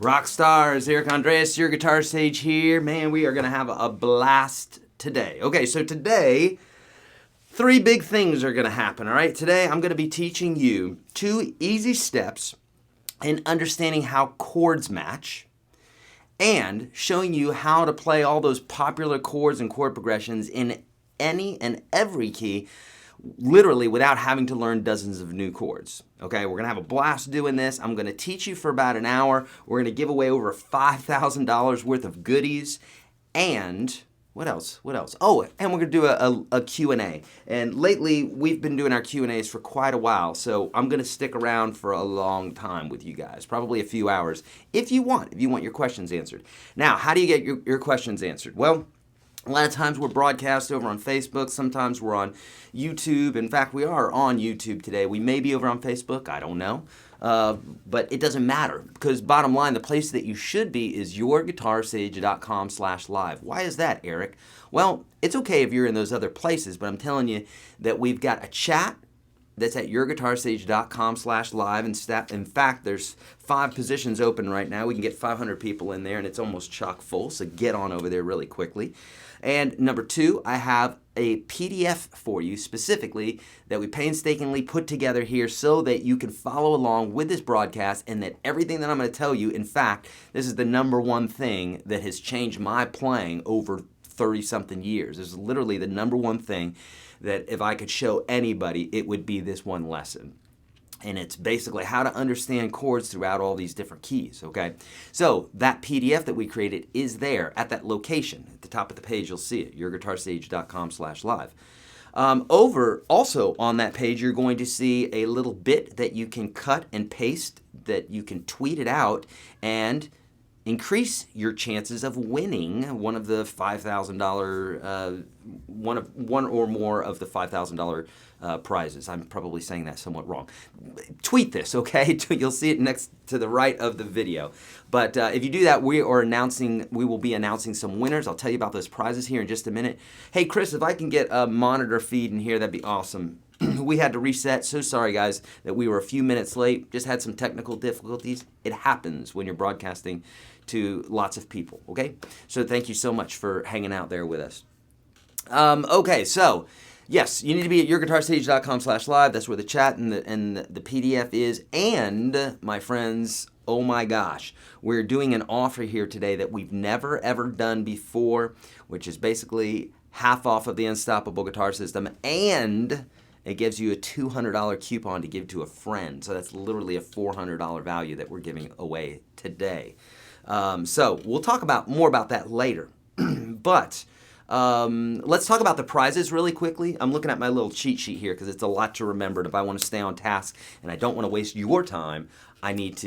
Rock stars, Eric Andreas, your guitar sage here. Man, we are going to have a blast today. Okay, so today, three big things are going to happen, all right? Today, I'm going to be teaching you 2 easy steps in understanding how chords match and showing you how to play all those popular chords and chord progressions in any and every key, literally without having to learn dozens of new chords. Okay, we're gonna have a blast doing this. I'm gonna teach you for about an hour. We're gonna give away over $5,000 worth of goodies. And what else? Oh, and we're gonna do a Q&A. And lately, we've been doing our Q&As for quite a while, so I'm gonna stick around for a long time with you guys, probably a few hours, if you want your questions answered. Now, how do you get your questions answered? Well, a lot of times we're broadcast over on Facebook. Sometimes we're on YouTube. In fact, we are on YouTube today. We may be over on Facebook. I don't know. But it doesn't matter because bottom line, the place that you should be is YourGuitarSage.com/live. Why is that, Eric? Well, it's okay if you're in those other places, but I'm telling you that we've got a chat that's at YourGuitarSage.com/live. In fact, there's 5 positions open right now. We can get 500 people in there, and it's almost chock full, so get on over there really quickly. And number 2, I have a PDF for you specifically that we painstakingly put together here so that you can follow along with this broadcast and that everything that I'm going to tell you, in fact, this is the number one thing that has changed my playing over 30-something years. This is literally the number one thing that if I could show anybody, it would be this one lesson. And it's basically how to understand chords throughout all these different keys, okay? So that PDF that we created is there at that location. At the top of the page, you'll see it, YourGuitarSage.com/live. Over also on that page, you're going to see a little bit that you can cut and paste, that you can tweet it out and increase your chances of winning one of the $5,000, one or more of the $5,000 prizes. I'm probably saying that somewhat wrong. Tweet this, okay? You'll see it next to the right of the video. But if you do that, we will be announcing some winners. I'll tell you about those prizes here in just a minute. Hey, Chris, if I can get a monitor feed in here, that'd be awesome. We had to reset. So sorry, guys, that we were a few minutes late. Just had some technical difficulties. It happens when you're broadcasting to lots of people, okay? So thank you so much for hanging out there with us. Okay, so yes, you need to be at YourGuitarSage.com/live. That's where the chat and the PDF is. And my friends, oh my gosh, we're doing an offer here today that we've never ever done before, which is basically half off of the Unstoppable Guitar System, and it gives you a $200 coupon to give to a friend. So that's literally a $400 value that we're giving away today. So we'll talk more about that later. But let's talk about the prizes really quickly. I'm looking at my little cheat sheet here because it's a lot to remember. And if I want to stay on task and I don't want to waste your time, I've got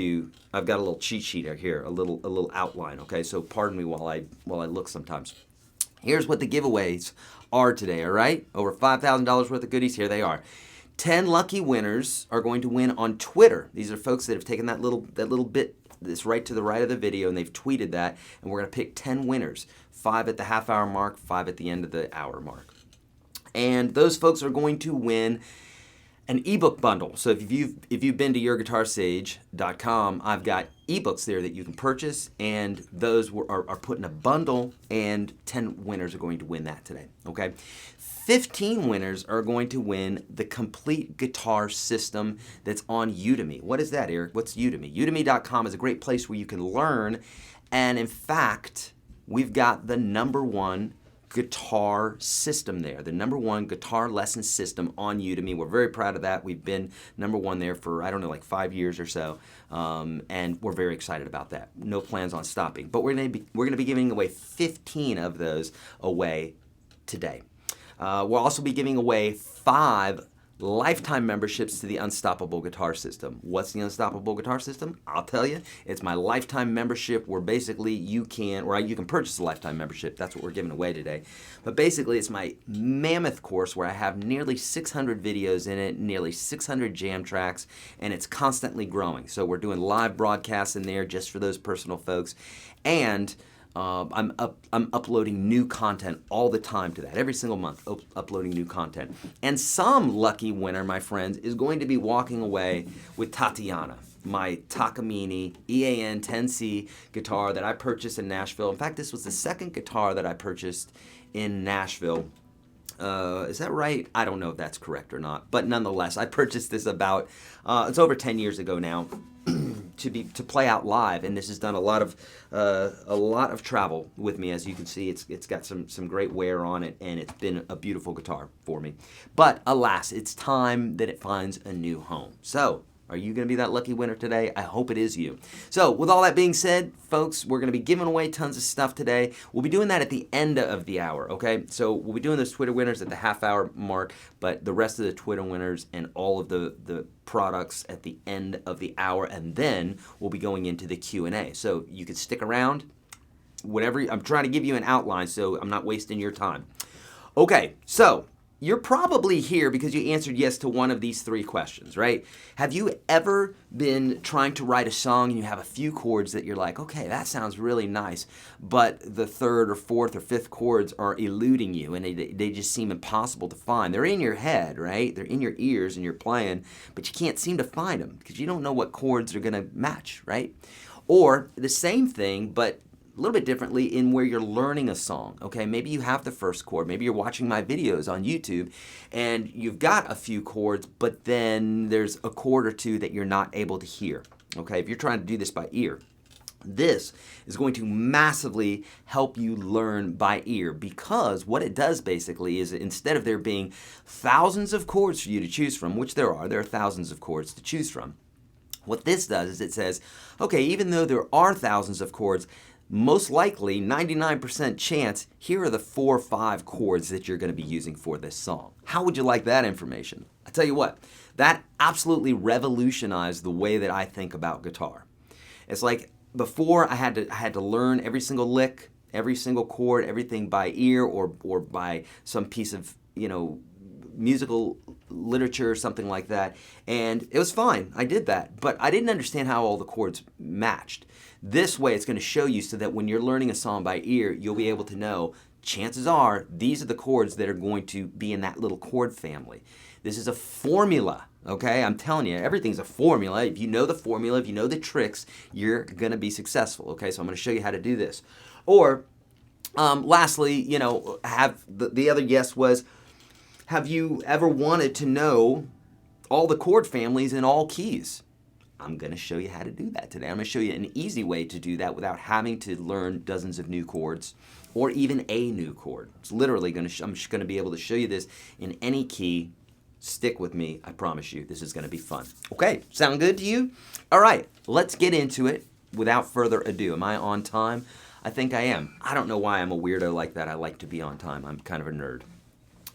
a little cheat sheet here, a little outline. Okay, so pardon me while I look sometimes. Here's what the giveaways are today, all right? Over $5,000 worth of goodies, here they are. 10 lucky winners are going to win on Twitter. These are folks that have taken that little bit that's right to the right of the video, and they've tweeted that, and we're going to pick 10 winners, 5 at the half-hour mark, 5 at the end of the hour mark. And those folks are going to win an ebook bundle. So if you've been to YourGuitarSage.com, I've got ebooks there that you can purchase, and those are put in a bundle, and 10 winners are going to win that today, okay? 15 winners are going to win the complete guitar system that's on Udemy. What is that, Eric? What's Udemy? Udemy.com is a great place where you can learn, and in fact, we've got the #1 guitar system there, the #1 guitar lesson system on Udemy. We're very proud of that. We've been #1 there for, I don't know, like 5 years or so, and we're very excited about that. No plans on stopping, but we're going to be giving away 15 of those away today. We'll also be giving away 5 lifetime memberships to the Unstoppable Guitar System. What's the Unstoppable Guitar System? I'll tell you. It's my lifetime membership where basically you can purchase a lifetime membership. That's what we're giving away today. But basically it's my mammoth course where I have nearly 600 videos in it, nearly 600 jam tracks, and it's constantly growing. So we're doing live broadcasts in there just for those personal folks. And I'm uploading new content all the time to that, every single month, uploading new content. And some lucky winner, my friends, is going to be walking away with Tatiana. my Takamine EAN 10C guitar that I purchased in Nashville. In fact, this was the second guitar that I purchased in Nashville. Is that right? I don't know if that's correct or not, but nonetheless, I purchased this about it's over 10 years ago now to play out live, and this has done a lot of travel with me. As you can see, it's got some great wear on it, and it's been a beautiful guitar for me. But alas, it's time that it finds a new home. So, are you going to be that lucky winner today? I hope it is you. So, with all that being said, folks, we're going to be giving away tons of stuff today. We'll be doing that at the end of the hour, okay? So, we'll be doing those Twitter winners at the half-hour mark, but the rest of the Twitter winners and all of the products at the end of the hour, and then we'll be going into the Q&A. So, you can stick around. Whatever. I'm trying to give you an outline, so I'm not wasting your time. Okay, so you're probably here because you answered yes to one of these three questions, right? Have you ever been trying to write a song and you have a few chords that you're like, okay, that sounds really nice, but the third or fourth or fifth chords are eluding you and they just seem impossible to find. They're in your head, right? They're in your ears and you're playing, but you can't seem to find them because you don't know what chords are going to match, right? Or the same thing, but a little bit differently in where you're learning a song, okay? Maybe you have the first chord. Maybe you're watching my videos on YouTube and you've got a few chords, but then there's a chord or two that you're not able to hear, okay? If you're trying to do this by ear, this is going to massively help you learn by ear because what it does basically is instead of there being thousands of chords for you to choose from, which there are thousands of chords to choose from, what this does is it says, okay, even though there are thousands of chords, most likely, 99% chance, here are the 4 or 5 chords that you're going to be using for this song. How would you like that information? I tell you what, that absolutely revolutionized the way that I think about guitar. It's like before I had to learn every single lick, every single chord, everything by ear or by some piece of, musical literature or something like that, and it was fine. I did that, but I didn't understand how all the chords matched. This way, it's going to show you so that when you're learning a song by ear, you'll be able to know, chances are, these are the chords that are going to be in that little chord family. This is a formula, okay? I'm telling you, everything's a formula. If you know the formula, if you know the tricks, you're going to be successful, okay? So I'm going to show you how to do this. Or, lastly, have the other yes was, have you ever wanted to know all the chord families in all keys? I'm going to show you how to do that today. I'm going to show you an easy way to do that without having to learn dozens of new chords or even a new chord. It's literally I'm just going to be able to show you this in any key. Stick with me. I promise you, this is going to be fun. Okay, sound good to you? All right, let's get into it without further ado. Am I on time? I think I am. I don't know why I'm a weirdo like that. I like to be on time. I'm kind of a nerd.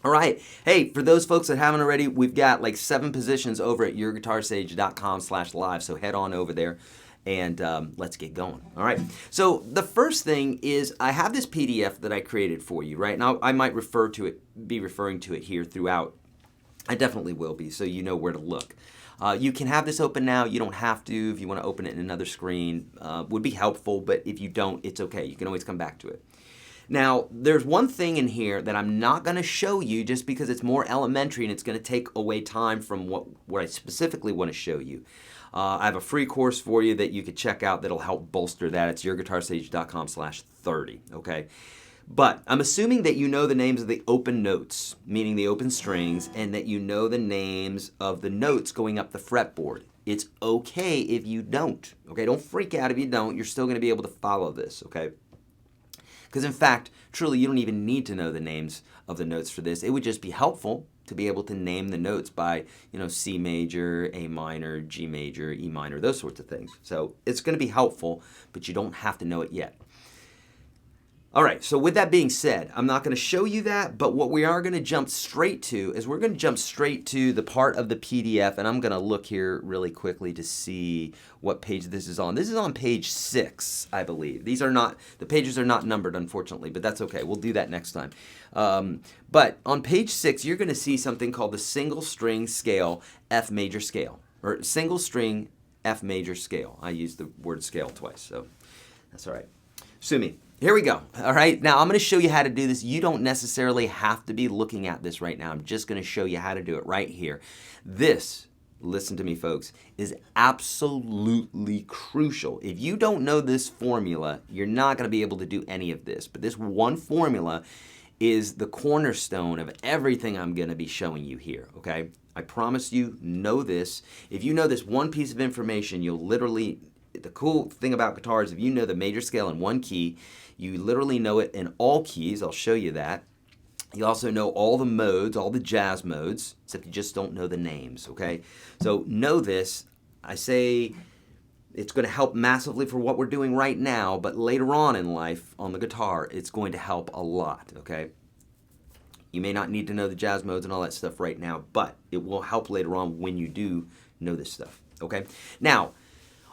All right. Hey, for those folks that haven't already, we've got like 7 positions over at YourGuitarSage.com/live. So head on over there and let's get going. All right. So the first thing is I have this PDF that I created for you, right? Now I might be referring to it here throughout. I definitely will be, so you know where to look. You can have this open now. You don't have to. If you want to open it in another screen, would be helpful. But if you don't, it's okay. You can always come back to it. Now, there's one thing in here that I'm not going to show you just because it's more elementary and it's going to take away time from what I specifically want to show you. I have a free course for you that you could check out that'll help bolster that. It's YourGuitarSage.com/30, okay? But I'm assuming that you know the names of the open notes, meaning the open strings, and that you know the names of the notes going up the fretboard. It's okay if you don't, okay? Don't freak out if you don't. You're still going to be able to follow this, okay? Because in fact, truly, you don't even need to know the names of the notes for this. It would just be helpful to be able to name the notes by, C major, A minor, G major, E minor, those sorts of things. So it's going to be helpful, but you don't have to know it yet. All right, so with that being said, I'm not going to show you that, but what we are going to jump straight to is we're going to jump straight to the part of the PDF, and I'm going to look here really quickly to see what page this is on. This is on page 6, I believe. The pages are not numbered, unfortunately, but that's okay. We'll do that next time. But on page 6, you're going to see something called the single string scale F major scale, or single string F major scale. I used the word scale twice, so that's all right. Sue me. Here we go. All right, now I'm going to show you how to do this. You don't necessarily have to be looking at this right now. I'm just going to show you how to do it right here. This listen to me folks, is absolutely crucial. If you don't know this formula, you're not going to be able to do any of this. But this one formula is the cornerstone of everything I'm going to be showing you here, okay? I promise you, know this. If you know this one piece of information, you'll literally, the cool thing about guitar is if you know the major scale in one key, you literally know it in all keys. I'll show you that. You also know all the modes, all the jazz modes, except you just don't know the names, okay? So know this. I say it's going to help massively for what we're doing right now, but later on in life on the guitar, it's going to help a lot, okay? You may not need to know the jazz modes and all that stuff right now, but it will help later on when you do know this stuff, okay? Now,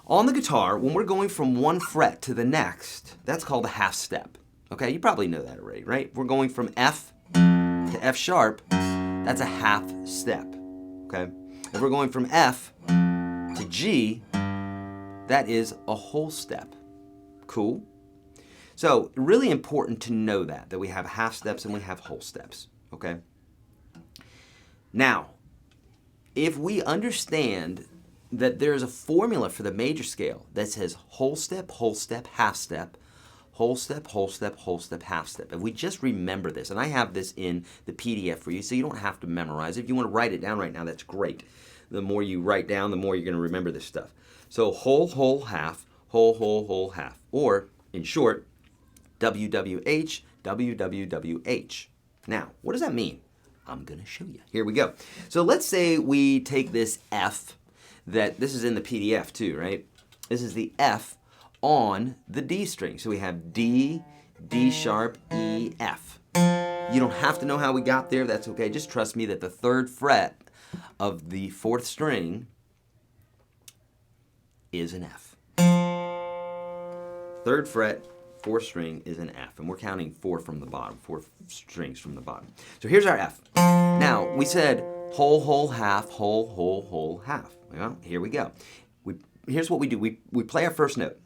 on the guitar, when we're going from one fret to the next, that's called a half step, okay? You probably know that already, right? We're going from F to F sharp, that's a half step, okay? If we're going from F to G, that is a whole step. Cool? So, really important to know that we have half steps and we have whole steps, okay? Now, if we understand that there's a formula for the major scale that says whole step, half step, whole step, whole step, whole step, half step. If we just remember this, and I have this in the PDF for you, so you don't have to memorize it. If you want to write it down right now, that's great. The more you write down, the more you're going to remember this stuff. So whole, half, whole, half. Or, in short, WWH, WWWH. Now, what does that mean? I'm going to show you. Here we go. So let's say we take this F, this is in the PDF too, right? This is the F on the D string. So we have D, D sharp, E, F. You don't have to know how we got there. That's okay. Just trust me that the third fret of the fourth string is an F. Third fret, fourth string is an F. And we're counting 4 from the bottom, 4 strings from the bottom. So here's our F. Now, we said whole, half, whole, half. Well, here we go. Here's what we do. We play our first note.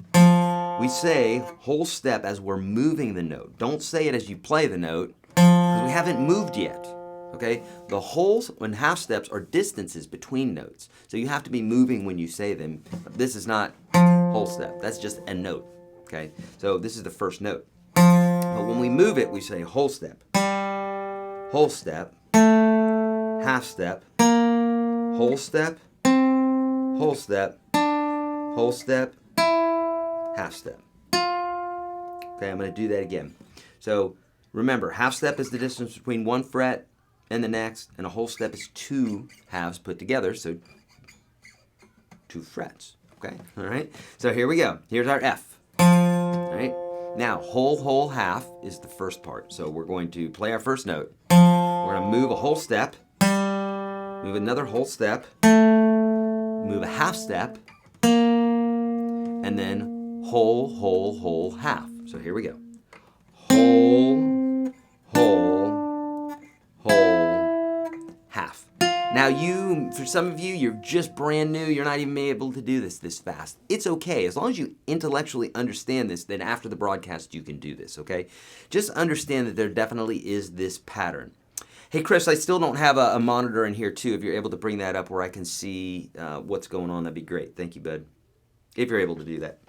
We say whole step as we're moving the note. Don't say it as you play the note, because we haven't moved yet. Okay? The wholes and half steps are distances between notes. So you have to be moving when you say them. This is not whole step. That's just a note. Okay? So this is the first note. But when we move it, we say whole step, half step, whole step, whole step, whole step, half step. Okay, I'm going to do that again. So remember, half step is the distance between one fret and the next, and a whole step is 2 halves put together, so 2 frets. Okay, all right? So here we go. Here's our F. All right? Now, whole, half is the first part. So we're going to play our first note. We're going to move a whole step, move another whole step, move a half step, and then whole, half. So here we go. Whole, half. Now for some of you, you're just brand new, you're not even able to do this fast. It's okay. As long as you intellectually understand this, then after the broadcast you can do this, okay? Just understand that there definitely is this pattern. Hey Chris, I still don't have a monitor in here too. If you're able to bring that up where I can see what's going on, that'd be great. Thank you, bud. If you're able to do that.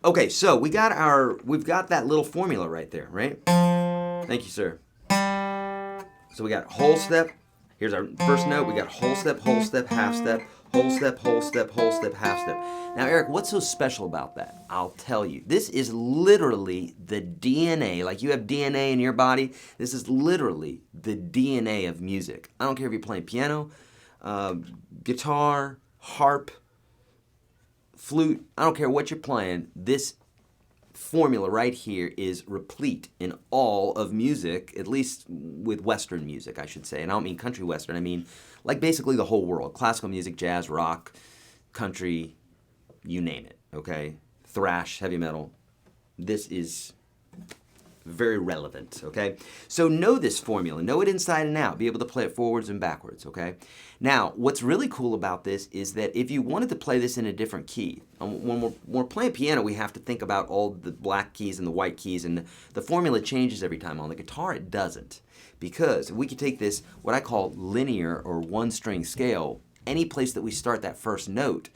Okay, so we've got that little formula right there, right? Thank you, sir. So we got whole step. Here's our first note. We got whole step, half step, whole step, half step. Now, Eric, what's so special about that? I'll tell you. This is literally the DNA. Like you have DNA in your body, this is literally the DNA of music. I don't care if you're playing piano, guitar, harp, flute, I don't care what you're playing, this formula right here is replete in all of music, at least with Western music, I should say. And I don't mean country Western, I mean like basically the whole world. Classical music, jazz, rock, country, you name it, okay? Thrash, heavy metal. This is very relevant, okay? So know this formula, know it inside and out, be able to play it forwards and backwards, okay? Now, what's really cool about this is that if you wanted to play this in a different key, when we're playing piano, we have to think about all the black keys and the white keys, and the formula changes every time. On the guitar, it doesn't. Because we could take this, what I call linear or one-string scale, any place that we start that first note,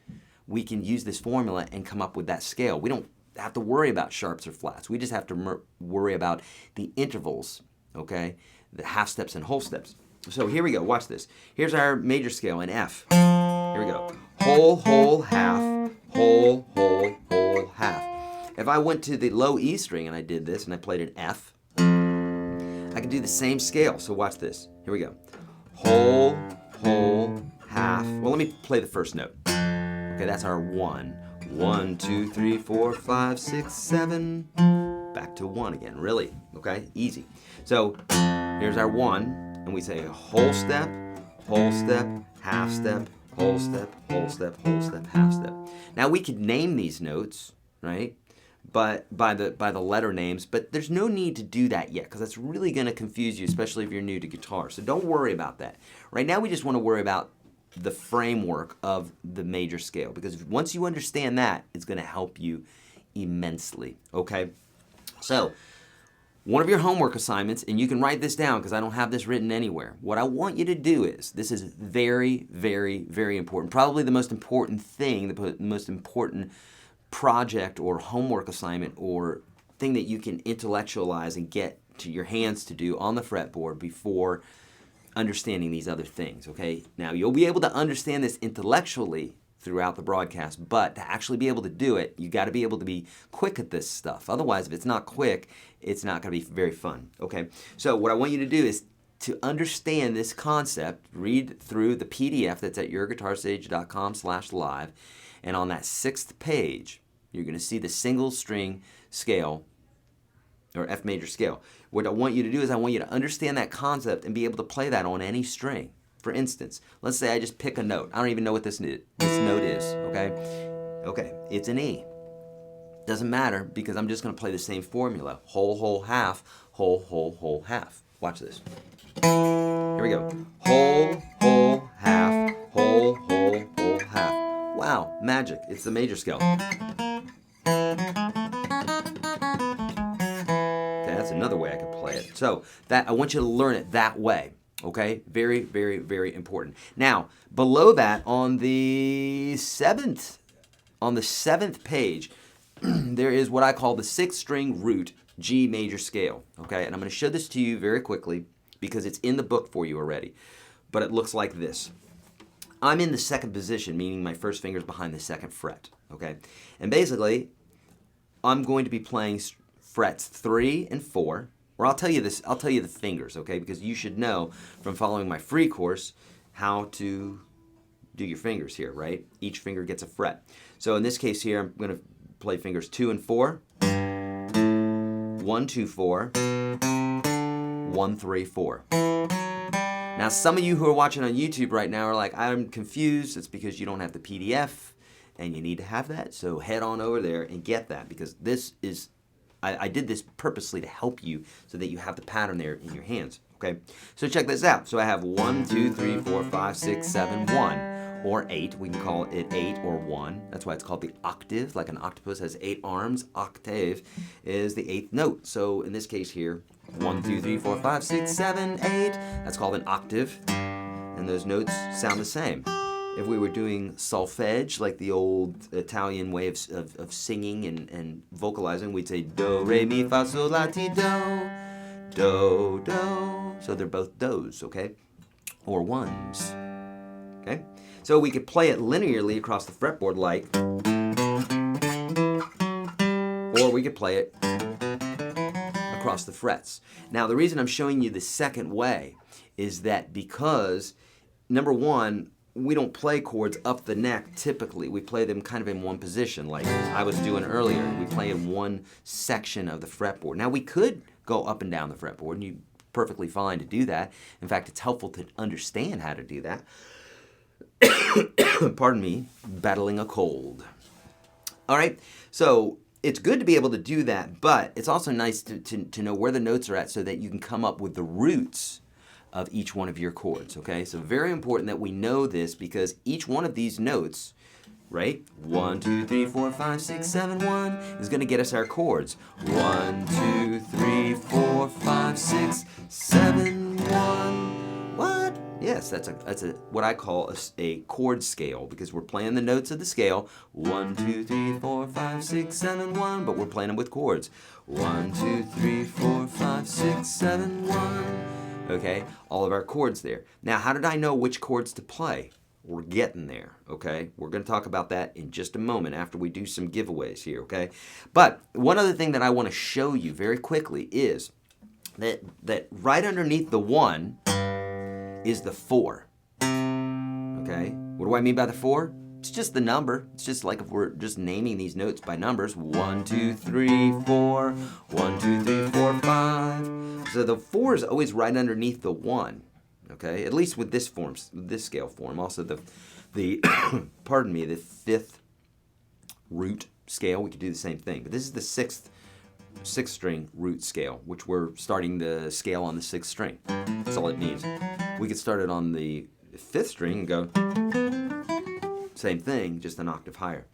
we can use this formula and come up with that scale. We don't have to worry about sharps or flats. We just have to worry about the intervals, okay? The half steps and whole steps. So here we go, watch this. Here's our major scale in F. Here we go. Whole, whole, half, whole, whole, whole, half. If I went to the low E string and I did this and I played an F, I can do the same scale. So watch this. Here we go. Whole, whole, half. Well, let me play the first note. Okay, that's our 1. 1, 2, 3, 4, 5, 6, 7. Back to 1 again. Really? Okay, easy. So here's our 1, and we say whole step, half step, whole step, whole step, whole step, half step. Now we could name these notes, right? But by the letter names, but there's no need to do that yet because that's really going to confuse you, especially if you're new to guitar. So don't worry about that. Right now we just want to worry about the framework of the major scale, because once you understand that, it's going to help you immensely. Okay? So one of your homework assignments, and you can write this down because I don't have this written anywhere. What I want you to do is, this is very, very, very important. Probably the most important thing, the most important project or homework assignment or thing that you can intellectualize and get to your hands to do on the fretboard before understanding these other things, okay? Now, you'll be able to understand this intellectually throughout the broadcast, but to actually be able to do it, you got to be able to be quick at this stuff. Otherwise, if it's not quick, it's not going to be very fun, okay? So what I want you to do is to understand this concept, read through the PDF that's at YourGuitarSage.com/live, and on that 6th page, you're going to see the single string scale, or F major scale. What I want you to do is I want you to understand that concept and be able to play that on any string. For instance, let's say I just pick a note. I don't even know what this note is, okay? Okay, it's an E. Doesn't matter because I'm just going to play the same formula. Whole, whole, half, whole, whole, whole, half. Watch this. Here we go. Whole, whole, half, whole, whole, whole, half. Wow, magic. It's the major scale. That's another way I could play it. So that I want you to learn it that way. Okay? Very, very, very important. Now, below that, on the seventh page, there is what I call the 6th string root G major scale. Okay? And I'm going to show this to you very quickly because it's in the book for you already. But it looks like this. I'm in the 2nd position, meaning my first finger's behind the 2nd fret. Okay? And basically, I'm going to be playing frets 3 and 4, or I'll tell you this, I'll tell you the fingers, okay? Because you should know from following my free course how to do your fingers here, right? Each finger gets a fret. So in this case here, I'm going to play fingers 2 and 4, 1, 2, 4, 1, 3, 4. Now some of you who are watching on YouTube right now are like, I'm confused. It's because you don't have the PDF and you need to have that. So head on over there and get that, because this is, I did this purposely to help you so that you have the pattern there in your hands, okay? So check this out. So I have 1, 2, 3, 4, 5, 6, 7, 1, or 8. We can call it 8 or 1. That's why it's called the octave. Like an octopus has 8 arms, octave is the 8th note. So in this case here, 1, 2, 3, 4, 5, 6, 7, 8. That's called an octave, and those notes sound the same. If we were doing solfege, like the old Italian way of singing and vocalizing, we'd say do, re, mi, fa, sol, la, ti, do, do, do. So they're both do's, okay? Or ones, okay? So we could play it linearly across the fretboard like, or we could play it across the frets. Now the reason I'm showing you the second way is that because, number one, we don't play chords up the neck typically. We play them kind of in one position like I was doing earlier. We play in one section of the fretboard. Now we could go up and down the fretboard, and you're perfectly fine to do that. In fact, it's helpful to understand how to do that. Pardon me, battling a cold. All right, so it's good to be able to do that, but it's also nice to know where the notes are at so that you can come up with the roots of each one of your chords, okay? So very important that we know this, because each one of these notes right? 1, 2, 3, 4, 5, 6, 7, 1 is going to get us our chords. 1, 2, 3, 4, 5, 6, 7, 1. What? Yes, that's a what I call a chord scale, because we're playing the notes of the scale. 1, 2, 3, 4, 5, 6, 7, 1, but we're playing them with chords. 1, 2, 3, 4, 5, 6, 7, 1. Okay, all of our chords there. Now, how did I know which chords to play? We're getting there, okay? We're going to talk about that in just a moment after we do some giveaways here, okay? But one other thing that I want to show you very quickly is that right underneath the 1 is the 4, okay? What do I mean by the 4? It's just the number. It's just like if we're just naming these notes by numbers. 1, 2, 3, 4. 1, 2, 3, 4, 5. So the 4 is always right underneath the 1. Okay, at least with this form, this scale form. Also the pardon me, the 5th root scale, we could do the same thing. But this is the 6th string root scale, which we're starting the scale on the 6th string. That's all it means. We could start it on the 5th string and go same thing, just an octave higher.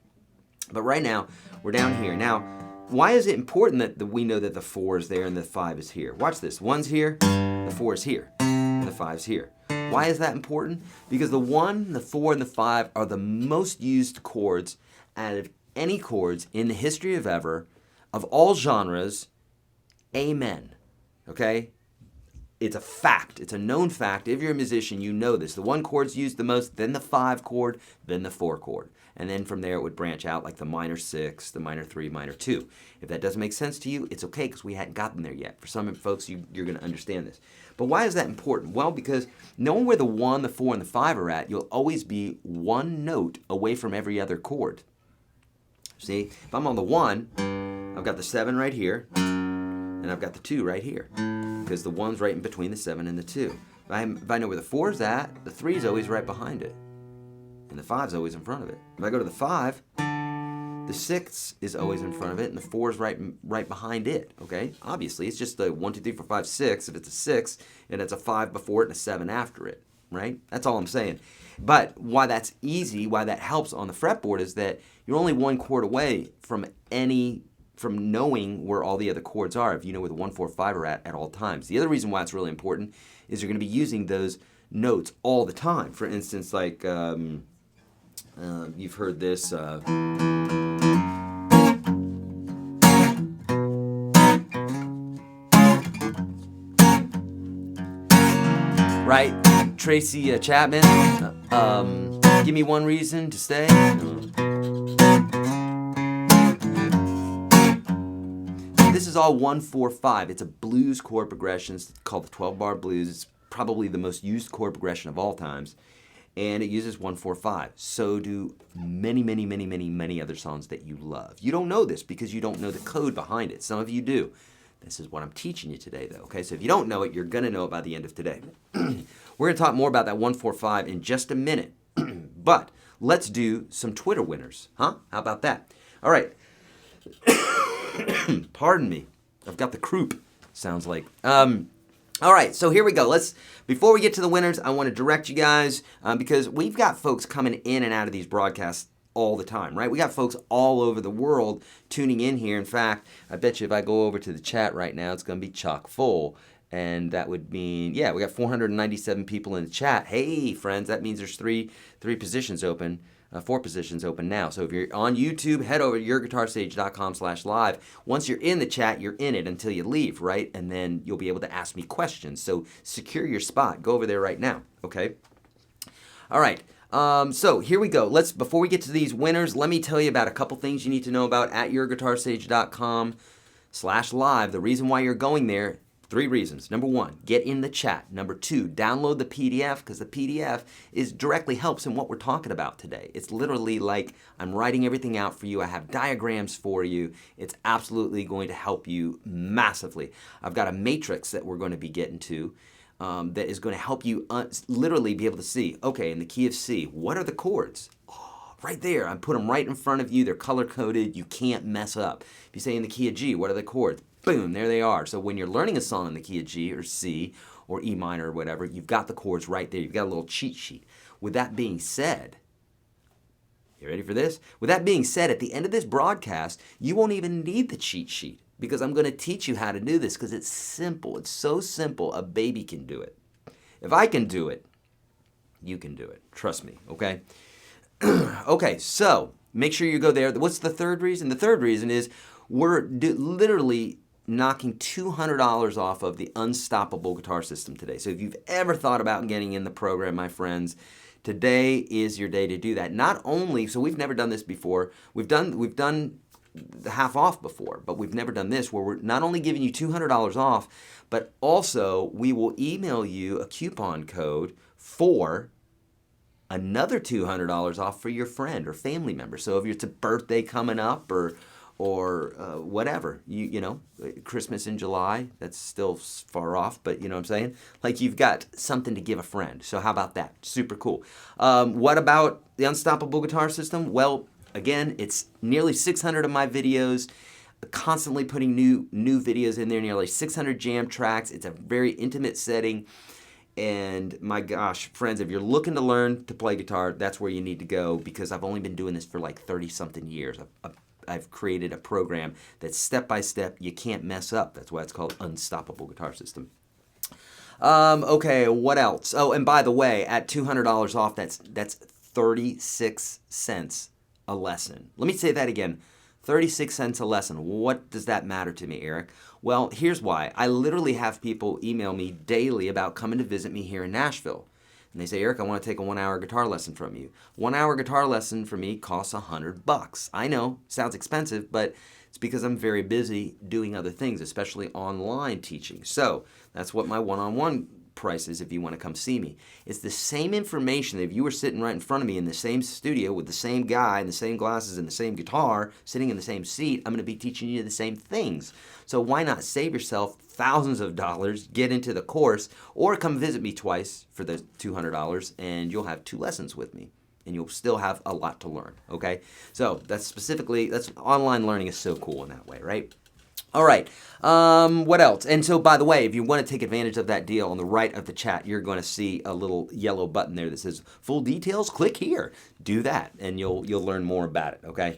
But right now, we're down here. Now, why is it important that we know that the 4 is there and the 5 is here? Watch this. 1's here, the 4 is here. The 5's here. Why is that important? Because the 1, the 4, and the 5 are the most used chords out of any chords in the history of ever, of all genres. Amen. Okay? It's a fact. It's a known fact. If you're a musician, you know this. The 1 chord's used the most, then the 5 chord, then the 4 chord. And then from there it would branch out like the minor 6, the minor 3, minor 2. If that doesn't make sense to you, it's okay, because we hadn't gotten there yet. For some folks, you're going to understand this. But why is that important? Well, because knowing where the 1, the 4, and the 5 are at, you'll always be one note away from every other chord. See, if I'm on the 1, I've got the 7 right here, and I've got the 2 right here, because the 1's right in between the 7 and the 2. If I know where the 4's at, the 3's always right behind it, and the 5's always in front of it. If I go to the 5, the 6 is always in front of it, and the 4 is right behind it, okay? Obviously, it's just the 1, 2, 3, 4, 5, 6. If it's a 6, and it's a 5 before it and a 7 after it, right? That's all I'm saying. But why that's easy, why that helps on the fretboard, is that you're only one chord away from knowing where all the other chords are, if you know where the 1, 4, 5 are at all times. The other reason why it's really important is you're going to be using those notes all the time. For instance, like you've heard this... right? Tracy Chapman, Give Me One Reason to Stay. This is all 1, 4, 5. It's a blues chord progression. It's called the 12-bar blues. It's probably the most used chord progression of all times. And it uses 1, 4, 5. So do many, many, many, many, many other songs that you love. You don't know this because you don't know the code behind it. Some of you do. This is what I'm teaching you today, though. Okay, so if you don't know it, you're going to know it by the end of today. We're going to talk more about that 1, 4, 5 in just a minute. But let's do some Twitter winners. Huh? How about that? All right. Pardon me. I've got the croup, sounds like. All right, so here we go. Before we get to the winners, I want to direct you guys, because we've got folks coming in and out of these broadcasts all the time, right? We got folks all over the world tuning in here. In fact, I bet you if I go over to the chat right now, it's going to be chock full. And that would mean, yeah, we got 497 people in the chat. Hey, friends, that means there's three positions open, 4 positions open now. So if you're on YouTube, head over to YourGuitarSage.com/live. Once you're in the chat, you're in it until you leave, right? And then you'll be able to ask me questions. So secure your spot. Go over there right now, okay? All right. So here we go. Before we get to these winners, let me tell you about a couple things you need to know about at YourGuitarSage.com/live. The reason why you're going there, 3 reasons. Number 1, get in the chat. Number 2, download the PDF, because the PDF directly helps in what we're talking about today. It's literally like I'm writing everything out for you. I have diagrams for you. It's absolutely going to help you massively. I've got a matrix that we're going to be getting to that is going to help you literally be able to see, okay, in the key of C, what are the chords? Oh, right there. I put them right in front of you. They're color-coded. You can't mess up. If you say in the key of G, what are the chords? Boom, there they are. So when you're learning a song in the key of G or C or E minor or whatever, you've got the chords right there. You've got a little cheat sheet. With that being said, You ready for this? With that being said, at the end of this broadcast, you won't even need the cheat sheet because I'm going to teach you how to do this because it's simple. It's so simple, a baby can do it. If I can do it, you can do it. Trust me, okay? Okay, so make sure you go there. What's the third reason? The third reason is we're literally knocking $200 off of the Unstoppable Guitar System today. So if you've ever thought about getting in the program, my friends, today is your day to do that. Not only, so we've never done this before. We've done the half off before, but we've never done this where we're not only giving you $200 off, but also we will email you a coupon code for another $200 off for your friend or family member. So if it's a birthday coming up or whatever, you know, Christmas in July, that's still far off, but you know what I'm saying? Like you've got something to give a friend. So how about that? Super cool. What about the Unstoppable Guitar System? Well, again, it's nearly 600 of my videos, constantly putting new videos in there, nearly 600 jam tracks. It's a very intimate setting. And my gosh, friends, if you're looking to learn to play guitar, that's where you need to go because I've only been doing this for like 30-something years. I've created a program that's step-by-step. You can't mess up. That's why it's called Unstoppable Guitar System. Okay, what else? Oh, and by the way, at $200 off, that's 36 cents a lesson. Let me say that again. 36 cents a lesson. What does that matter to me, Eric? Well, here's why. I literally have people email me daily about coming to visit me here in Nashville. And they say, Eric, I want to take a 1-hour guitar lesson from you. 1-hour guitar lesson for me costs $100. I know, sounds expensive, but it's because I'm very busy doing other things, especially online teaching. So that's what my one-on-one price is if you want to come see me. It's the same information that if you were sitting right in front of me in the same studio with the same guy and the same glasses and the same guitar, sitting in the same seat, I'm going to be teaching you the same things. So why not save yourself thousands of dollars, get into the course, or come visit me twice for the $200 and you'll have 2 lessons with me. And you'll still have a lot to learn, okay? So that's online learning is so cool in that way, right? All right, what else? And so, by the way, if you want to take advantage of that deal, on the right of the chat, you're going to see a little yellow button there that says full details. Click here. Do that, and you'll learn more about it, okay?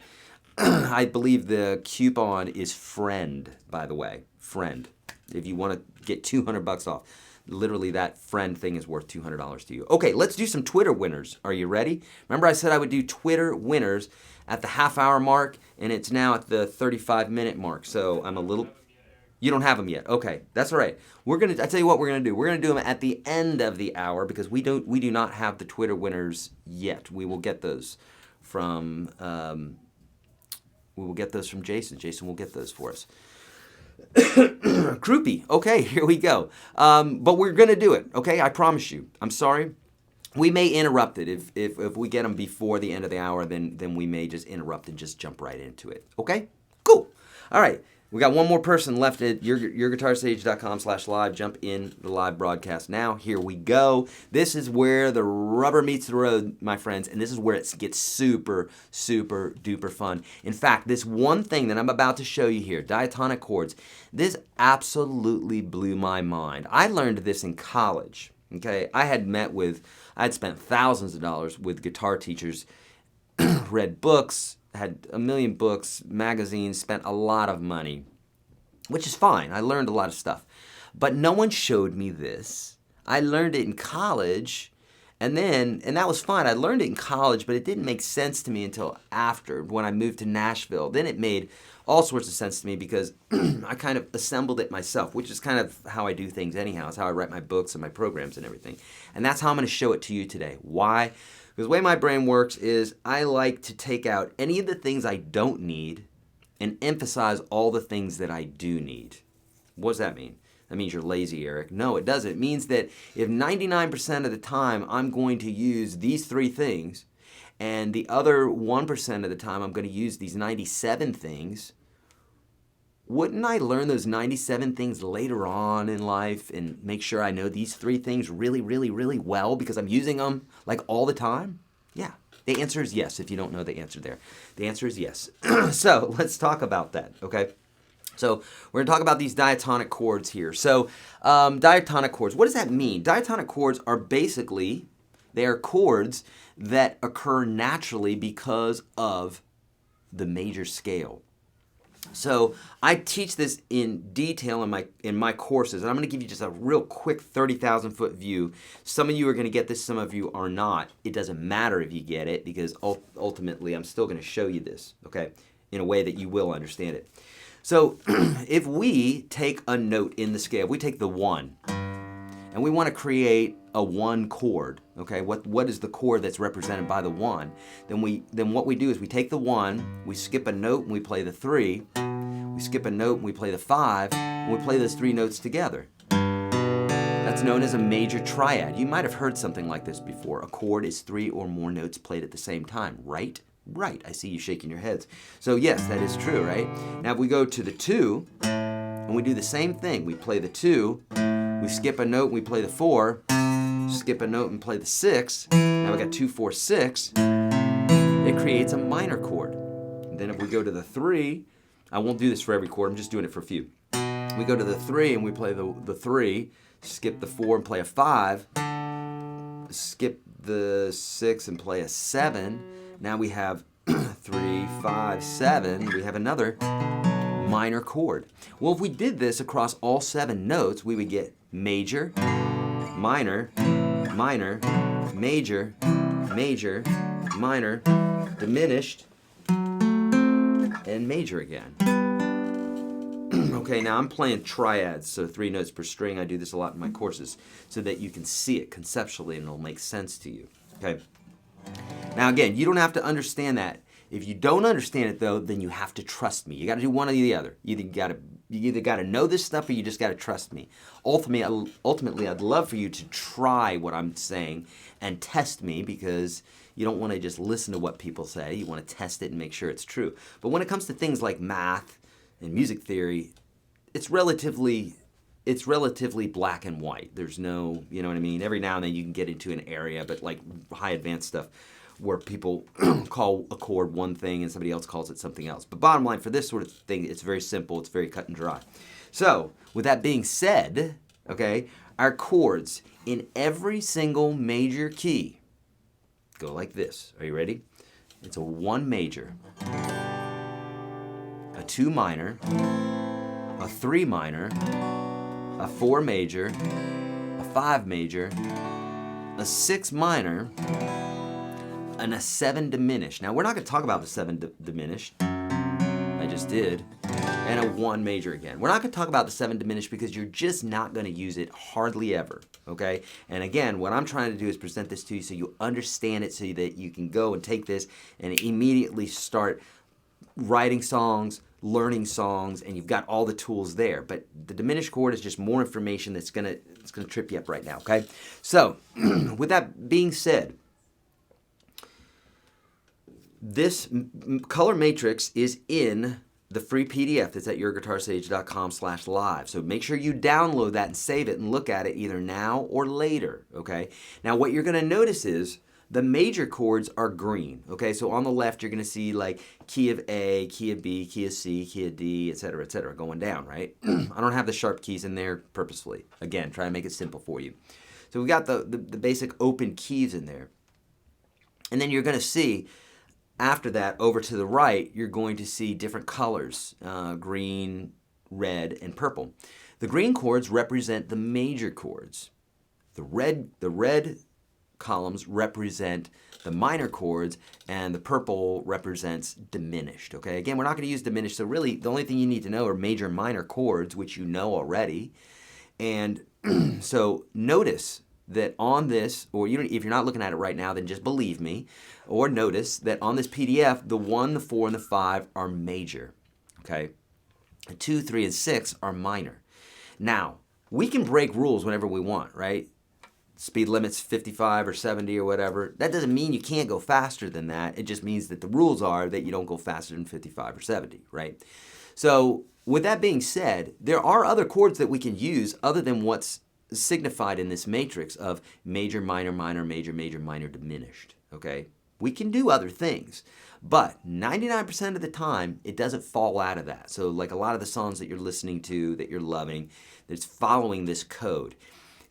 I believe the coupon is friend, by the way, friend. If you want to get $200 off, literally that friend thing is worth $200 to you. Okay, let's do some Twitter winners. Are you ready? Remember I said I would do Twitter winners at the half-hour mark, and it's now at the 35-minute mark. So I'm a little... You don't have them yet. Okay, that's all right. I tell you what we're gonna do. We're gonna do them at the end of the hour because we do not have the Twitter winners yet. We will get those from Jason. Jason will get those for us. Croupy. Okay, here we go. But we're gonna do it. Okay, I promise you. I'm sorry. We may interrupt it if we get them before the end of the hour. Then we may just interrupt and just jump right into it. Okay, cool. All right. We got one more person left at YourGuitarSage.com/live. Jump in the live broadcast now. Here we go. This is where the rubber meets the road, my friends, and this is where it gets super, super duper fun. In fact, this one thing that I'm about to show you here, diatonic chords, this absolutely blew my mind. I learned this in college. Okay, I had spent thousands of dollars with guitar teachers, read books, had a million books, magazines, spent a lot of money, which is fine. I learned a lot of stuff. But no one showed me this. I learned it in college, and that was fine. I learned it in college, but it didn't make sense to me until after, when I moved to Nashville. Then it made all sorts of sense to me because I kind of assembled it myself, which is kind of how I do things anyhow. It's how I write my books and my programs and everything. And that's how I'm going to show it to you today. Why? Because the way my brain works is I like to take out any of the things I don't need and emphasize all the things that I do need. What does that mean? That means you're lazy, Eric. No, it doesn't. It means that if 99% of the time I'm going to use these 3 things and the other 1% of the time I'm going to use these 97 things, wouldn't I learn those 97 things later on in life and make sure I know these 3 things really, really, really well because I'm using them like all the time? Yeah, the answer is yes if you don't know the answer there. The answer is yes. So let's talk about that, okay? So we're going to talk about these diatonic chords here. So diatonic chords, what does that mean? Diatonic chords are basically, they are chords that occur naturally because of the major scale. So I teach this in detail in my courses, and I'm going to give you just a real quick 30,000 foot view. Some of you are going to get this, some of you are not. It doesn't matter if you get it, because ultimately I'm still going to show you this, okay, in a way that you will understand it. So if we take a note in the scale, we take the 1, and we want to create a 1 chord, okay? What is the chord that's represented by the 1? Then what we do is we take the 1, we skip a note and we play the 3, we skip a note and we play the 5, and we play those 3 notes together. That's known as a major triad. You might have heard something like this before. A chord is 3 or more notes played at the same time, right? Right, I see you shaking your heads. So yes, that is true, right? Now if we go to the 2, and we do the same thing. We play the 2, we skip a note and we play the 4, skip a note and play the 6. Now we got 2, 4, 6. It creates a minor chord. And then if we go to the 3, I won't do this for every chord, I'm just doing it for a few. We go to the 3 and we play the 3, skip the 4 and play a 5, skip the 6 and play a 7. Now we have 3, 5, 7. We have another minor chord. Well, if we did this across all 7 notes, we would get major, minor, minor, major, major, minor, diminished, and major again. Okay, now I'm playing triads, so 3 notes per string. I do this a lot in my courses so that you can see it conceptually and it'll make sense to you. Okay. Now again, you don't have to understand that. If you don't understand it though, then you have to trust me. You got to do one or the other. You either got to know this stuff or you just got to trust me. Ultimately, I'd love for you to try what I'm saying and test me, because you don't want to just listen to what people say. You want to test it and make sure it's true. But when it comes to things like math and music theory, it's relatively black and white. There's no, you know what I mean? Every now and then you can get into an area, but like high advanced stuff where people call a chord one thing and somebody else calls it something else. But bottom line, for this sort of thing, it's very simple. It's very cut and dry. So with that being said, okay, our chords in every single major key go like this. Are you ready? It's a 1 major, a 2 minor, a 3 minor, a 4 major, a 5 major, a 6 minor, and a 7 diminished. Now we're not going to talk about the 7 diminished. I just did. And a 1 major again. We're not going to talk about the 7 diminished because you're just not going to use it hardly ever. Okay? And again, what I'm trying to do is present this to you so you understand it, so that you can go and take this and immediately start writing songs, learning songs, and you've got all the tools there. But the diminished chord is just more information that's gonna trip you up right now. Okay? So with that being said, this color matrix is in the free PDF that's at YourGuitarSage.com/live. So make sure you download that and save it and look at it either now or later, okay? Now what you're gonna notice is the major chords are green, okay? So on the left, you're gonna see like key of A, key of B, key of C, key of D, et cetera, going down, right? I don't have the sharp keys in there purposefully. Again, try to make it simple for you. So we got the basic open keys in there. And then you're gonna see, after that, over to the right, you're going to see different colors, green, red, and purple. The green chords represent the major chords. The red columns represent the minor chords, and the purple represents diminished, okay? Again, we're not going to use diminished, so really the only thing you need to know are major and minor chords, which you know already. And so notice that on this, or if you're not looking at it right now, then just believe me, or notice that on this PDF, the 1, the 4, and the 5 are major, okay? The 2, 3, and 6 are minor. Now, we can break rules whenever we want, right? Speed limit's 55 or 70 or whatever. That doesn't mean you can't go faster than that. It just means that the rules are that you don't go faster than 55 or 70, right? So with that being said, there are other chords that we can use other than what's signified in this matrix of major, minor, minor, major, major, minor, diminished, okay? We can do other things, but 99% of the time, it doesn't fall out of that. So like a lot of the songs that you're listening to, that you're loving, that's following this code.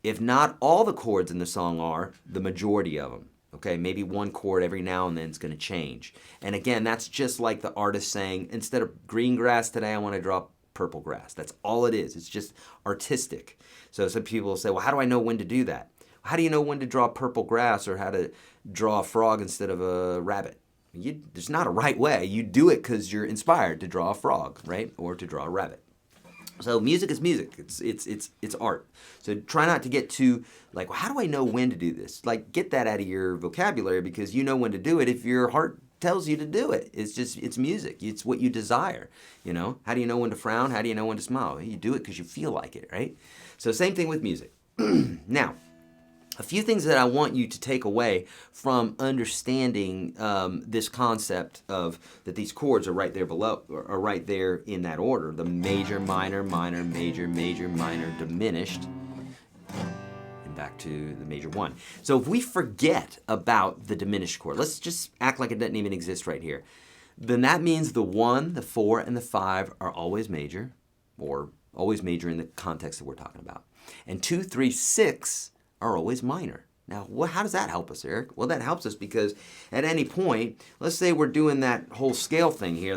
If not all the chords in the song are, the majority of them, Okay, maybe one chord every now and then is going to change. And again, that's just like the artist saying, instead of green grass today, I want to draw purple grass. That's all it is. It's just artistic. So some people will say, well, how do I know when to do that? How do you know when to draw purple grass or how to draw a frog instead of a rabbit? There's not a right way. You do it because you're inspired to draw a frog, right? Or to draw a rabbit. So music is music. It's art. So try not to get too like, well, how do I know when to do this? Like, get that out of your vocabulary because you know when to do it if your heart tells you to do it. It's music. It's what you desire. You know, how do you know when to frown? How do you know when to smile? You do it because you feel like it, right? So same thing with music. Now, a few things that I want you to take away from understanding this concept of that these chords are right there below, are right there in that order. The major, minor, minor, major, major, minor, diminished, and back to the major one. So if we forget about the diminished chord, let's just act like it doesn't even exist right here. Then that means the 1, the 4, and the 5 are always major, or always major in the context that we're talking about. And 2, 3, 6 are always minor. Now, how does that help us, Eric? Well, that helps us because at any point, let's say we're doing that whole scale thing here,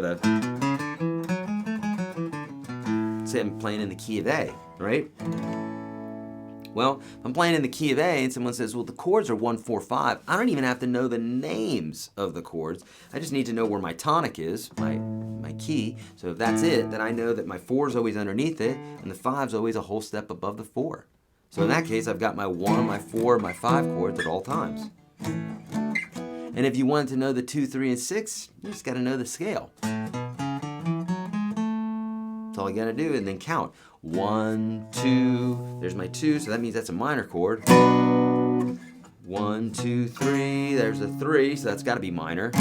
say I'm playing in the key of A, right? Well, if I'm playing in the key of A and someone says, well, the chords are 1, 4, 5, I don't even have to know the names of the chords. I just need to know where my tonic is, my key. So if that's it, then I know that my 4 is always underneath it and the 5 is always a whole step above the 4. So in that case, I've got my 1, my 4, my 5 chords at all times. And if you wanted to know the 2, 3, and 6, you just got to know the scale. That's all you got to do, and then count. 1, 2, there's my 2, so that means that's a minor chord. 1, 2, 3, there's a 3, so that's got to be minor.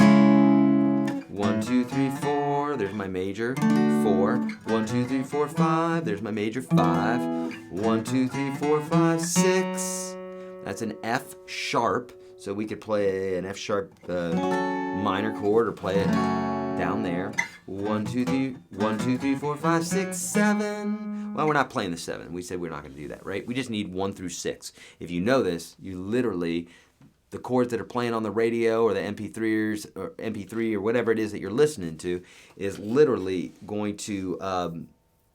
1, 2, 3, 4, there's my major, 4. 1, 2, 3, 4, 5, there's my major, 5. 1, 2, 3, 4, 5, 6. That's an F sharp, so we could play an F sharp minor chord or play it down there. 1, 2, 3, 1, 2, 3, 4, 5, 6, 7. Well, we're not playing the 7. We said we're not going to do that, right? We just need 1 through 6. If you know this, you literally, the chords that are playing on the radio or the MP3 or whatever it is that you're listening to is literally going to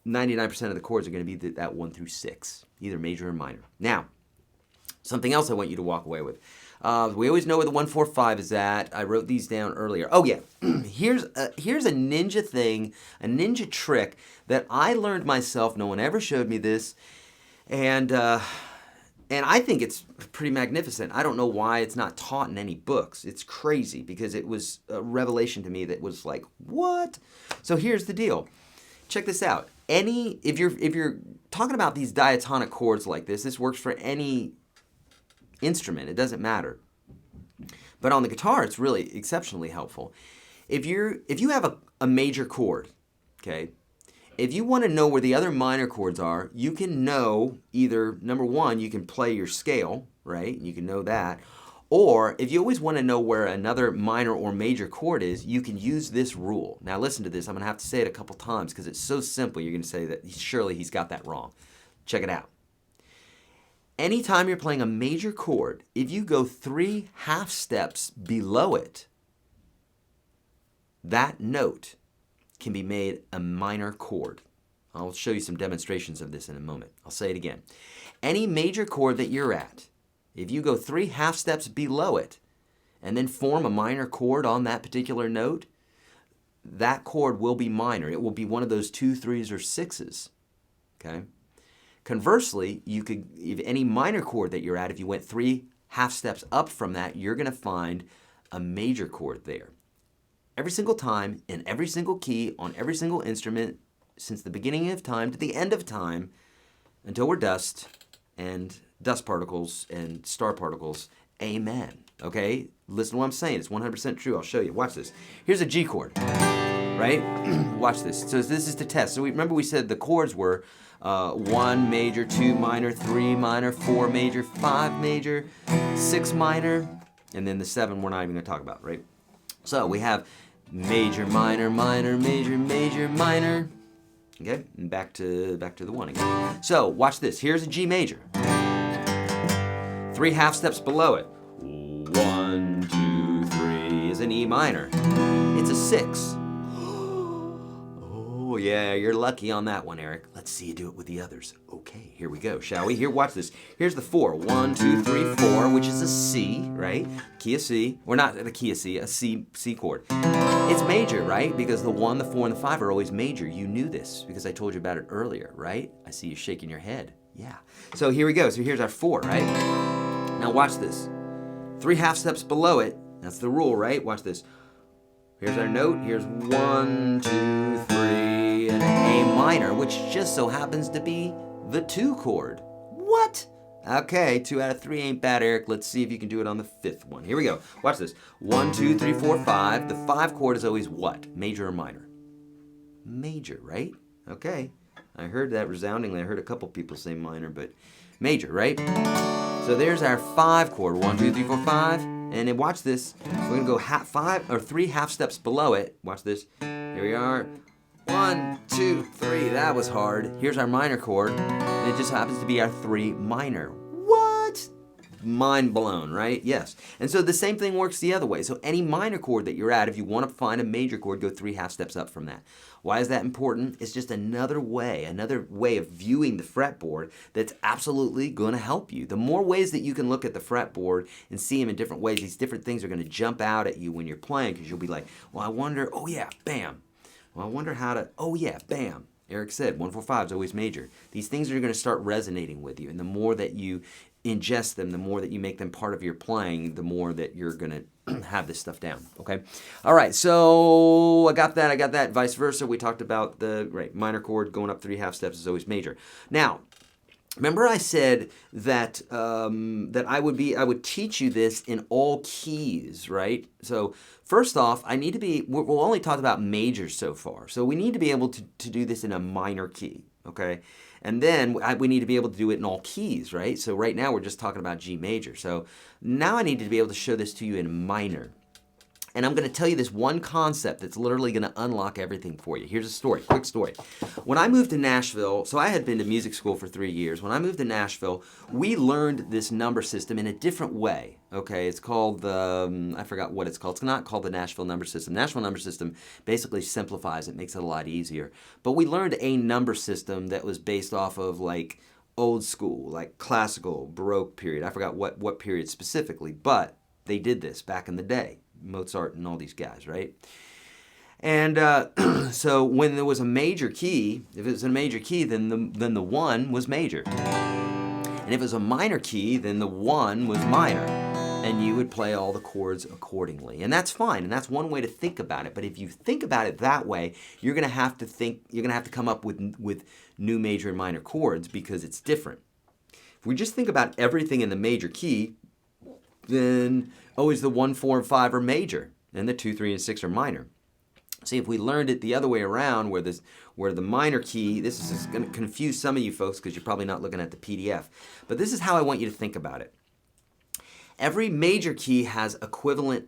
99% of the chords are going to be that 1 through 6, either major or minor. Now, something else I want you to walk away with. We always know where the 1, 4, 5 is at. I wrote these down earlier. Oh yeah, here's a ninja thing, a ninja trick that I learned myself. No one ever showed me this, and I think it's pretty magnificent. I don't know why it's not taught in any books. It's crazy because it was a revelation to me that was like, what? So here's the deal. Check this out. If you're talking about these diatonic chords like this works for any instrument. It doesn't matter. But on the guitar, it's really exceptionally helpful. If you have a major chord, okay, if you want to know where the other minor chords are, you can know either, number one, you can play your scale, right? You can know that. Or if you always want to know where another minor or major chord is, you can use this rule. Now listen to this. I'm going to have to say it a couple times because it's so simple. You're going to say that surely he's got that wrong. Check it out. Anytime you're playing a major chord, if you go 3 half steps below it, that note can be made a minor chord. I'll show you some demonstrations of this in a moment. I'll say it again. Any major chord that you're at, if you go 3 half steps below it and then form a minor chord on that particular note, that chord will be minor. It will be one of those 2, 3s, or 6s. Okay? Conversely, you could, if any minor chord that you're at, if you went 3 half steps up from that, you're going to find a major chord there. Every single time, in every single key, on every single instrument, since the beginning of time to the end of time, until we're dust and dust particles and star particles. Amen. Okay? Listen to what I'm saying. It's 100% true. I'll show you. Watch this. Here's a G chord, right? Watch this. So this is the test. So remember we said the chords were 1 major, 2 minor, 3 minor, 4 major, 5 major, 6 minor, and then the 7 we're not even going to talk about, right? So we have major, minor, minor, major, major, minor. Okay, and back to the 1 again. So watch this. Here's a G major. 3 half steps below it. 1, 1, 2, 3 is an E minor. It's a 6. Oh yeah, you're lucky on that one, Eric. Let's see you do it with the others. Okay, here we go, shall we? Here, watch this. Here's the 4. 1, 2, 3, 4, which is a C, right? Key of C. Or not the key of C, a C chord. It's major, right? Because the 1, the 4, and the 5 are always major. You knew this because I told you about it earlier, right? I see you shaking your head. Yeah. So here we go. So here's our 4, right? Now watch this. 3 half steps below it. That's the rule, right? Watch this. Here's our note. Here's 1, 2, 3, and an A minor, which just so happens to be the 2 chord. What? Okay, 2 out of 3 ain't bad, Eric. Let's see if you can do it on the 5th one. Here we go. Watch this. 1, 2, 3, 4, 5. The 5 chord is always what? Major or minor? Major, right? Okay. I heard that resoundingly. I heard a couple people say minor, but major, right? So there's our 5 chord. 1, 2, 3, 4, 5. And then watch this. We're gonna go 3 half steps below it. Watch this. Here we are. 1, 2, 3. That was hard. Here's our minor chord. And it just happens to be our 3 minor. What? Mind blown, right? Yes. And so the same thing works the other way. So any minor chord that you're at, if you want to find a major chord, go 3 half steps up from that. Why is that important? It's just another way of viewing the fretboard that's absolutely going to help you. The more ways that you can look at the fretboard and see them in different ways, these different things are going to jump out at you when you're playing, because you'll be like, well, I wonder, oh yeah, bam. Well, I wonder how to, oh yeah, bam. Eric said 1, 4, 5 is always major. These things are going to start resonating with you, and the more that you ingest them, the more that you make them part of your playing, the more that you're going to have this stuff down, okay? All right, so I got that, vice versa. We talked about the minor chord going up 3 half steps is always major. Now, remember I said that that I would teach you this in all keys, right? So first off, we'll only talk about majors so far. So we need to be able to do this in a minor key, okay? And then we need to be able to do it in all keys, right? So right now we're just talking about G major. So now I need to be able to show this to you in minor. And I'm going to tell you this one concept that's literally going to unlock everything for you. Here's a story, quick story. When I moved to Nashville, so I had been to music school for 3 years. When I moved to Nashville, we learned this number system in a different way. Okay, it's called the, I forgot what it's called. It's not called the Nashville number system. Nashville number system basically simplifies it, makes it a lot easier. But we learned a number system that was based off of like old school, like classical, Baroque period. I forgot what period specifically, but they did this back in the day. Mozart and all these guys, right? And so when there was a major key, if it was a major key, then the 1 was major. And if it was a minor key, then the 1 was minor. And you would play all the chords accordingly. And that's fine, and that's one way to think about it. But if you think about it that way, you're gonna have to come up with new major and minor chords because it's different. If we just think about everything in the major key, then always the 1, 4, and 5 are major, and the 2, 3, and 6 are minor. See, if we learned it the other way around, where the minor key, this is going to confuse some of you folks because you're probably not looking at the PDF, but this is how I want you to think about it. Every major key has an equivalent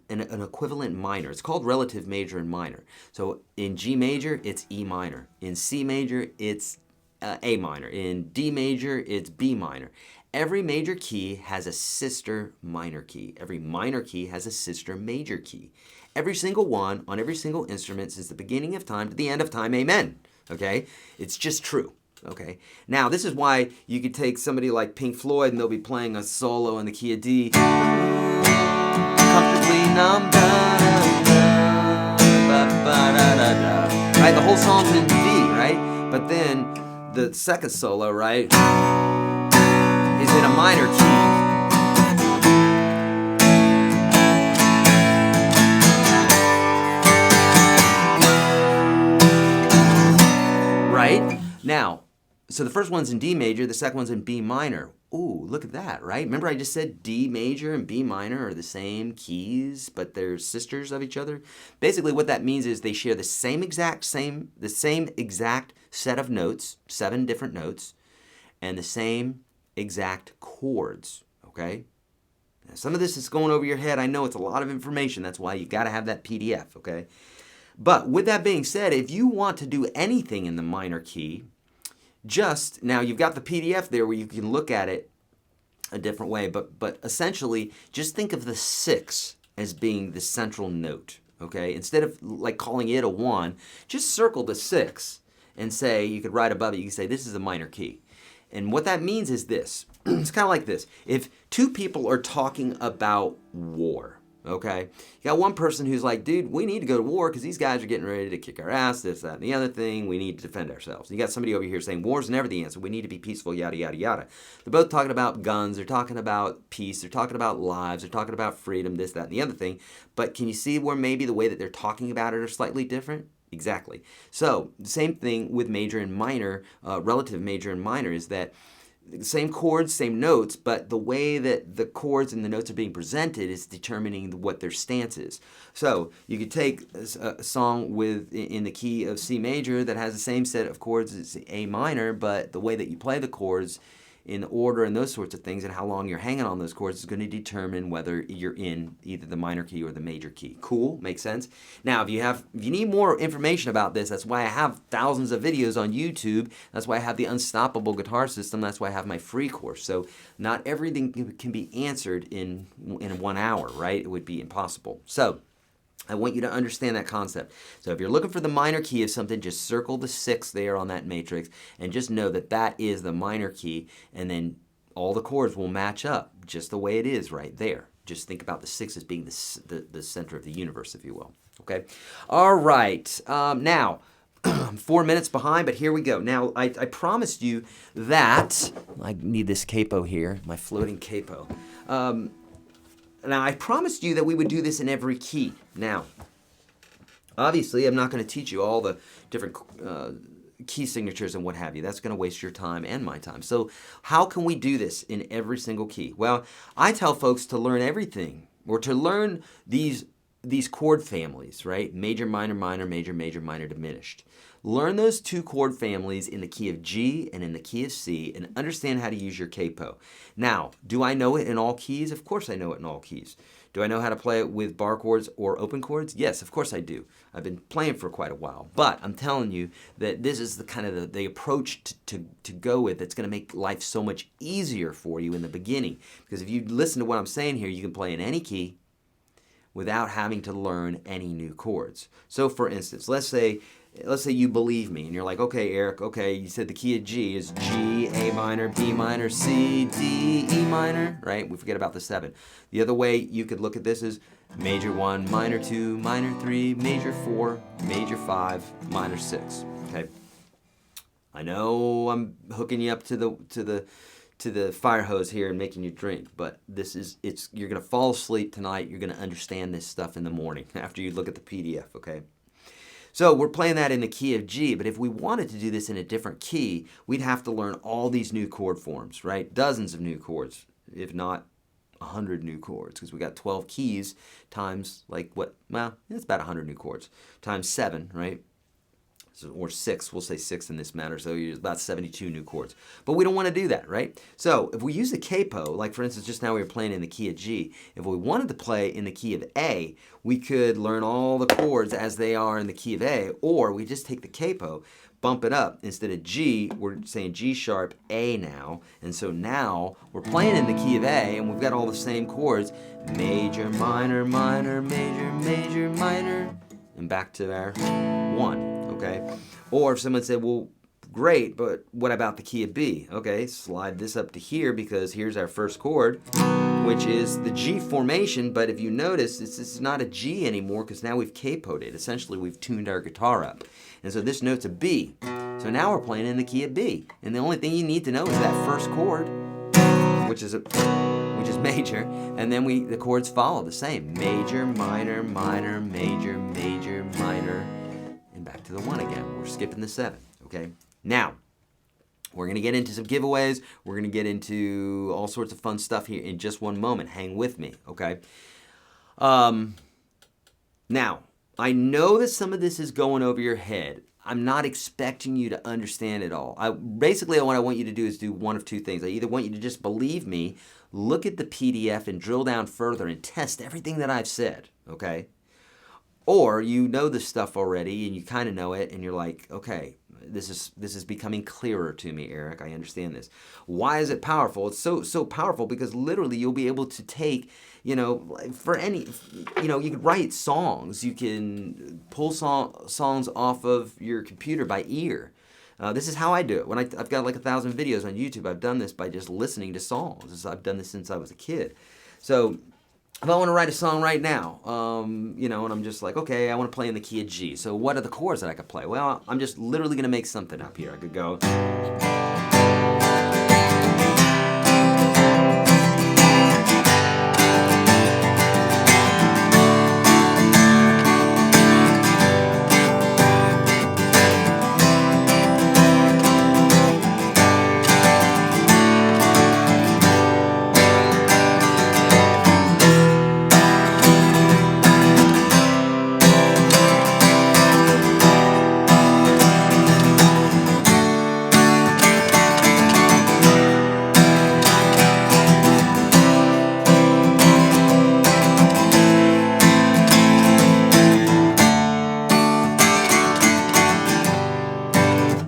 minor. It's called relative major and minor. So in G major, it's E minor. In C major, it's A minor. In D major, it's B minor. Every major key has a sister minor key. Every minor key has a sister major key. Every single one on every single instrument since the beginning of time to the end of time, amen. Okay? It's just true. Okay? Now, this is why you could take somebody like Pink Floyd and they'll be playing a solo in the key of D. Comfortably numb, right? The whole song's in D, right? But then the second solo, right, is in a minor key. Right? Now, so the first one's in D major, the second one's in B minor. Ooh, look at that, right? Remember I just said D major and B minor are the same keys, but they're sisters of each other? Basically what that means is they share the same exact set of notes, 7 different notes, and the same exact chords, okay? Now, some of this is going over your head. I know it's a lot of information. That's why you got to have that PDF, okay? But with that being said, if you want to do anything in the minor key, now you've got the PDF there where you can look at it a different way, but essentially just think of the 6 as being the central note, okay? Instead of like calling it a 1, just circle the 6 and say, you could write above it, you can say this is a minor key. And what that means is this. It's kind of like this. If two people are talking about war, okay? You got one person who's like, dude, we need to go to war because these guys are getting ready to kick our ass, this, that, and the other thing. We need to defend ourselves. You got somebody over here saying war's never the answer. We need to be peaceful, yada, yada, yada. They're both talking about guns. They're talking about peace. They're talking about lives. They're talking about freedom, this, that, and the other thing. But can you see where maybe the way that they're talking about it are slightly different? Exactly. So the same thing with major and minor, relative major and minor, is that same chords, same notes, but the way that the chords and the notes are being presented is determining what their stance is. So you could take a song in the key of C major that has the same set of chords as A minor, but the way that you play the chords in order and those sorts of things and how long you're hanging on those chords is going to determine whether you're in either the minor key or the major key. Cool? Makes sense? Now, if you need more information about this, that's why I have thousands of videos on YouTube. That's why I have the Unstoppable Guitar System. That's why I have my free course. So not everything can be answered in 1 hour, right? It would be impossible. So I want you to understand that concept. So if you're looking for the minor key of something, just circle the 6 there on that matrix and just know that that is the minor key, and then all the chords will match up just the way it is right there. Just think about the 6 as being the center of the universe, if you will. Okay? All right. Now, I'm 4 minutes behind, but here we go. Now, I promised you that, I need this capo here, my floating capo. Now, I promised you that we would do this in every key. Now, obviously, I'm not going to teach you all the different key signatures and what have you. That's going to waste your time and my time. So how can we do this in every single key? Well, I tell folks to learn everything, or to learn these chord families, right? Major, minor, minor, major, major, minor, diminished. Learn those 2 chord families in the key of G and in the key of C, and understand how to use your capo. Now, do I know it in all keys? Of course I know it in all keys. Do I know how to play it with bar chords or open chords? Yes, of course I do. I've been playing for quite a while. But I'm telling you that this is the kind of the approach to go with that's going to make life so much easier for you in the beginning. Because if you listen to what I'm saying here, you can play in any key without having to learn any new chords. So for instance, let's say you believe me and you're like, okay, Eric, okay, you said the key of G is G, A minor, B minor, C, D, E minor, right? We forget about the 7. The other way you could look at this is major 1, minor 2, minor 3, major 4, major 5, minor 6, okay? I know I'm hooking you up to the fire hose here and making you drink, but you're going to fall asleep tonight. You're going to understand this stuff in the morning after you look at the PDF, okay? So we're playing that in the key of G, but if we wanted to do this in a different key, we'd have to learn all these new chord forms, right? Dozens of new chords, if not 100 new chords, because we got 12 keys times like what? Well, it's about 100 new chords times 7, right? So, or 6, we'll say 6 in this matter, so it's about 72 new chords. But we don't want to do that, right? So if we use a capo, like for instance, just now we were playing in the key of G, if we wanted to play in the key of A, we could learn all the chords as they are in the key of A, or we just take the capo, bump it up. Instead of G, we're saying G sharp, A now, and so now we're playing in the key of A, and we've got all the same chords, major, minor, minor, major, major, minor, and back to our 1. Okay, or if someone said, well, great, but what about the key of B? Okay, slide this up to here because here's our first chord, which is the G formation, but if you notice, this is not a G anymore because now we've capoed it. Essentially, we've tuned our guitar up. And so this note's a B. So now we're playing in the key of B. And the only thing you need to know is that first chord, which is major, and then the chords follow the same. Major, minor, minor, major, major, minor, and back to the 1 again. We're skipping the 7, okay? Now, we're going to get into some giveaways. We're going to get into all sorts of fun stuff here in just one moment. Hang with me, okay? Now, I know that some of this is going over your head. I'm not expecting you to understand it all. Basically, what I want you to do is do one of 2 things. I either want you to just believe me, look at the PDF and drill down further and test everything that I've said, okay? Or you know this stuff already and you kind of know it and you're like, okay, This is becoming clearer to me, Eric. I understand this. Why is it powerful? It's so powerful because literally you'll be able to take, for any, you can write songs. You can pull songs off of your computer by ear. This is how I do it. When I've got like 1,000 videos on YouTube, I've done this by just listening to songs. I've done this since I was a kid. So if I want to write a song right now, and I'm just like, okay, I want to play in the key of G. So what are the chords that I could play? Well, I'm just literally going to make something up here. I could go.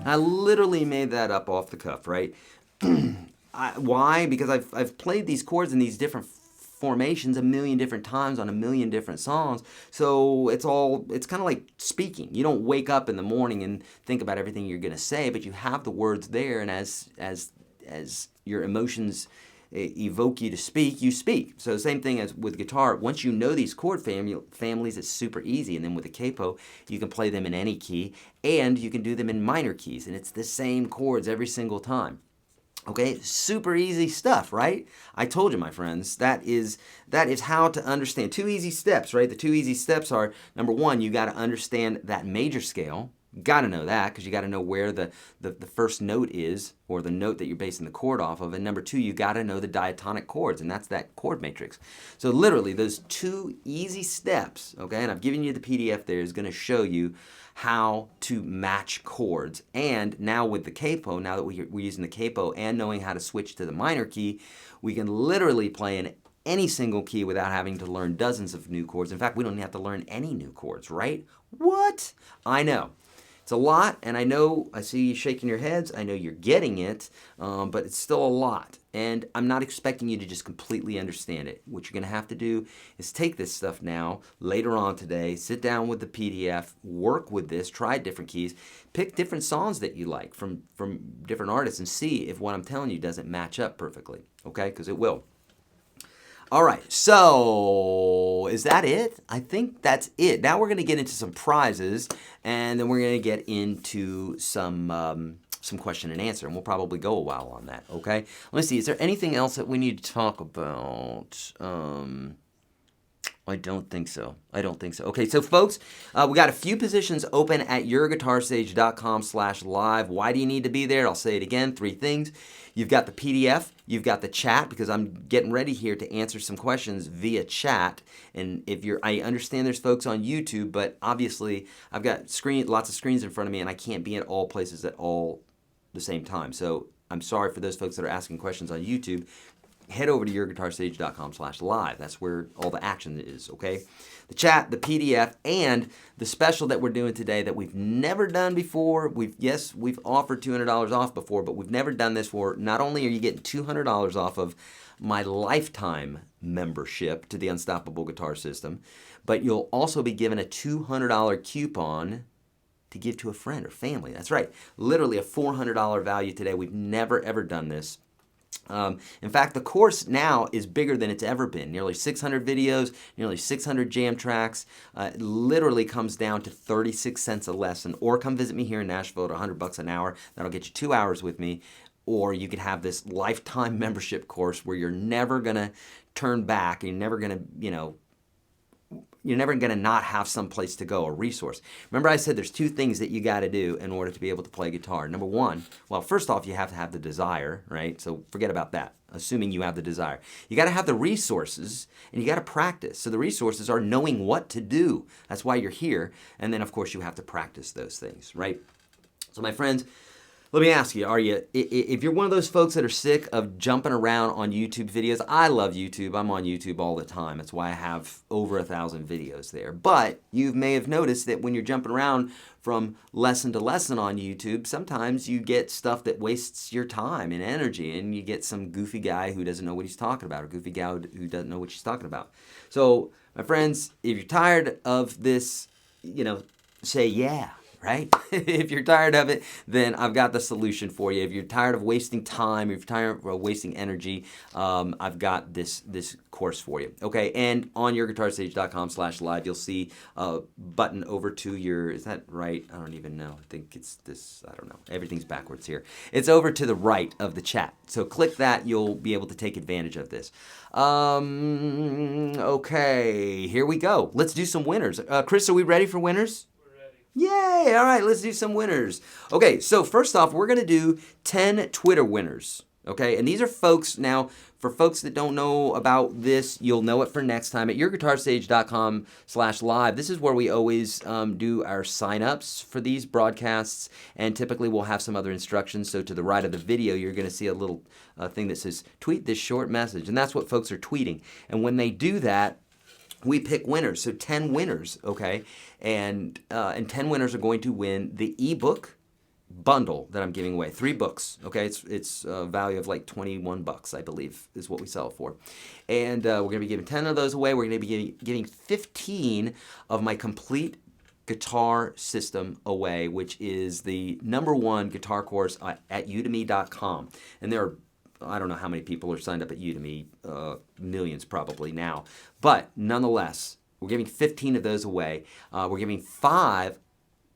I literally made that up off the cuff, right? Why? Because I've played these chords in these different formations a million different times on a million different songs. So it's kind of like speaking. You don't wake up in the morning and think about everything you're going to say, but you have the words there, and as your emotions evoke you to speak, you speak. So the same thing as with guitar. Once you know these chord families, it's super easy. And then with the capo, you can play them in any key, and you can do them in minor keys, and it's the same chords every single time. Okay, super easy stuff, right? I told you, my friends, that is how to understand. 2 easy steps, right? The 2 easy steps are, number one, you got to understand that major scale. Got to know that because you got to know where the first note is, or the note that you're basing the chord off of. And number two, you got to know the diatonic chords, and that's that chord matrix. So literally, those 2 easy steps, okay, and I've given you the PDF there, is going to show you how to match chords. And now with the capo, now that we're using the capo and knowing how to switch to the minor key, we can literally play in any single key without having to learn dozens of new chords. In fact, we don't even have to learn any new chords, right? What? I know. It's a lot, and I see you shaking your heads. I know you're getting it, but it's still a lot. And I'm not expecting you to just completely understand it. What you're going to have to do is take this stuff now, later on today, sit down with the PDF, work with this, try different keys, pick different songs that you like from different artists, and see if what I'm telling you doesn't match up perfectly, okay? Because it will. All right, so is that it? I think that's it. Now we're going to get into some prizes, and then we're going to get into some question and answer, and we'll probably go a while on that, okay? Let me see. Is there anything else that we need to talk about? I don't think so. Okay, so folks, we got a few positions open at YourGuitarSage.com/live. Why do you need to be there? I'll say it again, 3 things. You've got the PDF, you've got the chat, because I'm getting ready here to answer some questions via chat. And I understand there's folks on YouTube, but obviously I've got lots of screens in front of me, and I can't be at all places at all the same time. So I'm sorry for those folks that are asking questions on YouTube. Head over to YourGuitarSage.com/live. That's where all the action is, okay? The chat, the PDF, and the special that we're doing today that we've never done before. We've offered $200 off before, but we've never done this for. Not only are you getting $200 off of my lifetime membership to the Unstoppable Guitar System, but you'll also be given a $200 coupon to give to a friend or family. That's right. Literally a $400 value today. We've never, ever done this. In fact, the course now is bigger than it's ever been. Nearly 600 videos, nearly 600 jam tracks. It literally comes down to 36 cents a lesson. Or come visit me here in Nashville at $100 an hour. That'll get you 2 hours with me. Or you could have this lifetime membership course where you're never going to turn back. You're never going to, you're never going to not have some place to go, a resource. Remember I said there's 2 things that you got to do in order to be able to play guitar. Number one, well, first off, you have to have the desire, right? So forget about that, assuming you have the desire. You got to have the resources, and you got to practice. So the resources are knowing what to do. That's why you're here. And then, of course, you have to practice those things, right? So my friends, Let me ask you, if you're one of those folks that are sick of jumping around on YouTube videos, I love YouTube. I'm on YouTube all the time. That's why I have over 1,000 videos there. But you may have noticed that when you're jumping around from lesson to lesson on YouTube, sometimes you get stuff that wastes your time and energy, and you get some goofy guy who doesn't know what he's talking about, or goofy gal who doesn't know what she's talking about. So, my friends, if you're tired of this, say yeah. Right? If you're tired of it, then I've got the solution for you. If you're tired of wasting time, if you're tired of wasting energy, I've got this course for you. Okay, and on YourGuitarSage.com/live, you'll see a button over to your, is that right? I don't even know. I think it's this, I don't know. Everything's backwards here. It's over to the right of the chat. So click that, you'll be able to take advantage of this. Okay, here we go. Let's do some winners. Chris, are we ready for winners? Yay! All right, let's do some winners. Okay, so first off, we're going to do 10 Twitter winners. Okay, and these are folks, now, for folks that don't know about this, you'll know it for next time at YourGuitarSage.com/live. This is where we always do our sign-ups for these broadcasts, and typically we'll have some other instructions. So to the right of the video, you're going to see a little thing that says, tweet this short message, and that's what folks are tweeting. And when they do that, we pick winners, so 10 winners, okay? And 10 winners are going to win the ebook bundle that I'm giving away. 3 books, okay? It's a value of like $21, I believe, is what we sell it for. And we're going to be giving 10 of those away. We're going to be giving 15 of my complete guitar system away, which is the #1 guitar course at udemy.com. And there are, I don't know how many people are signed up at Udemy, millions probably now. But nonetheless, we're giving 15 of those away. We're giving 5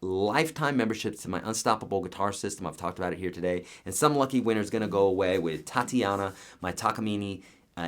lifetime memberships to my Unstoppable Guitar System. I've talked about it here today. And some lucky winner is going to go away with Tatiana, my Takamine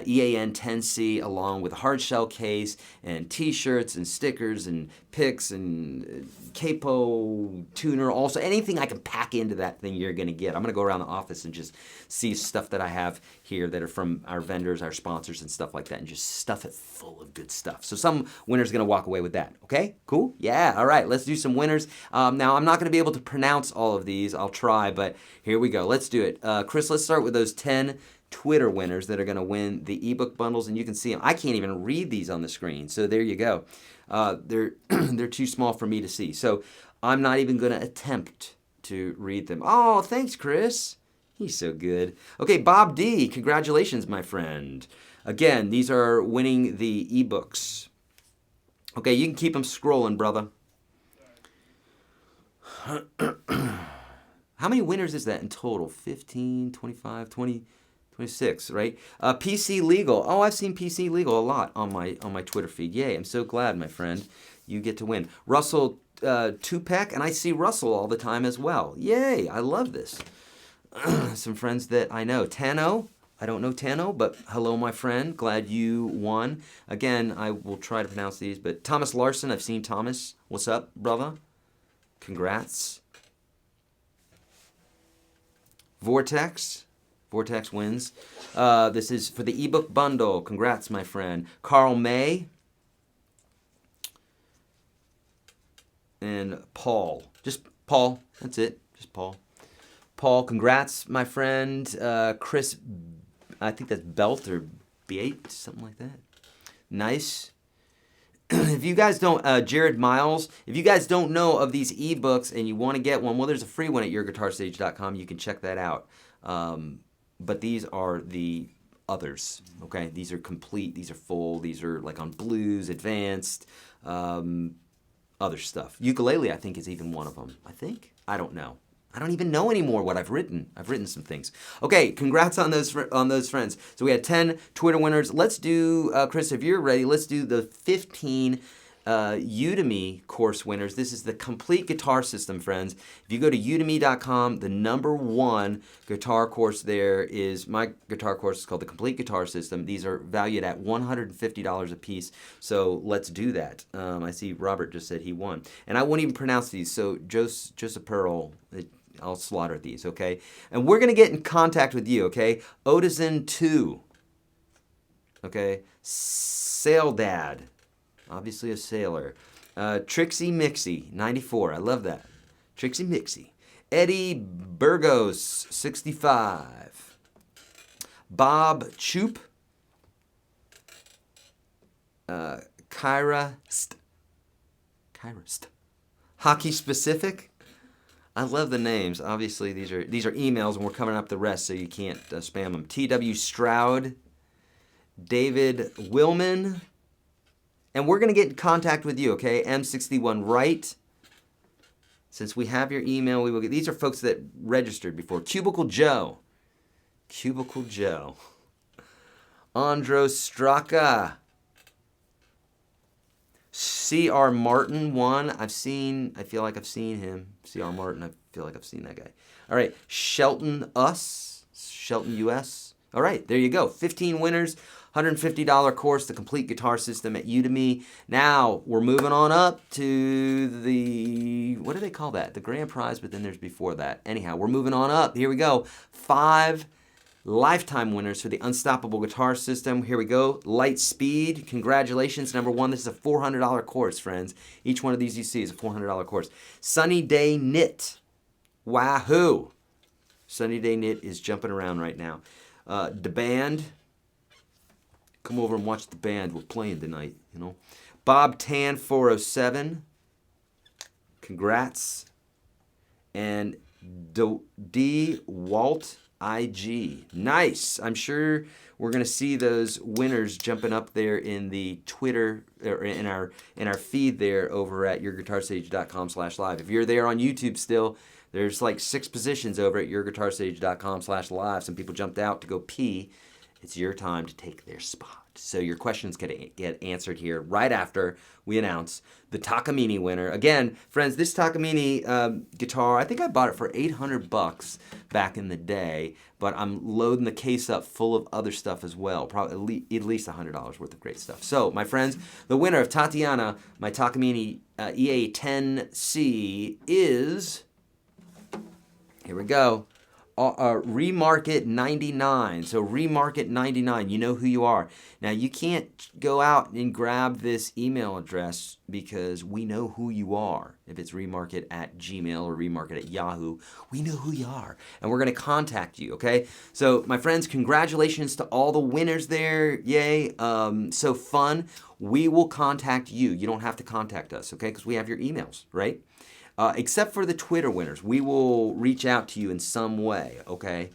EAN 10C, along with a hard shell case and t-shirts and stickers and picks and capo tuner, also anything I can pack into that thing you're going to get. I'm going to go around the office and just see stuff that I have here that are from our vendors, our sponsors, and stuff like that, and just stuff it full of good stuff. So some winner's going to walk away with that. Okay, cool? Yeah, all right, let's do some winners. Now, I'm not going to be able to pronounce all of these. I'll try, but here we go. Let's do it. Chris, let's start with those 10 Twitter winners that are going to win the ebook bundles, and you can see them. I can't even read these on the screen, so there you go. They're too small for me to see, so I'm not even going to attempt to read them. Oh, thanks, Chris. He's so good. Okay, Bob D, congratulations, my friend. Again, these are winning the ebooks. Okay, you can keep them scrolling, brother. How many winners is that in total? 15, 25, 20... 26, right? PC Legal. Oh, I've seen PC Legal a lot on my Twitter feed. Yay, I'm so glad, my friend. You get to win. Russell Tupek, and I see Russell all the time as well. Yay, I love this. Some friends that I know. Tano, I don't know Tano, but hello, my friend. Glad you won. Again, I will try to pronounce these, but Thomas Larson, I've seen Thomas. What's up, brother? Congrats. Vortex wins. This is for the ebook bundle. Congrats, my friend. Carl May. And Paul. Just Paul. That's it. Just Paul. Paul, congrats, my friend. Chris, I think that's Belt or B8, something like that. Nice. If you guys don't, Jared Miles, if you guys don't know of these ebooks and you want to get one, well, there's a free one at YourGuitarSage.com. You can check that out. But these are the others, okay? These are complete, these are full, these are like on blues, advanced, other stuff. Ukulele, I think, is even one of them. I think? I don't know. I don't even know anymore what I've written. I've written some things. Okay, congrats on those friends. So we had 10 Twitter winners. Let's do, Chris, if you're ready, let's do the 15 Udemy course winners. This is the complete guitar system, friends. If you go to udemy.com, the #1 guitar course there is my guitar course. It's called the Complete Guitar System. These are valued at $150 a piece. So let's do that. I see Robert just said he won. And I won't even pronounce these. So Joseph Pearl, I'll slaughter these, okay? And we're going to get in contact with you, okay? Otizen2, okay? Sail Dad. Obviously a sailor. Trixie Mixie, 94. I love that. Trixie Mixie. Eddie Burgos, 65. Bob Choop. Kyra Hockey Specific. I love the names. Obviously, these are emails, and we're coming up the rest, so you can't spam them. T.W. Stroud, David Willman, and we're going to get in contact with you, okay? M61 Wright. Since we have your email, we will get. These are folks that registered before. Cubicle Joe. Andros Straka. C.R. Martin, 1. I feel like I've seen him. C.R. Martin, I feel like I've seen that guy. All right, Shelton US. All right, there you go. 15 winners, $150 course, the complete guitar system at Udemy. Now, we're moving on up to the, what do they call that? The grand prize, but then there's before that. Anyhow, we're moving on up. Here we go. 5 lifetime winners for the Unstoppable Guitar System. Here we go. Light Speed. Congratulations. Number 1, this is a $400 course, friends. Each one of these you see is a $400 course. Sunny Day Knit. Wahoo. Sunny Day Knit is jumping around right now. The band. Come over and watch the band. We're playing tonight, you know. Bob Tan 407. Congrats. And D. Walt IG. Nice. I'm sure we're going to see those winners jumping up there in the Twitter, or in our feed there over at YourGuitarSage.com/live. If you're there on YouTube still, there's like 6 positions over at YourGuitarSage.com/live. Some people jumped out to go pee. It's your time to take their spot. So your questions get answered here right after we announce the Takamine winner. Again, friends, this Takamine guitar, I think I bought it for $800 back in the day, but I'm loading the case up full of other stuff as well, probably at least $100 worth of great stuff. So, my friends, the winner of Tatiana, my Takamine EA10C is, here we go, Remarket 99. So Remarket 99, you know who you are. Now you can't go out and grab this email address because we know who you are. If it's remarket@gmail or remarket@yahoo, we know who you are, and we're going to contact you. Okay. So my friends, congratulations to all the winners there. Yay! So fun. We will contact you. You don't have to contact us, okay? Because we have your emails, right? Except for the Twitter winners. We will reach out to you in some way, okay?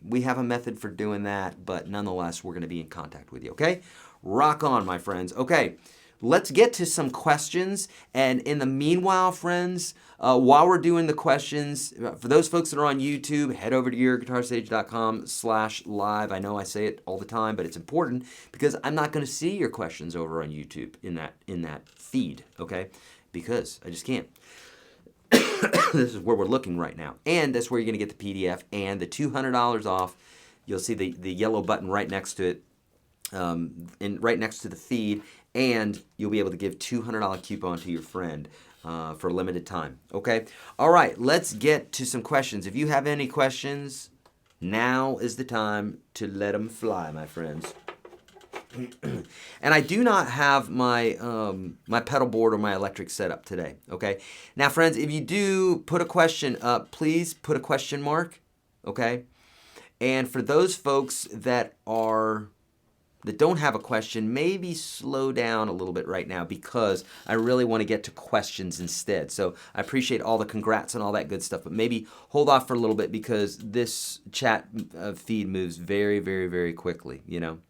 We have a method for doing that, but nonetheless, we're going to be in contact with you, okay? Rock on, my friends. Okay, let's get to some questions. And in the meanwhile, friends, while we're doing the questions, for those folks that are on YouTube, head over to YourGuitarSage.com/live. I know I say it all the time, but it's important because I'm not going to see your questions over on YouTube in that feed, okay? Because I just can't. This is where we're looking right now. And that's where you're going to get the PDF and the $200 off. You'll see the yellow button right next to it, and right next to the feed. And you'll be able to give $200 coupon to your friend for a limited time. Okay? All right, let's get to some questions. If you have any questions, now is the time to let them fly, my friends. And I do not have my my pedal board or my electric setup today, okay? Now, friends, if you do put a question up, please put a question mark, okay? And for those folks that don't have a question, maybe slow down a little bit right now because I really want to get to questions instead. So I appreciate all the congrats and all that good stuff, but maybe hold off for a little bit because this chat feed moves very, very, very quickly, you know?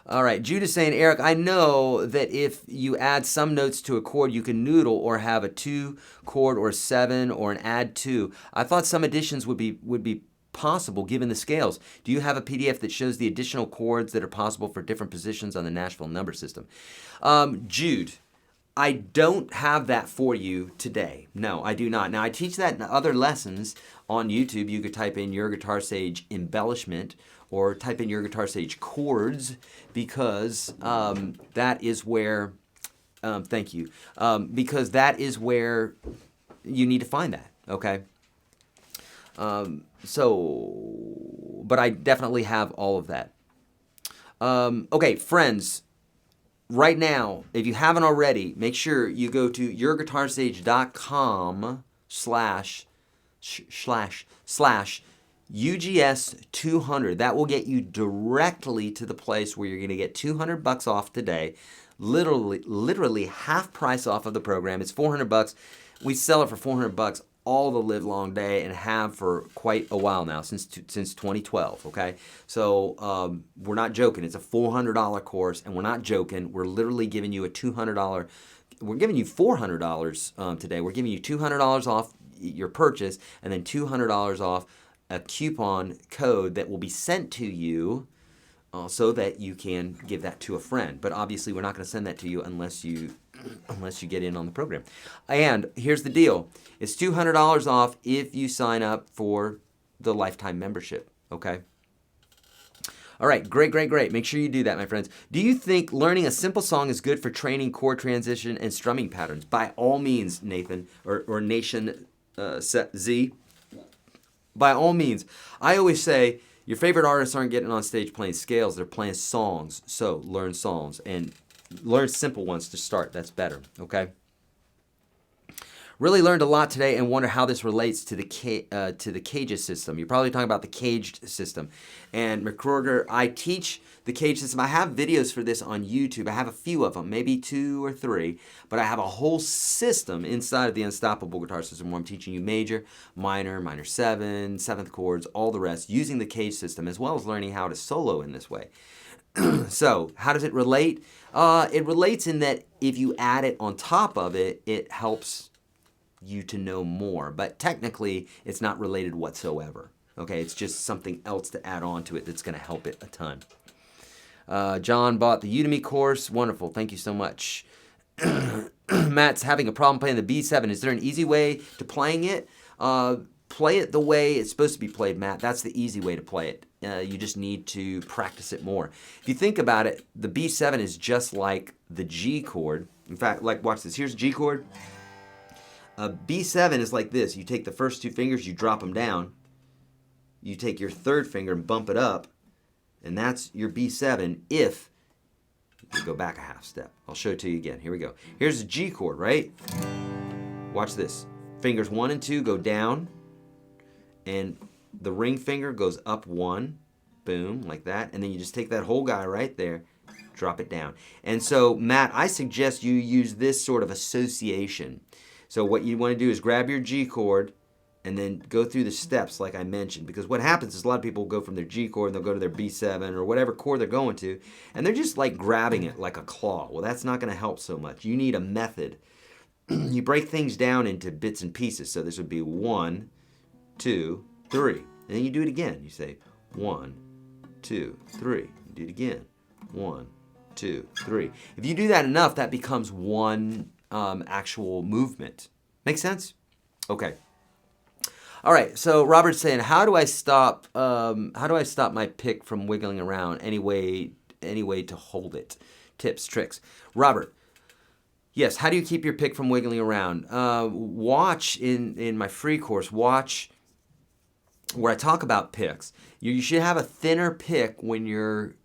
All right, Jude is saying, Eric, I know that if you add some notes to a chord, you can noodle or have a 2 chord or 7 or an add 2. I thought some additions would be possible given the scales. Do you have a PDF that shows the additional chords that are possible for different positions on the Nashville number system? Jude, I don't have that for you today. No, I do not. Now, I teach that in other lessons on YouTube. You could type in Your Guitar Sage embellishment or type in Your GuitarSage chords because that is where, thank you, because that is where you need to find that, okay? But I definitely have all of that. Okay, friends, right now, if you haven't already, make sure you go to YourGuitarSage.com slash UGS 200. That will get you directly to the place where you're going to get $200 off today. Literally half price off of the program. It's $400. We sell it for $400 all the live long day and have for quite a while now, since 2012, okay? So we're not joking. It's a $400 course, and we're not joking. We're literally giving you a $200. We're giving you $400 today. We're giving you $200 off your purchase, and then $200 off a coupon code that will be sent to you so that you can give that to a friend. But obviously, we're not going to send that to you unless you get in on the program. And here's the deal. It's $200 off if you sign up for the lifetime membership, okay? All right, great. Make sure you do that, my friends. Do you think learning a simple song is good for training chord transition and strumming patterns? By all means, Nathan, or Nation Z. By all means. I always say your favorite artists aren't getting on stage playing scales. They're playing songs. So learn songs and learn simple ones to start. That's better, okay? Really learned a lot today and wonder how this relates to the cages system. You're probably talking about the caged system. And McCroger, I teach the cage system. I have videos for this on YouTube. I have a few of them, maybe 2 or 3, but I have a whole system inside of the Unstoppable Guitar System where I'm teaching you major, minor 7, 7th chords, all the rest, using the cage system, as well as learning how to solo in this way. So, how does it relate? It relates in that if you add it on top of it, it helps you to know more, but technically it's not related whatsoever. Okay, it's just something else to add on to it that's going to help it a ton. John bought the Udemy course. Wonderful. Thank you so much. Matt's having a problem playing the B7. Is there an easy way to playing it? Play it the way it's supposed to be played, Matt. That's the easy way to play it. You just need to practice it more. If you think about it, the B7 is just like the G chord. In fact, like, watch this. Here's a G chord. A B7 is like this. You take the first 2 fingers, you drop them down. You take your 3rd finger and bump it up, and that's your B7 if you go back a half step. I'll show it to you again. Here we go. Here's a G chord, right? Watch this. Fingers 1 and 2 go down, and the ring finger goes up 1, boom, like that, and then you just take that whole guy right there, drop it down. And so, Matt, I suggest you use this sort of association. So what you want to do is grab your G chord and then go through the steps like I mentioned. Because what happens is a lot of people go from their G chord and they'll go to their B7 or whatever chord they're going to, and they're just like grabbing it like a claw. Well, that's not going to help so much. You need a method. You break things down into bits and pieces. So this would be 1, 2, 3. And then you do it again. You say 1, 2, 3. You do it again. 1, 2, 3. If you do that enough, that becomes one actual movement. Make sense? Okay. All right. So Robert's saying, how do I stop my pick from wiggling around? Any way to hold it? Tips, tricks. Robert. Yes. How do you keep your pick from wiggling around? Watch in my free course. Watch where I talk about picks. You should have a thinner pick when you're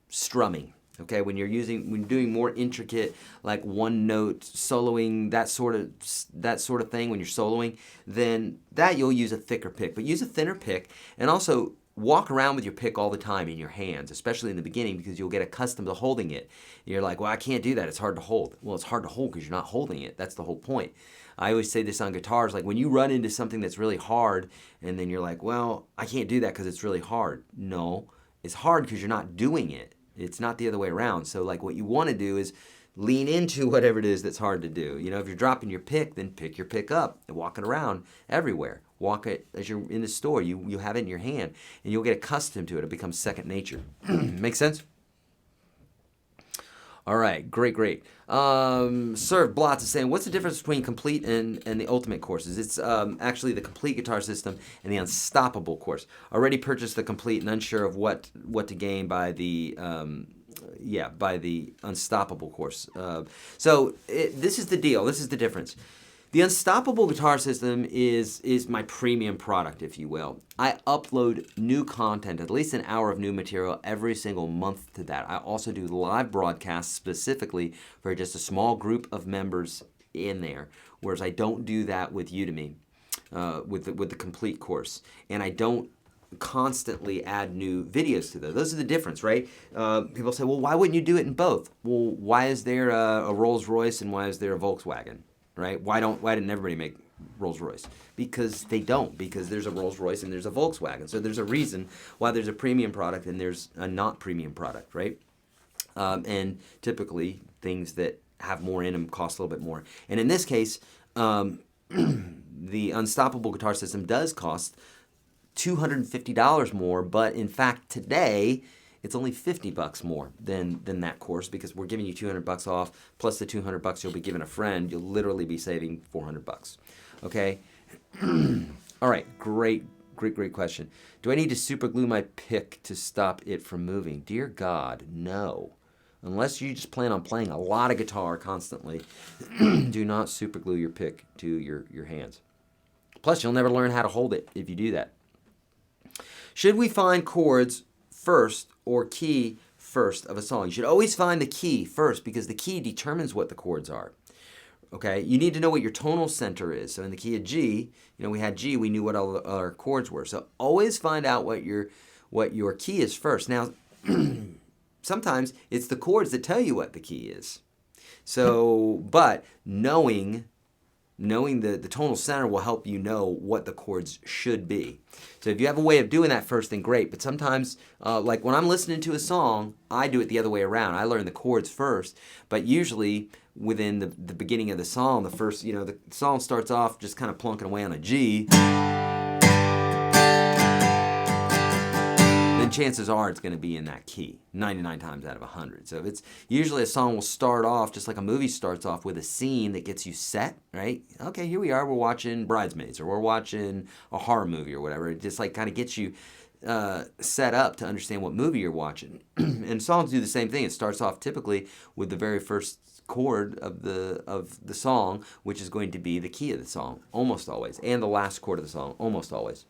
strumming. Okay, when you're doing more intricate, like one note soloing, that sort of thing, when you're soloing, then that you'll use a thicker pick. But use a thinner pick, and also walk around with your pick all the time in your hands, especially in the beginning, because you'll get accustomed to holding it. You're like, well, I can't do that. It's hard to hold. Well, it's hard to hold because you're not holding it. That's the whole point. I always say this on guitars, like when you run into something that's really hard, and then you're like, well, I can't do that because it's really hard. No, it's hard because you're not doing it. It's not the other way around. So like what you want to do is lean into whatever it is that's hard to do. You know, if you're dropping your pick, then pick your pick up and walk it around everywhere. Walk it as you're in the store. You have it in your hand, and you'll get accustomed to it. It becomes second nature. Make sense? All right, great. Serve Blotz is saying, what's the difference between complete and the ultimate courses? It's actually the complete guitar system and the unstoppable course. Already purchased the complete and unsure of what to gain by the unstoppable course. This is the deal. This is the difference. The Unstoppable Guitar System is my premium product, if you will. I upload new content, at least an hour of new material every single month to that. I also do live broadcasts specifically for just a small group of members in there, whereas I don't do that with Udemy. with the complete course, and I don't constantly add new videos to those. Those are the difference, right? People say, well, why wouldn't you do it in both? Well, why is there a Rolls Royce and why is there a Volkswagen, right? Why didn't everybody make Rolls Royce? Because they don't, because there's a Rolls Royce and there's a Volkswagen. So there's a reason why there's a premium product and there's a not premium product, right? And typically things that have more in them cost a little bit more. And in this case, the Unstoppable Guitar System does cost $250 more, but in fact today it's only $50 more than that course, because we're giving you $200 off plus the $200 you'll be giving a friend. You'll literally be saving $400. Okay. All right. Great question. Do I need to super glue my pick to stop it from moving? Dear God, no. Unless you just plan on playing a lot of guitar constantly, do not super glue your pick to your hands. Plus, you'll never learn how to hold it if you do that. Should we find chords first or key first of a song? You should always find the key first, because the key determines what the chords are. Okay, you need to know what your tonal center is. So in the key of G, we had G, we knew what all our chords were. So always find out what your key is first. Now, sometimes it's the chords that tell you what the key is. So, but knowing the tonal center will help you know what the chords should be. So if you have a way of doing that first, then great. But sometimes, like when I'm listening to a song, I do it the other way around. I learn the chords first, but usually within the beginning of the song, the first, the song starts off just kind of plunking away on a G. Then chances are it's going to be in that key 99 times out of 100. So it's usually a song will start off just like a movie starts off with a scene that gets you set, right? Okay, here we are. We're watching Bridesmaids, or we're watching a horror movie or whatever. It just like kind of gets you set up to understand what movie you're watching. And songs do the same thing. It starts off typically with the very first chord of the song, which is going to be the key of the song, almost always, and the last chord of the song, almost always.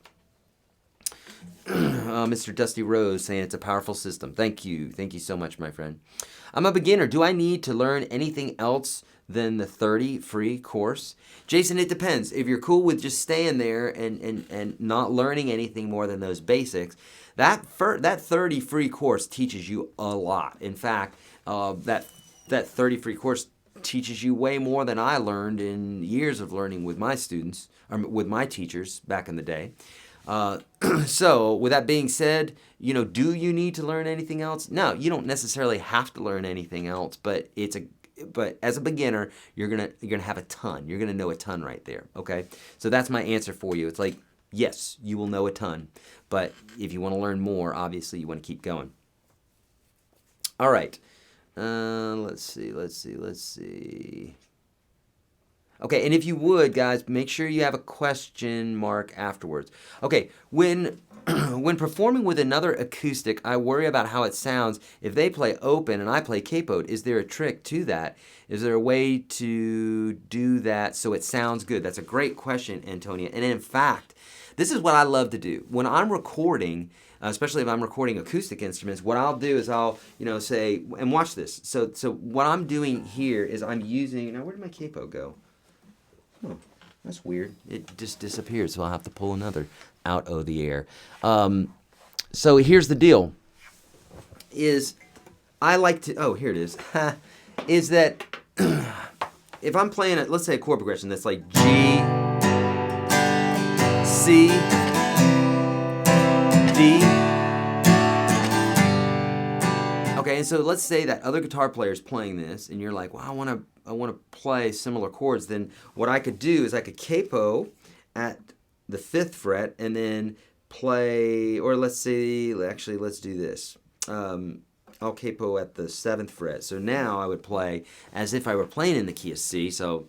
Mr. Dusty Rose saying it's a powerful system. Thank you so much, my friend. I'm a beginner. Do I need to learn anything else than the 30 free course? Jason, it depends. If you're cool with just staying there and not learning anything more than those basics, that 30 free course teaches you a lot. In fact, that 30 free course teaches you way more than I learned in years of learning with my students, or with my teachers back in the day. So with that being said, do you need to learn anything else? No, you don't necessarily have to learn anything else, but as a beginner, you're gonna have a ton. You're gonna know a ton right there. Okay, so that's my answer for you. It's like, yes, you will know a ton, but if you want to learn more, obviously you want to keep going. All right, let's see. Okay, and if you would, guys, make sure you have a question mark afterwards. Okay, when performing with another acoustic, I worry about how it sounds if they play open and I play capoed. Is there a trick to that? Is there a way to do that so it sounds good? That's a great question, Antonia. And in fact, this is what I love to do. When I'm recording, especially if I'm recording acoustic instruments, what I'll do is I'll, say, and watch this. So what I'm doing here is I'm using, now where did my capo go? Oh, that's weird. It just disappeared, so I'll have to pull another out of the air. So here's the deal. I like to, oh, here it is. Is that if I'm playing, let's say a chord progression that's like G, C, D. Okay, and so let's say that other guitar player is playing this, and you're like, well, I want to play similar chords. Then what I could do is I could capo at the 5th fret and then play, or let's do this. I'll capo at the 7th fret. So now I would play as if I were playing in the key of C. So.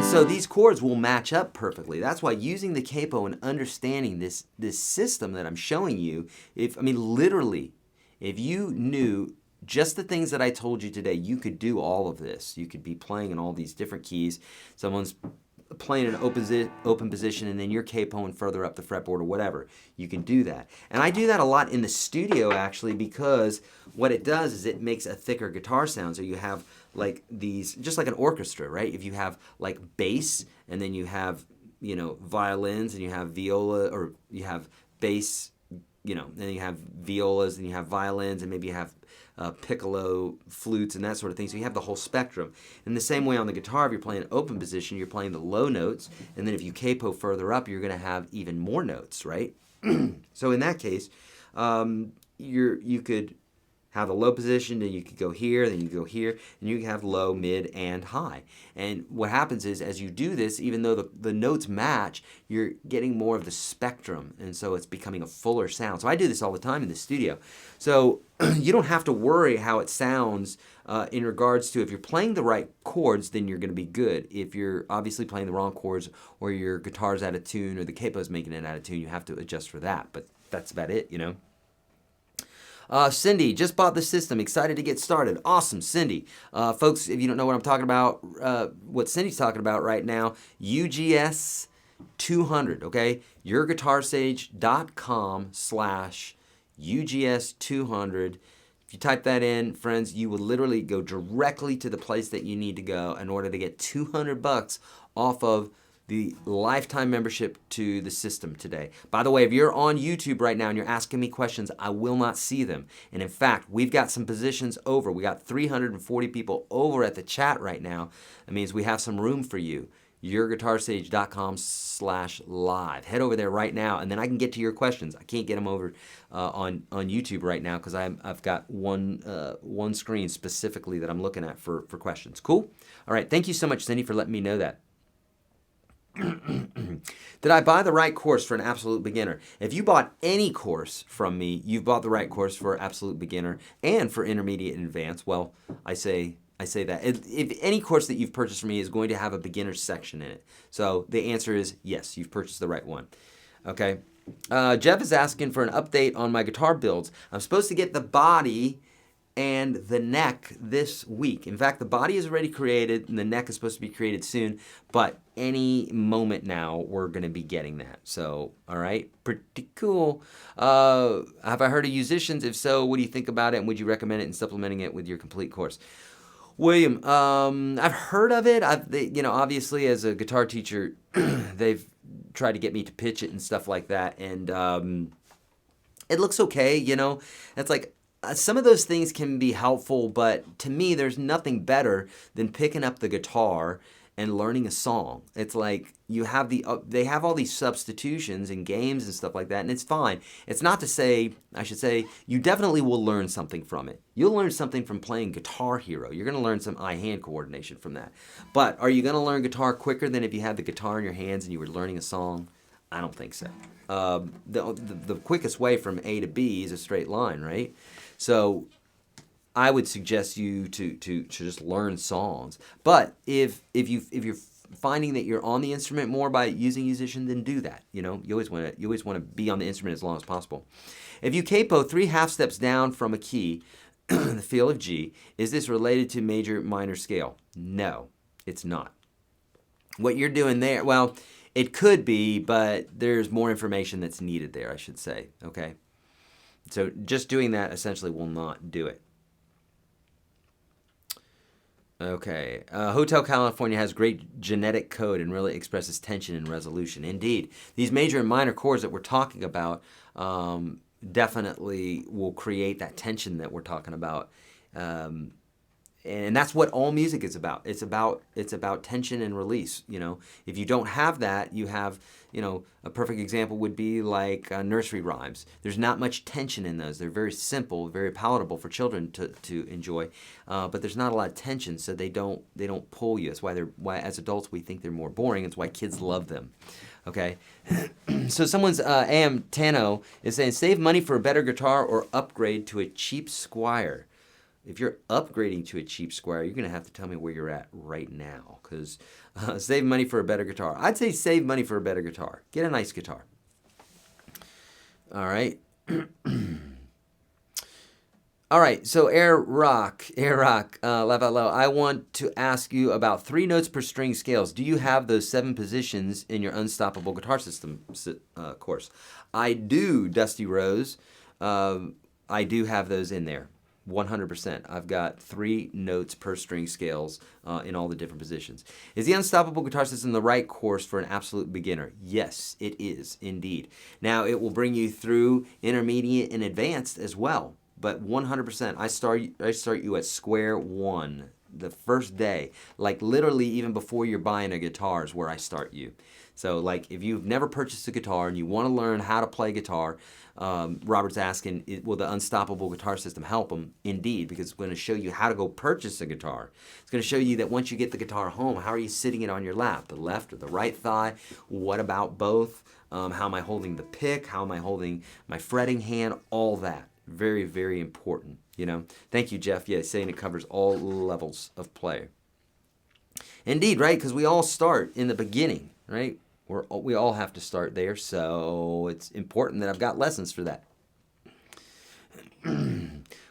So these chords will match up perfectly. That's why using the capo and understanding this system that I'm showing you, literally, if you knew just the things that I told you today, you could do all of this. You could be playing in all these different keys. Someone's playing an open position and then you're capoing further up the fretboard or whatever, you can do that. And I do that a lot in the studio actually, because what it does is it makes a thicker guitar sound. So you have like these, just like an orchestra, right? If you have like bass and then you have, you know, violins and you have viola, or you have bass, you know, then you have violas and you have violins and maybe you have piccolo flutes and that sort of thing. So you have the whole spectrum. In the same way on the guitar, if you're playing open position, you're playing the low notes, and then if you capo further up, you're going to have even more notes, right? So in that case, you could have a low position, then you could go here, then you go here, and you can have low, mid, and high. And what happens is, as you do this, even though the notes match, you're getting more of the spectrum, and so it's becoming a fuller sound. So I do this all the time in the studio. So you don't have to worry how it sounds in regards to, if you're playing the right chords, then you're going to be good. If you're obviously playing the wrong chords, or your guitar's out of tune, or the capo's making it out of tune, you have to adjust for that. But that's about it, you know. Cindy, just bought the system. Excited to get started. Awesome, Cindy. Folks, if you don't know what I'm talking about, what Cindy's talking about right now, UGS 200, okay? YourGuitarSage.com/UGS 200. If you type that in, friends, you will literally go directly to the place that you need to go in order to get $200 off of the lifetime membership to the system today. By the way, if you're on YouTube right now and you're asking me questions, I will not see them. And in fact, we've got some positions over. We got 340 people over at the chat right now. That means we have some room for you. YourGuitarSage.com/live. Head over there right now, and then I can get to your questions. I can't get them over on YouTube right now because I've got one screen specifically that I'm looking at for questions. Cool? All right. Thank you so much, Cindy, for letting me know that. Did I buy the right course for an absolute beginner? If you bought any course from me, you've bought the right course for absolute beginner and for intermediate and advanced. Well, I say that. If any course that you've purchased from me is going to have a beginner section in it. So the answer is yes, you've purchased the right one. Okay. Jeff is asking for an update on my guitar builds. I'm supposed to get the body and the neck this week. In fact, the body is already created and the neck is supposed to be created soon, but any moment now we're going to be getting that. So, all right, pretty cool. Have I heard of musicians? If so, what do you think about it, and would you recommend it in supplementing it with your complete course? William, I've heard of it. Obviously as a guitar teacher, they've tried to get me to pitch it and stuff like that, and it looks okay, you know. It's like, some of those things can be helpful, but to me, there's nothing better than picking up the guitar and learning a song. It's like you have they have all these substitutions and games and stuff like that, and it's fine. It's not to say, I should say, you definitely will learn something from it. You'll learn something from playing Guitar Hero. You're going to learn some eye-hand coordination from that. But are you going to learn guitar quicker than if you had the guitar in your hands and you were learning a song? I don't think so. The quickest way from A to B is a straight line, right? So I would suggest you to just learn songs. But if you're finding that you're on the instrument more by using musician, then do that. You know, you always want to be on the instrument as long as possible. If you capo 3 half steps down from a key, the feel of G, is this related to major minor scale? No, it's not. What you're doing there, well, it could be, but there's more information that's needed there, I should say. Okay. So just doing that essentially will not do it. Okay. Hotel California has great genetic code and really expresses tension and resolution. Indeed. These major and minor chords that we're talking about definitely will create that tension that we're talking about. And that's what all music is about. It's about tension and release. You know, if you don't have that, you have, you know, a perfect example would be like nursery rhymes. There's not much tension in those. They're very simple, very palatable for children to enjoy, but there's not a lot of tension, so they don't pull you. That's why as adults we think they're more boring. It's why kids love them. Okay, so someone's AM Tano is saying save money for a better guitar or upgrade to a cheap Squire. If you're upgrading to a cheap Squire, you're going to have to tell me where you're at right now, because save money for a better guitar. I'd say save money for a better guitar. Get a nice guitar. All right. All right, so Air Rock, Laugh Out Loud. I want to ask you about 3 notes per string scales. Do you have those 7 positions in your Unstoppable Guitar System course? I do, Dusty Rose. I do have those in there, 100%. I've got 3 notes per string scales in all the different positions. Is the Unstoppable Guitar System the right course for an absolute beginner? Yes, it is, indeed. Now, it will bring you through intermediate and advanced as well. But 100%, I start you at square one the first day. Like literally even before you're buying a guitar is where I start you. So like if you've never purchased a guitar and you want to learn how to play guitar, Robert's asking, will the Unstoppable Guitar System help him? Indeed, because it's going to show you how to go purchase a guitar. It's going to show you that once you get the guitar home, how are you sitting it on your lap? The left or the right thigh? What about both? How am I holding the pick? How am I holding my fretting hand? All that. Very, very important, you know. Thank you, Jeff. Yeah, saying it covers all levels of play. Indeed, right? Because we all start in the beginning, right? We all have to start there, so it's important that I've got lessons for that.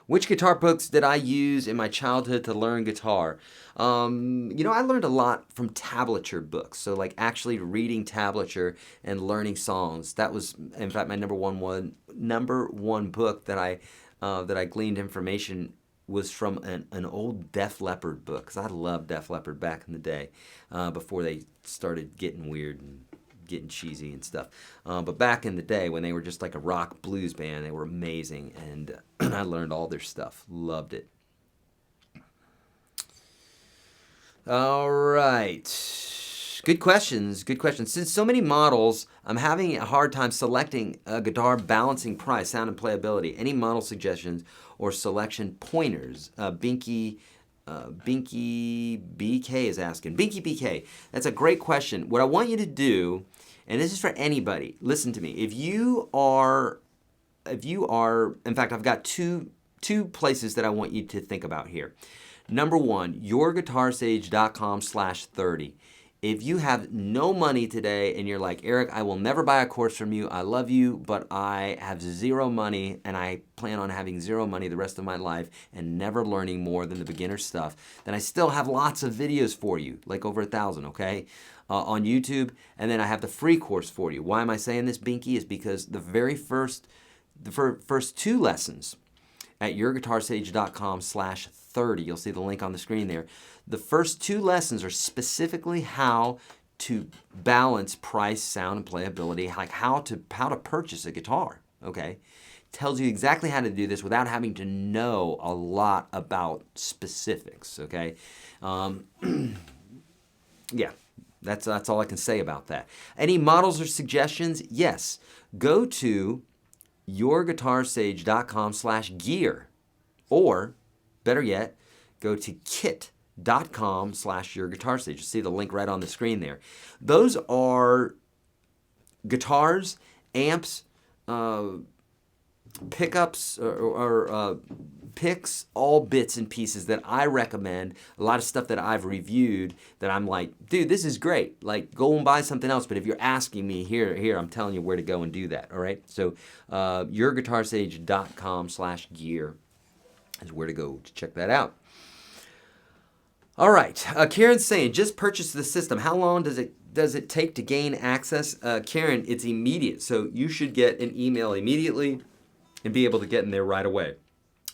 Which guitar books did I use in my childhood to learn guitar? You know, I learned a lot from tablature books. So like actually reading tablature and learning songs. That was, in fact, my number one book that I gleaned information was from an old Def Leppard book. Because I loved Def Leppard back in the day before they started getting weird and getting cheesy and stuff. But back in the day when they were just like a rock blues band, they were amazing. And I learned all their stuff. Loved it. All right. Good questions. Good questions. Since so many models, I'm having a hard time selecting a guitar balancing price, sound, and playability. Any model suggestions or selection pointers? Binky BK is asking. Binky BK, that's a great question. What I want you to do, and this is for anybody, listen to me. If you are, in fact, I've got two places that I want you to think about here. Number one, YourGuitarSage.com/30. If you have no money today and you're like, Eric, I will never buy a course from you. I love you, but I have zero money and I plan on having zero money the rest of my life and never learning more than the beginner stuff, then I still have lots of videos for you, like over 1,000, okay, on YouTube. And then I have the free course for you. Why am I saying this, Binky? Is because the first 2 lessons at YourGuitarSage.com/30, you'll see the link on the screen there. The first 2 lessons are specifically how to balance price, sound, and playability, like how to purchase a guitar, okay? Tells you exactly how to do this without having to know a lot about specifics, okay? Yeah, that's all I can say about that. Any models or suggestions? Yes. Go to YourGuitarSage.com/gear, or better yet, go to kit.com/YourGuitarSage. You see the link right on the screen there. Those are guitars, amps, pickups, or picks, all bits and pieces that I recommend. A lot of stuff that I've reviewed that I'm like, dude, this is great. Like, go and buy something else. But if you're asking me here, I'm telling you where to go and do that. All right. So, YourGuitarSage.com/gear is where to go to check that out. All right, Karen's saying, just purchase the system. How long does it take to gain access? Karen, it's immediate. So you should get an email immediately and be able to get in there right away.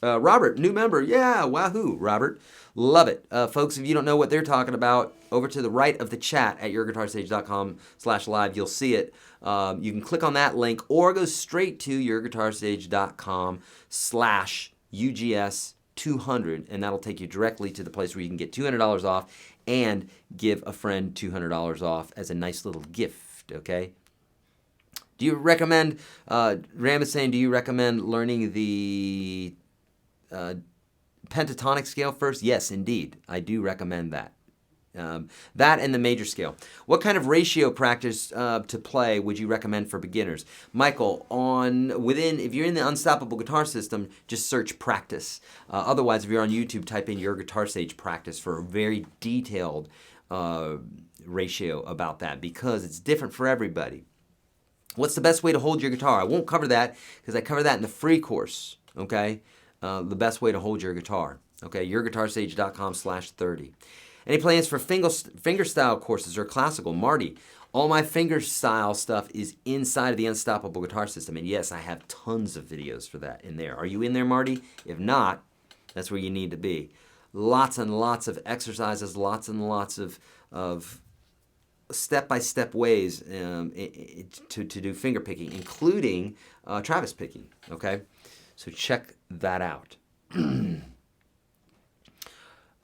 Robert, new member. Yeah, wahoo, Robert. Love it. Folks, if you don't know what they're talking about, over to the right of the chat at YourGuitarSage.com/live, you'll see it. You can click on that link or go straight to YourGuitarSage.com/UGS200, and that'll take you directly to the place where you can get $200 off and give a friend $200 off as a nice little gift, okay? Do you recommend, Ram is saying, do you recommend learning the pentatonic scale first? Yes, indeed. I do recommend that. That and the major scale. What kind of ratio practice to play would you recommend for beginners? Michael, if you're in the Unstoppable Guitar System, just search practice. Otherwise, if you're on YouTube, type in Your Guitar Sage practice for a very detailed ratio about that, because it's different for everybody. What's the best way to hold your guitar? I won't cover that because I cover that in the free course, okay? the best way to hold your guitar. Okay, YourGuitarSage.com/30. Any plans for fingerstyle courses or classical? Marty, all my fingerstyle stuff is inside of the Unstoppable Guitar System. And yes, I have tons of videos for that in there. Are you in there, Marty? If not, that's where you need to be. Lots and lots of exercises, lots and lots of step-by-step ways to do finger picking, including Travis picking, okay? So check that out.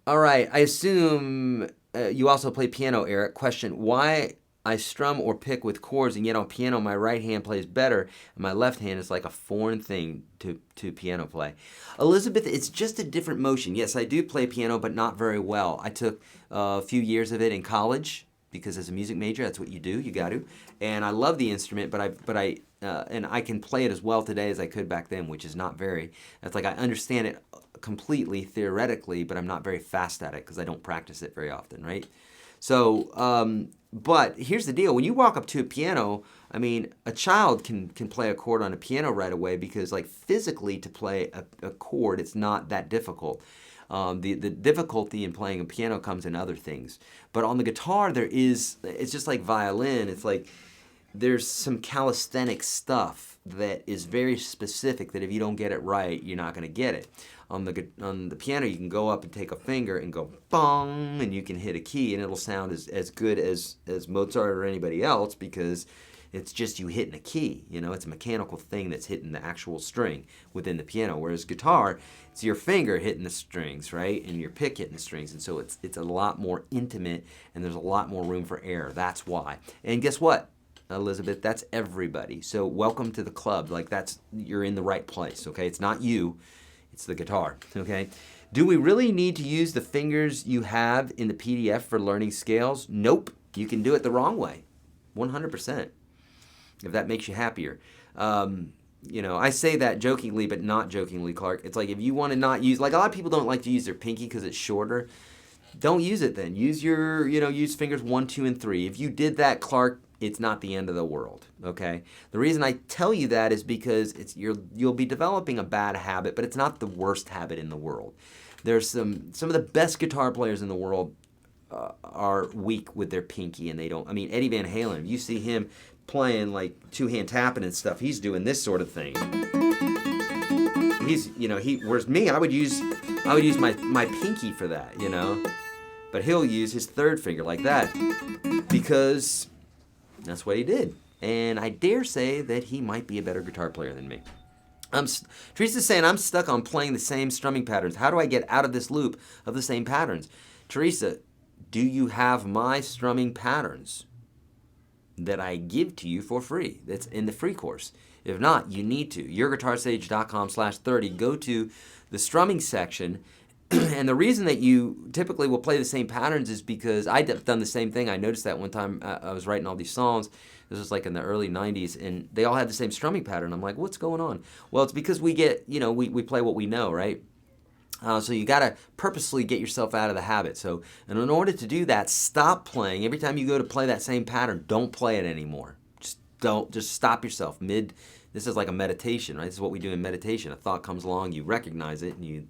All right, I assume you also play piano, Eric. Question, why I strum or pick with chords and yet on piano my right hand plays better and my left hand is like a foreign thing to piano play? Elizabeth, it's just a different motion. Yes, I do play piano, but not very well. I took a few years of it in college because as a music major, that's what you do. You got to. And I love the instrument, but I can play it as well today as I could back then, which is not very. That's like I understand it completely theoretically, but I'm not very fast at it because I don't practice it very often, right? So, but here's the deal. When you walk up to a piano, I mean, a child can play a chord on a piano right away because, like, physically to play a chord, it's not that difficult. The difficulty in playing a piano comes in other things. But on the guitar, it's just like violin. It's like there's some calisthenic stuff that is very specific that if you don't get it right, you're not going to get it. On the piano, you can go up and take a finger and go bong, and you can hit a key, and it'll sound as good as Mozart or anybody else because it's just you hitting a key. You know, it's a mechanical thing that's hitting the actual string within the piano. Whereas guitar, it's your finger hitting the strings, right, and your pick hitting the strings, and so it's a lot more intimate, and there's a lot more room for error. That's why. And guess what, Elizabeth? That's everybody. So welcome to the club. Like you're in the right place. Okay, it's not you. It's the guitar, okay? Do we really need to use the fingers you have in the PDF for learning scales? Nope. You can do it the wrong way, 100%, if that makes you happier. You know, I say that jokingly, but not jokingly, Clark. It's like if you want to not use, like a lot of people don't like to use their pinky because it's shorter. Don't use it then. Use use fingers 1, 2, and 3. If you did that, Clark, it's not the end of the world, okay? The reason I tell you that is because you'll be developing a bad habit, but it's not the worst habit in the world. There's some of the best guitar players in the world are weak with their pinky, and they don't. I mean, Eddie Van Halen, if you see him playing like two-hand tapping and stuff, he's doing this sort of thing. Whereas me, I would use my pinky for that, you know? But he'll use his third finger like that because that's what he did. And I dare say that he might be a better guitar player than me. Teresa's saying, I'm stuck on playing the same strumming patterns. How do I get out of this loop of the same patterns? Teresa, do you have my strumming patterns that I give to you for free? That's in the free course. If not, you need to. YourGuitarSage.com/30. Go to the strumming section. And the reason that you typically will play the same patterns is because I've done the same thing. I noticed that one time I was writing all these songs. This was like in the early 90s, and they all had the same strumming pattern. I'm like, what's going on? Well, it's because we play what we know, right? So you got to purposely get yourself out of the habit. So, and in order to do that, stop playing. Every time you go to play that same pattern, don't play it anymore. Just stop yourself this is like a meditation, right? This is what we do in meditation. A thought comes along, you recognize it, and you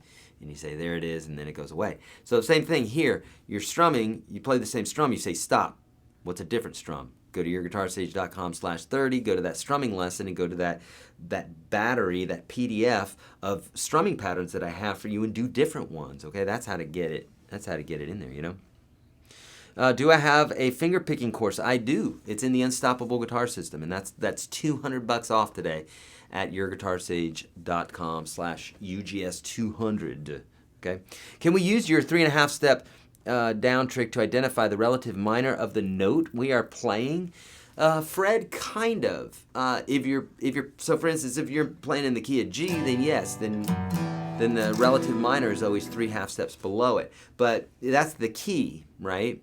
say, there it is, and then it goes away. So same thing here. You're strumming, you play the same strum, you say, stop. What's a different strum? Go to YourGuitarSage.com/30, go to that strumming lesson, and go to that battery, that PDF of strumming patterns that I have for you, and do different ones, okay? That's how to get it. That's how to get it in there, you know? Do I have a finger picking course? I do. It's in the Unstoppable Guitar System, and that's $200 off today at YourGuitarSage.com/UGS200. Okay. Can we use your 3.5 step down trick to identify the relative minor of the note we are playing? Fred, kind of. So for instance, if you're playing in the key of G, then yes, then the relative minor is always 3.5 steps below it. But that's the key, right?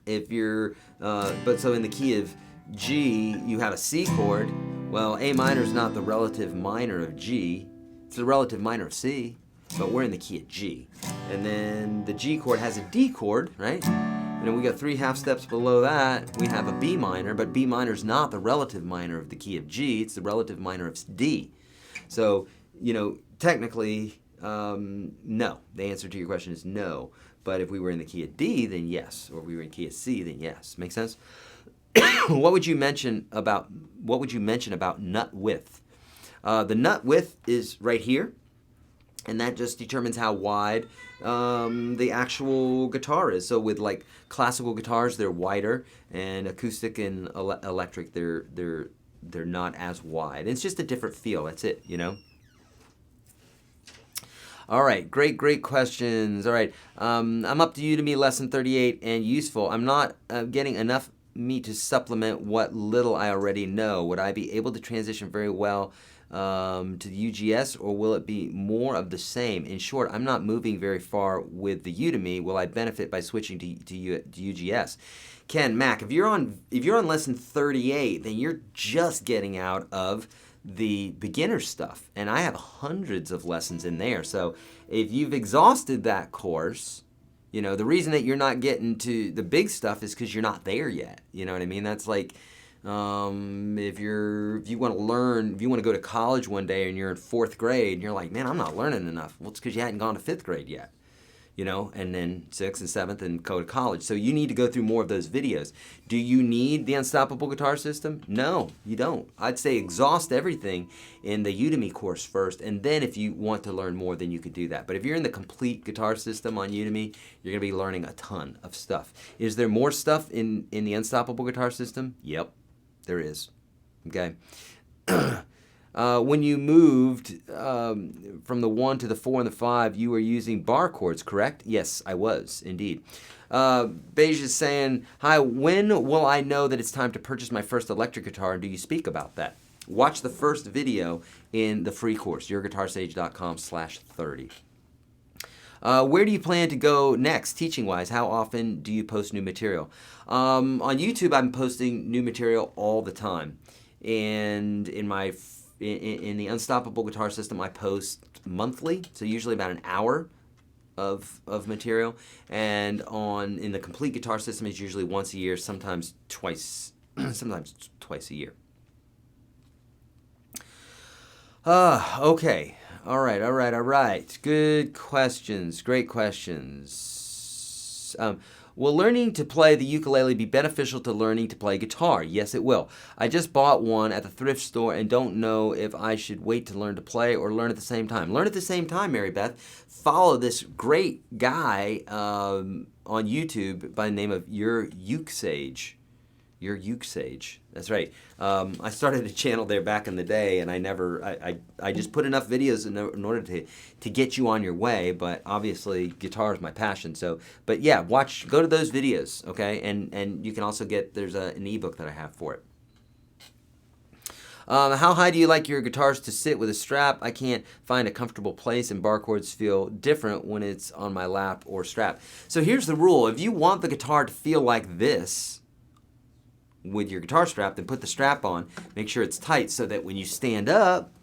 If you're, so in the key of G, you have a C chord. Well, A minor is not the relative minor of G. It's the relative minor of C, but we're in the key of G. And then the G chord has a D chord, right? And then we got 3.5 steps below that, we have a B minor, but B minor is not the relative minor of the key of G. It's the relative minor of D. So, technically, no. The answer to your question is no. But if we were in the key of D, then yes. Or if we were in key of C, then yes. Make sense? What would you mention about nut width? The nut width is right here, and that just determines how wide the actual guitar is. So with like classical guitars, they're wider, and acoustic and electric, they're not as wide. It's just a different feel. That's it, you know. All right, great questions. All right, I'm up to Udemy lesson 38 and useful. I'm not getting enough meat to supplement what little I already know. Would I be able to transition very well to the UGS, or will it be more of the same? In short, I'm not moving very far with the Udemy. Will I benefit by switching to UGS? Ken, Mac, if you're on lesson 38, then you're just getting out of the beginner stuff, and I have hundreds of lessons in there. So if you've exhausted that course, you know, the reason that you're not getting to the big stuff is because you're not there yet. You know what I mean? That's like if you want to go to college one day and you're in 4th grade and you're like, man, I'm not learning enough. Well, it's because you hadn't gone to 5th grade yet. You know, and then 6th and 7th and go to college. So you need to go through more of those videos. Do you need the Unstoppable Guitar System? No, you don't. I'd say exhaust everything in the Udemy course first, and then if you want to learn more, then you could do that. But if you're in the complete guitar system on Udemy, you're going to be learning a ton of stuff. Is there more stuff in the Unstoppable Guitar System? Yep, there is. Okay. When you moved from the 1 to the 4 and the 5, you were using bar chords, correct? Yes, I was, indeed. Beige is saying, hi, when will I know that it's time to purchase my first electric guitar, and do you speak about that? Watch the first video in the free course, YourGuitarSage.com/30. Where do you plan to go next, teaching-wise? How often do you post new material? On YouTube, I'm posting new material all the time. And in the Unstoppable Guitar System, I post monthly, so usually about an hour of material. And in the Complete Guitar System, it's usually once a year, sometimes twice a year. Okay. All right. Good questions. Great questions. Will learning to play the ukulele be beneficial to learning to play guitar? Yes, it will. I just bought one at the thrift store and don't know if I should wait to learn to play or learn at the same time. Learn at the same time, Mary Beth. Follow this great guy on YouTube by the name of YourGuitarSage. YourGuitarSage. That's right. I started a channel there back in the day, and I just put enough videos in order to get you on your way. But obviously, guitar is my passion. So, but yeah, go to those videos, okay? And you can also there's an ebook that I have for it. How high do you like your guitars to sit with a strap? I can't find a comfortable place, and bar chords feel different when it's on my lap or strap. So here's the rule: if you want the guitar to feel like this with your guitar strap, then put the strap on, make sure it's tight so that when you stand up,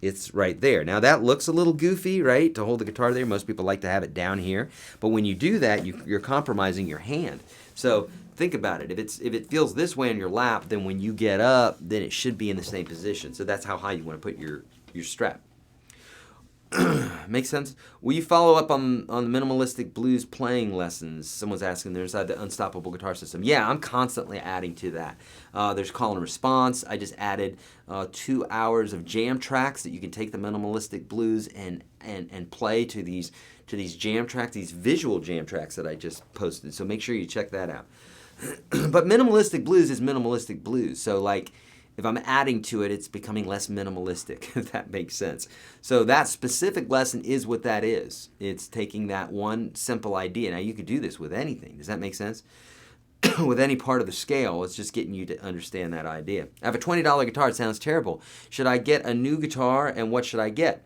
it's right there. Now that looks a little goofy, right, to hold the guitar there. Most people like to have it down here, but when you do that, you're compromising your hand. So think about it. If it feels this way on your lap, then when you get up, then it should be in the same position. So that's how high you want to put your strap. Makes sense? Will you follow up on the minimalistic blues playing lessons? Someone's asking there inside the Unstoppable Guitar System. Yeah, I'm constantly adding to that. There's call and response. I just added 2 hours of jam tracks that you can take the minimalistic blues and play to these jam tracks, these visual jam tracks that I just posted. So make sure you check that out. But minimalistic blues is minimalistic blues. So like, if I'm adding to it, it's becoming less minimalistic, if that makes sense. So that specific lesson is what that is. It's taking that one simple idea. Now, you could do this with anything. Does that make sense? With any part of the scale, it's just getting you to understand that idea. I have a $20 guitar. It sounds terrible. Should I get a new guitar, and what should I get?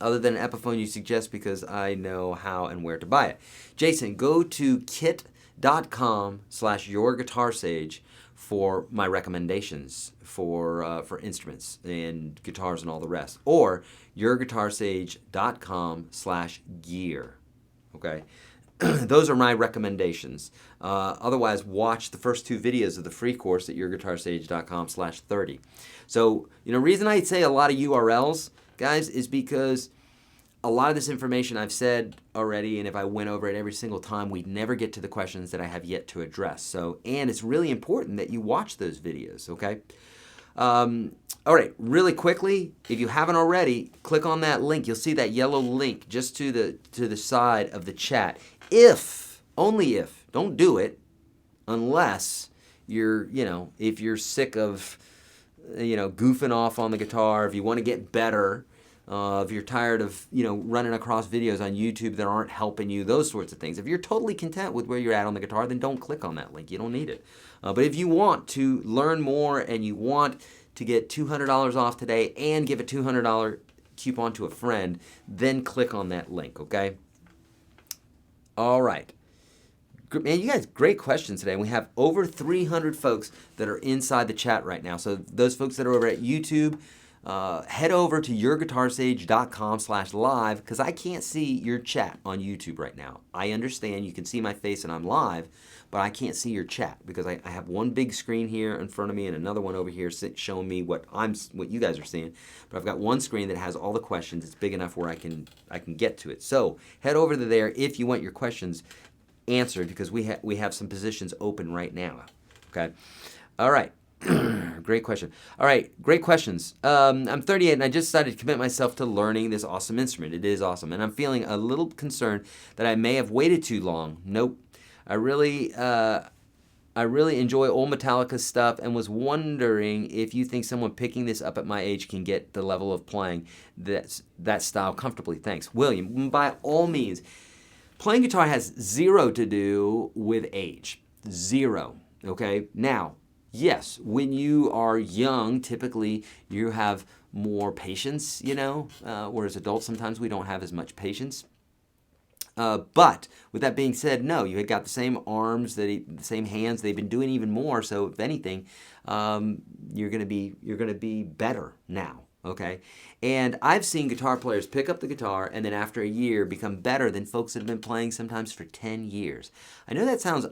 Other than an Epiphone you suggest, because I know how and where to buy it. Jason, go to kit.com/YourGuitarSage for my recommendations for instruments and guitars and all the rest, or YourGuitarSage.com/gear. Okay, those are my recommendations. Otherwise, watch the first 2 videos of the free course at YourGuitarSage.com/30. So, reason I'd say a lot of URLs guys, is because a lot of this information I've said already, and if I went over it every single time, we'd never get to the questions that I have yet to address. So, and it's really important that you watch those videos, okay? All right, really quickly, if you haven't already, click on that link. You'll see that yellow link just to the side of the chat. If, only if, don't do it unless you're, if you're sick of, goofing off on the guitar, if you want to get better, if you're tired of, running across videos on YouTube that aren't helping you, those sorts of things. If you're totally content with where you're at on the guitar, then don't click on that link. You don't need it. But if you want to learn more and you want to get $200 off today and give a $200 coupon to a friend, then click on that link, okay? All right. Man, you guys, great questions today. We have over 300 folks that are inside the chat right now. So those folks that are over at YouTube, head over to YourGuitarSage.com/live because I can't see your chat on YouTube right now. I understand you can see my face and I'm live, but I can't see your chat because I have one big screen here in front of me and another one over here showing me what you guys are seeing. But I've got one screen that has all the questions. It's big enough where I can get to it. So head over to there if you want your questions answered because we have some positions open right now. Okay. All right. Great question. All right, great questions. I'm 38 and I just decided to commit myself to learning this awesome instrument. It is awesome, and I'm feeling a little concerned that I may have waited too long. Nope. I really enjoy old Metallica stuff and was wondering if you think someone picking this up at my age can get the level of playing that style comfortably. Thanks, William. By all means, playing guitar has zero to do with age. Zero. Okay. Now, yes, when you are young, typically you have more patience, whereas adults sometimes we don't have as much patience. But with that being said, no, you had got the same arms, the same hands. They've been doing even more. So if anything, you're gonna be better now. Okay, and I've seen guitar players pick up the guitar and then after a year become better than folks that have been playing sometimes for 10 years. I know that sounds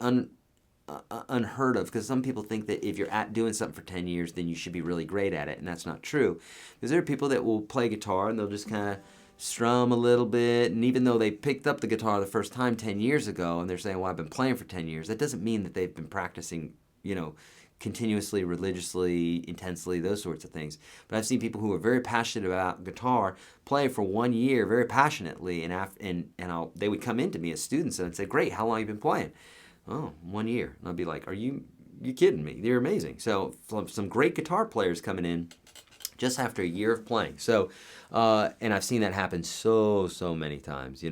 unheard of because some people think that if you're doing something for 10 years then you should be really great at it, and that's not true because there are people that will play guitar and they'll just kind of strum a little bit, and even though they picked up the guitar the first time 10 years ago and they're saying, well, I've been playing for 10 years, that doesn't mean that they've been practicing continuously, religiously, intensely, those sorts of things. But I've seen people who are very passionate about guitar play for 1 year very passionately, and they would come into me as students and I'd say, great, how long have you been playing? Oh, 1 year. And I'd be like, are you kidding me? They're amazing. So some great guitar players coming in just after a year of playing. So, and I've seen that happen so many times,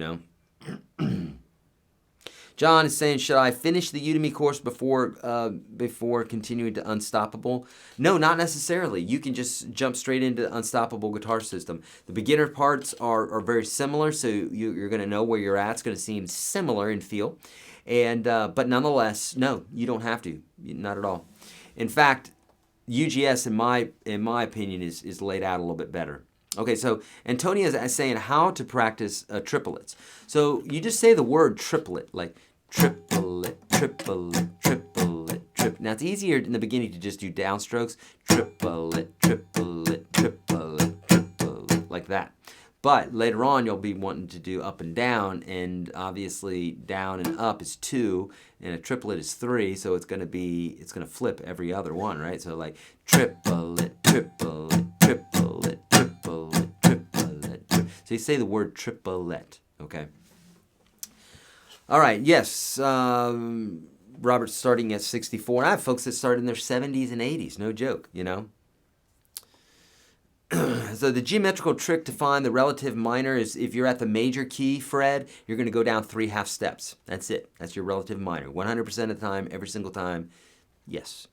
John is saying, should I finish the Udemy course before continuing to Unstoppable? No, not necessarily. You can just jump straight into the Unstoppable guitar system. The beginner parts are very similar, so you're going to know where you're at. It's going to seem similar in feel. And but nonetheless, no, you don't have to. Not at all. In fact, UGS, in my opinion, is laid out a little bit better. Okay, so Antonia is saying how to practice triplets. So you just say the word triplet, like triplet, triplet, triplet, triplet. Now it's easier in the beginning to just do downstrokes, triplet, triplet, triplet, triplet, like that. But later on, you'll be wanting to do up and down, and obviously down and up is 2, and a triplet is 3, so it's gonna flip every other one, right? So like triplet, triplet, triplet, triplet, triplet. So you say the word triplet, okay? All right, yes, Robert's starting at 64. I have folks that start in their 70s and 80s, no joke, So the geometrical trick to find the relative minor is if you're at the major key, Fred, you're going to go down 3 half steps. That's it. That's your relative minor. 100% of the time, every single time, yes.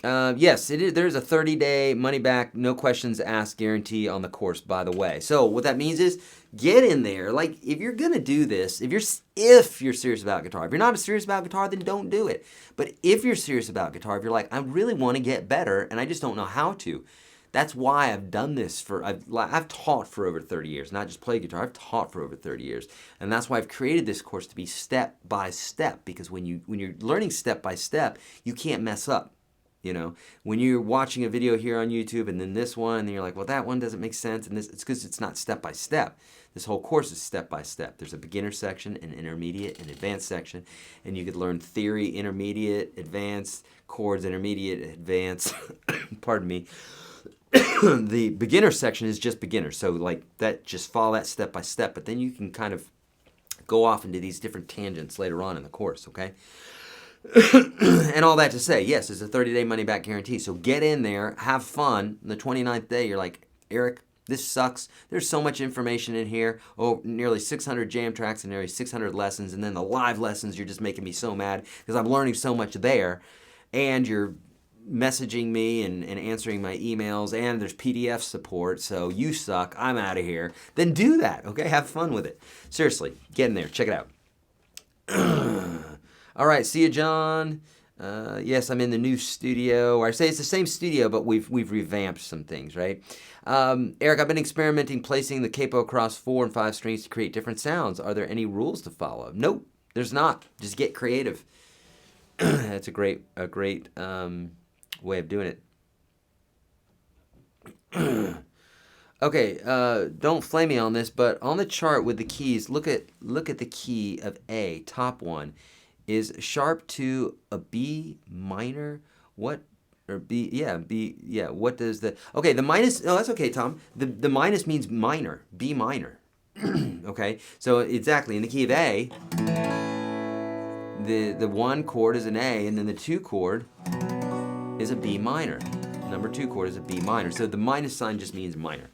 Yes, there's a 30-day money-back, no questions asked guarantee on the course, by the way. So what that means is get in there. Like, if you're going to do this, if you're serious about guitar, if you're not serious about guitar, then don't do it. But if you're serious about guitar, if you're like, I really want to get better and I just don't know how to, that's why I've done this I've taught for over 30 years, not just play guitar, I've taught for over 30 years. And that's why I've created this course to be step by step, because when you're learning step by step, you can't mess up. You know, when you're watching a video here on YouTube and then this one, and you're like, well, that one doesn't make sense, and this, it's because it's not step by step. This whole course is step by step. There's a beginner section, an intermediate, an advanced section, and you could learn theory, intermediate, advanced, chords, intermediate, advanced. Pardon me. The beginner section is just beginner, so like that, just follow that step by step, but then you can kind of go off into these different tangents later on in the course, okay? And all that to say, yes, it's a 30-day money-back guarantee. So get in there, have fun. On the 29th day, you're like, Eric, this sucks. There's so much information in here. Oh, nearly 600 jam tracks and nearly 600 lessons. And then the live lessons, you're just making me so mad because I'm learning so much there. And you're messaging me and answering my emails. And there's PDF support. So you suck. I'm out of here. Then do that, okay? Have fun with it. Seriously, get in there. Check it out. All right, see you, John. Yes, I'm in the new studio. Or I say it's the same studio, but we've revamped some things, right? Eric, I've been experimenting placing the capo across 4 and 5 strings to create different sounds. Are there any rules to follow? Nope, there's not. Just get creative. That's a great way of doing it. Okay, don't flame me on this, but on the chart with the keys, look at the key of A, top one. Is sharp to a B minor? What, or B, yeah, B, yeah, what does the, okay, the minus, no, that's okay, Tom. The minus means minor, B minor. Okay, so exactly, in the key of A, the 1 chord is an A, and then the 2 chord is a B minor. Number 2 chord is a B minor. So the minus sign just means minor.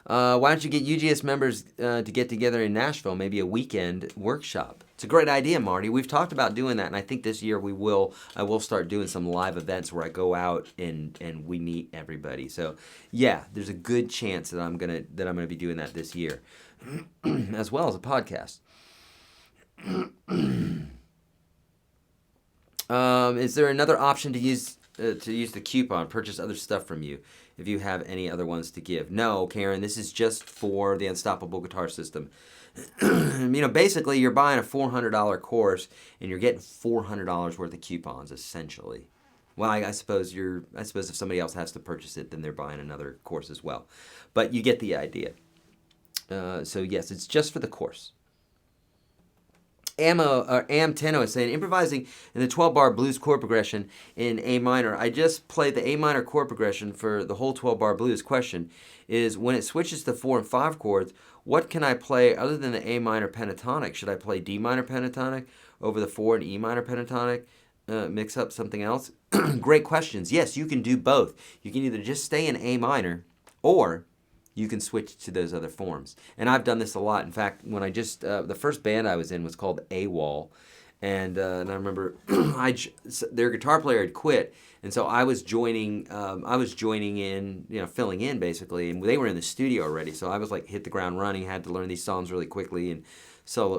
Why don't you get UGS members to get together in Nashville, maybe a weekend workshop? It's a great idea, Marty. We've talked about doing that, and I think this year I will start doing some live events where I go out and we meet everybody. So, yeah, there's a good chance that I'm gonna be doing that this year, as well as a podcast. Is there another option to use the coupon, purchase other stuff from you, if you have any other ones to give? No, Karen, this is just for the Unstoppable Guitar System. You know, basically, you're buying a $400 course, and you're getting $400 worth of coupons, essentially. Well, I suppose if somebody else has to purchase it, then they're buying another course as well. But you get the idea. So yes, it's just for the course. Am10 is saying, improvising in the 12-bar blues chord progression in A minor. I just played the A minor chord progression for the whole 12-bar blues. Question is, when it switches to 4 and 5 chords, what can I play other than the A minor pentatonic? Should I play D minor pentatonic over the 4 and E minor pentatonic? Mix up something else? Great questions. Yes, you can do both. You can either just stay in A minor, or you can switch to those other forms. And I've done this a lot. In fact, when I just, the first band I was in was called AWOL. And I remember their guitar player had quit. And so I was joining in, you know, filling in basically. And they were in the studio already. So I was like, hit the ground running, had to learn these songs really quickly and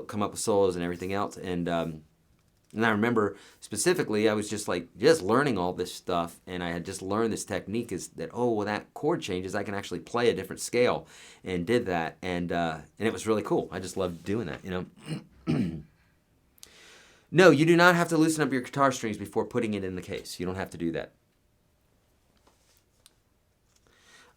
come up with solos and everything else. And I remember specifically, I was just learning all this stuff, and I had just learned this technique is that, oh, well, that chord changes, I can actually play a different scale, and did that, and it was really cool. I just loved doing that, you know. No, you do not have to loosen up your guitar strings before putting it in the case. You don't have to do that.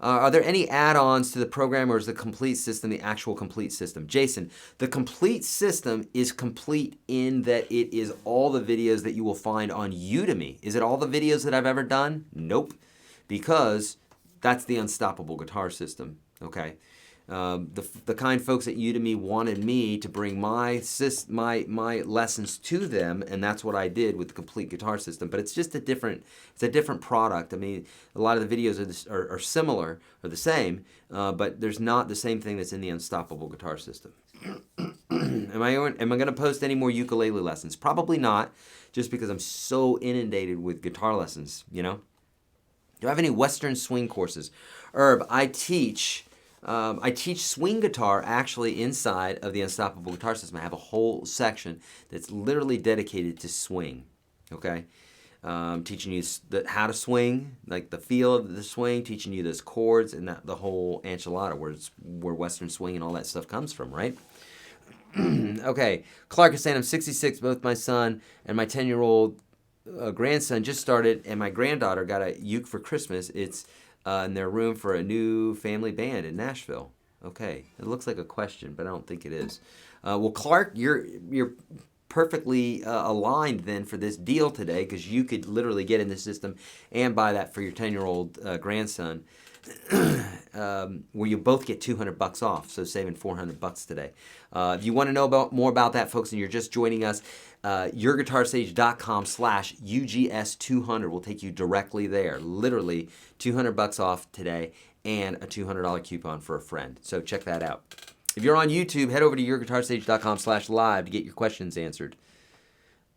Are there any add-ons to the program, or is the complete system the actual complete system? Jason, the complete system is complete in that it is all the videos that you will find on Udemy. Is it all the videos that I've ever done? Nope, because that's the Unstoppable Guitar System, okay? The kind folks at Udemy wanted me to bring my lessons to them, and that's what I did with the complete guitar system. But it's just a different product. I mean, a lot of the videos are similar or the same, but there's not the same thing that's in the Unstoppable Guitar System. Am I going to post any more ukulele lessons? Probably not, just because I'm so inundated with guitar lessons. You know. Do I have any Western swing courses? Herb, I teach swing guitar actually inside of the Unstoppable Guitar System. I have a whole section that's literally dedicated to swing, okay? Teaching you how to swing, like the feel of the swing, teaching you those chords and the whole enchilada where Western swing and all that stuff comes from, right? Okay, Clark is saying, I'm 66. Both my son and my 10-year-old grandson just started, and my granddaughter got a uke for Christmas. It's in their room for a new family band in Nashville. Okay, it looks like a question, but I don't think it is. Well, Clark, you're perfectly aligned then for this deal today, because you could literally get in the system and buy that for your 10-year-old grandson. Where you both get $200 off, so saving $400 today. If you want to know more about that, folks, and you're just joining us, YourGuitarSage.com/UGS200 will take you directly there. Literally $200 off today and a $200 coupon for a friend. So check that out. If you're on YouTube, head over to YourGuitarSage.com/live to get your questions answered.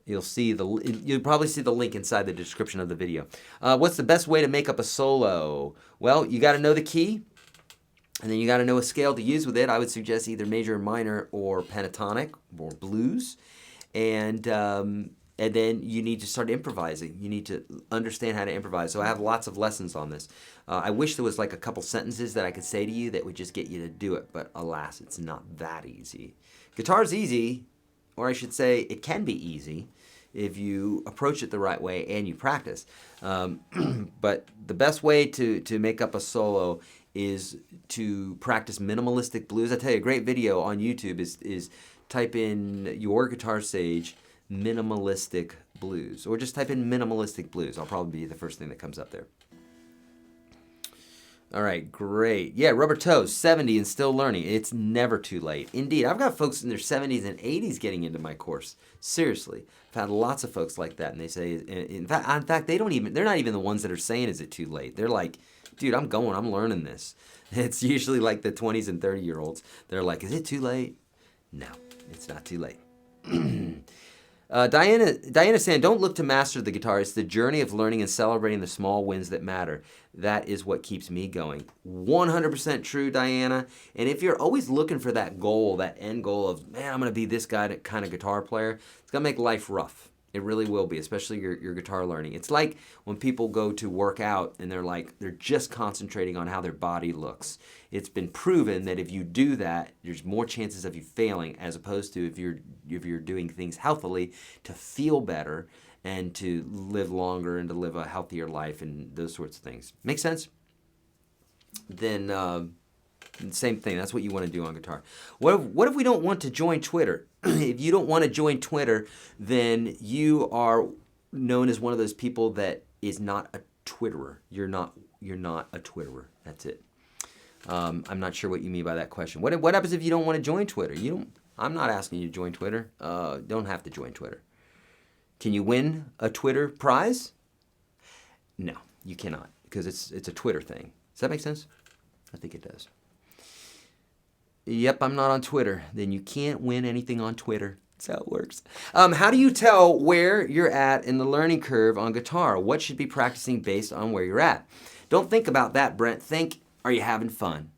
You'll probably see the link inside the description of the video. What's the best way to make up a solo? Well, you got to know the key, and then you got to know a scale to use with it. I would suggest either major, minor, or pentatonic, or blues, and then you need to start improvising. You need to understand how to improvise. So I have lots of lessons on this. I wish there was like a couple sentences that I could say to you that would just get you to do it, but alas, it's not that easy. Guitar's easy. Or I should say, it can be easy if you approach it the right way and you practice. But the best way to make up a solo is to practice minimalistic blues. I tell you, a great video on YouTube is type in YourGuitarSage minimalistic blues, or just type in minimalistic blues. I'll probably be the first thing that comes up there. All right, great. Yeah, Rubber Toes, 70 and still learning. It's never too late. Indeed, I've got folks in their 70s and 80s getting into my course. Seriously, I've had lots of folks like that, and they say, in fact, they're not even the ones that are saying, is it too late? They're like, dude, I'm learning this. It's usually like the 20s and 30-year-olds. They're like, is it too late? No, it's not too late. Diana saying, don't look to master the guitar. It's the journey of learning and celebrating the small wins that matter. That is what keeps me going. 100% true, Diana. And if you're always looking for that goal, that end goal of, man, I'm going to be this kind of guitar player, it's going to make life rough. It really will be, especially your guitar learning. It's like when people go to work out and they're just concentrating on how their body looks. It's been proven that if you do that, there's more chances of you failing, as opposed to if you're doing things healthily to feel better and to live longer and to live a healthier life and those sorts of things. Make sense? Then same thing. That's what you want to do on guitar. What if we don't want to join Twitter? If you don't want to join Twitter, then you are known as one of those people that is not a Twitterer. You're not a Twitterer. That's it. I'm not sure what you mean by that question. What happens if you don't want to join Twitter? I'm not asking you to join Twitter. Don't have to join Twitter. Can you win a Twitter prize? No, you cannot, because it's a Twitter thing. Does that make sense? I think it does. Yep, I'm not on Twitter. Then you can't win anything on Twitter. That's how it works. How do you tell where you're at in the learning curve on guitar? What should be practicing based on where you're at? Don't think about that, Brent. Think, are you having fun?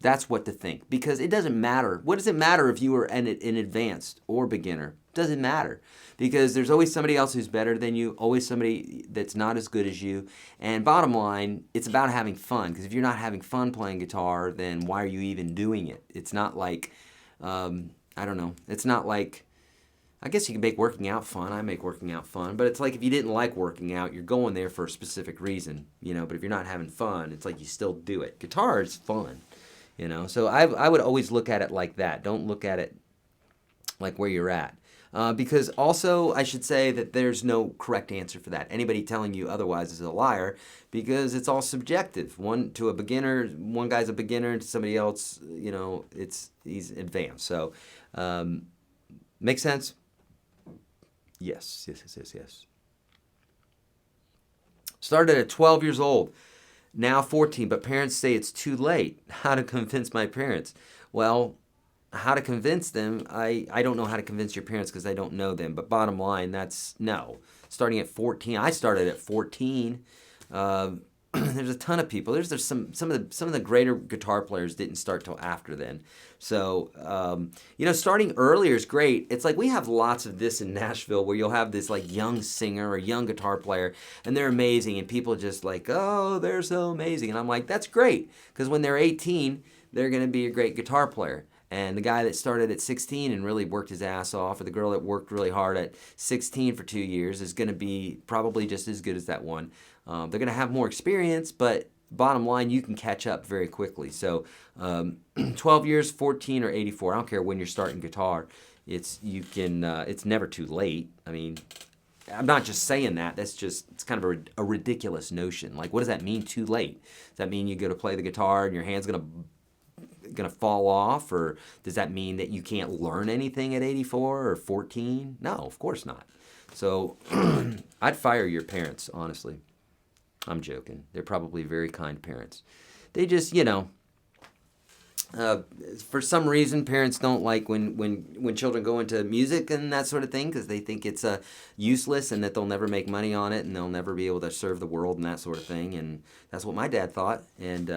That's what to think, because it doesn't matter. What does it matter if you are an advanced or beginner? It doesn't matter, because there's always somebody else who's better than you, always somebody that's not as good as you. And bottom line, it's about having fun, because if you're not having fun playing guitar, then why are you even doing it? It's not like, I don't know, it's not like, I guess you can make working out fun. I make working out fun, but it's like if you didn't like working out, you're going there for a specific reason, but if you're not having fun, it's like you still do it. Guitar is fun. So I would always look at it like that. Don't look at it like where you're at. Because also, I should say that there's no correct answer for that. Anybody telling you otherwise is a liar, because it's all subjective. One guy's a beginner, and somebody else, he's advanced. So, make sense? Yes. Started at 12 years old. Now 14, but parents say it's too late. How to convince my parents? Well, how to convince them, I don't know how to convince your parents, because I don't know them. But bottom line, that's no. Starting at 14, I started at 14. There's a ton of people. There's some of the greater guitar players didn't start till after then. So starting earlier is great. It's like we have lots of this in Nashville, where you'll have this like young singer or young guitar player, and they're amazing, and people just like, oh, they're so amazing, and I'm like, that's great, because when they're 18, they're going to be a great guitar player. And the guy that started at 16 and really worked his ass off, or the girl that worked really hard at 16 for 2 years, is going to be probably just as good as that one. They're going to have more experience, but bottom line, you can catch up very quickly. So 12 years, 14, or 84, I don't care when you're starting guitar. It's never too late. I mean, I'm not just saying that. It's kind of a ridiculous notion. Like, what does that mean, too late? Does that mean you go to play the guitar and your hand's gonna fall off, or does that mean that you can't learn anything at 84 or 14? No, of course not. So I'd fire your parents, honestly. I'm joking. They're probably very kind parents. They just, for some reason, parents don't like when children go into music and that sort of thing, because they think it's useless and that they'll never make money on it and they'll never be able to serve the world and that sort of thing. And that's what my dad thought. And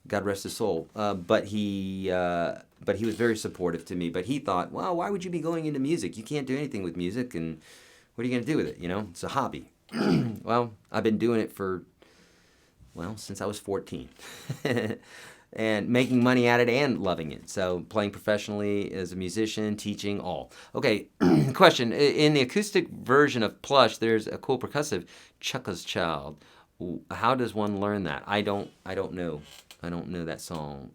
God rest his soul. But he was very supportive to me. But he thought, well, why would you be going into music? You can't do anything with music, and what are you going to do with it? It's a hobby. Well, I've been doing it since I was 14. And making money at it and loving it. So playing professionally as a musician, teaching, all. Okay, question. In the acoustic version of Plush, there's a cool percussive, Chucka's Child. How does one learn that? I don't know. I don't know that song.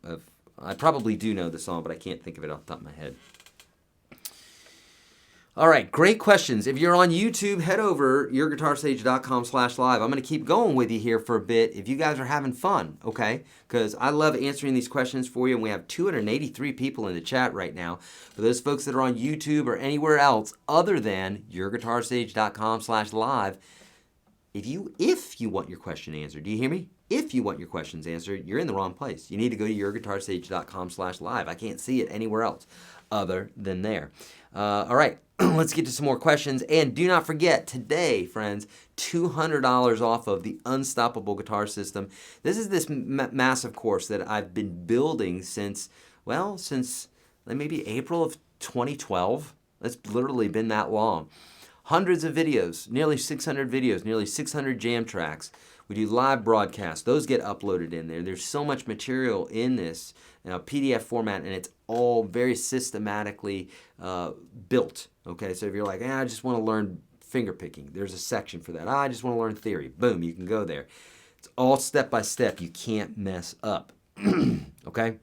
I probably do know the song, but I can't think of it off the top of my head. All right, great questions. If you're on YouTube, head over YourGuitarSage.com/live. I'm going to keep going with you here for a bit if you guys are having fun, okay? Because I love answering these questions for you, and we have 283 people in the chat right now. For those folks that are on YouTube or anywhere else other than YourGuitarSage.com/live, if you want your question answered, do you hear me? If you want your questions answered, you're in the wrong place. You need to go to YourGuitarSage.com/live. I can't see it anywhere else other than there. All right, let's get to some more questions. And do not forget, today, friends, $200 off of the Unstoppable Guitar System. This is this massive course that I've been building since maybe April of 2012. It's literally been that long. Hundreds of videos, nearly 600 videos, nearly 600 jam tracks. We do live broadcasts. Those get uploaded in there. There's so much material in this PDF format, and it's all very systematically built. Okay, so if you're like, I just want to learn finger picking, there's a section for that. I just want to learn theory. Boom, you can go there. It's all step by step. You can't mess up. Okay?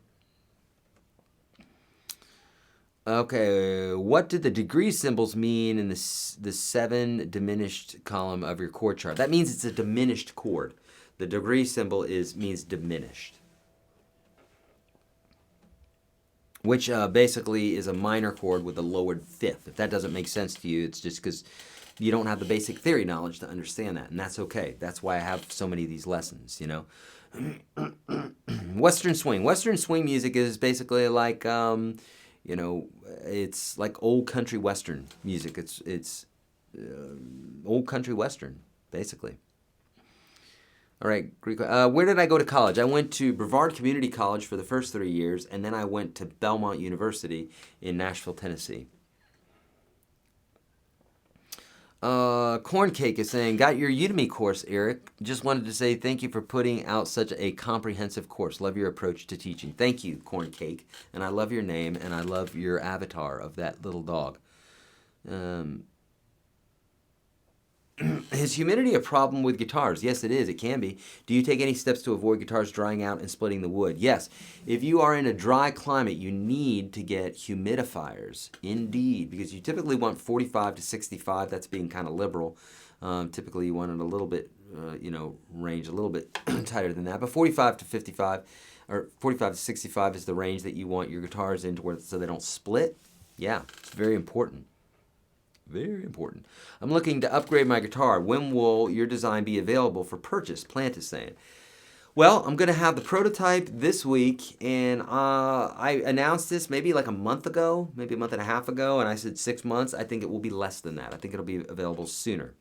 Okay, what did the degree symbols mean in the 7 diminished column of your chord chart? That means it's a diminished chord. The degree symbol means diminished, which basically is a minor chord with a lowered fifth. If that doesn't make sense to you, it's just because you don't have the basic theory knowledge to understand that, and that's okay. That's why I have so many of these lessons, Western swing. Western swing music is basically like... it's like old country western music. It's old country western, basically. All right, Greek. Where did I go to college? I went to Brevard Community College for the first 3 years, and then I went to Belmont University in Nashville, Tennessee. Corn Cake is saying, got your Udemy course, Eric. Just wanted to say thank you for putting out such a comprehensive course. Love your approach to teaching. Thank you, Corn Cake. And I love your name, and I love your avatar of that little dog. Is humidity a problem with guitars? Yes, it is. It can be. Do you take any steps to avoid guitars drying out and splitting the wood? Yes. If you are in a dry climate, you need to get humidifiers. Indeed, because you typically want 45 to 65. That's being kind of liberal. Typically, you want it a little bit, range a little bit tighter than that. But 45 to 55, or 45 to 65 is the range that you want your guitars in so they don't split. Yeah, it's very important. Very important. I'm looking to upgrade my guitar. When will your design be available for purchase? Plant is saying. Well, I'm going to have the prototype this week, and I announced this maybe like a month ago, maybe a month and a half ago, and I said 6 months. I think it will be less than that. I think it'll be available sooner.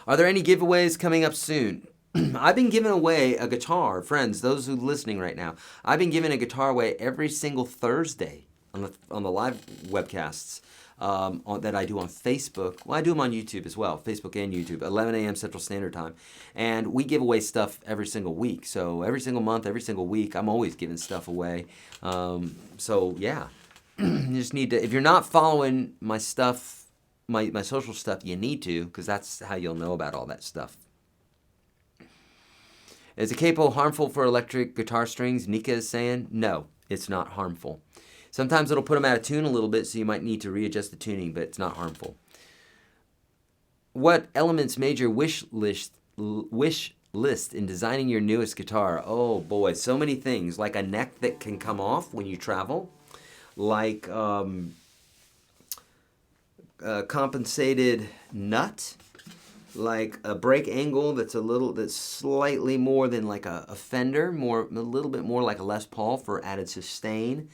Are there any giveaways coming up soon? I've been giving away a guitar. Friends, those who are listening right now, I've been giving a guitar away every single Thursday on the live webcasts. that I do on Facebook. Well, I do them on YouTube as well, Facebook and YouTube, 11 a.m. Central Standard Time. And we give away stuff every single week. So every single month, every single week, I'm always giving stuff away. So yeah, you just need to, if you're not following my stuff, my social stuff, you need to, because that's how you'll know about all that stuff. Is a capo harmful for electric guitar strings? Nika is saying, no, it's not harmful. Sometimes it'll put them out of tune a little bit, so you might need to readjust the tuning, but it's not harmful. What elements made your wish list in designing your newest guitar? Oh boy, so many things. Like a neck that can come off when you travel, like a compensated nut, like a break angle that's slightly more than like a Fender, a little bit more like a Les Paul for added sustain.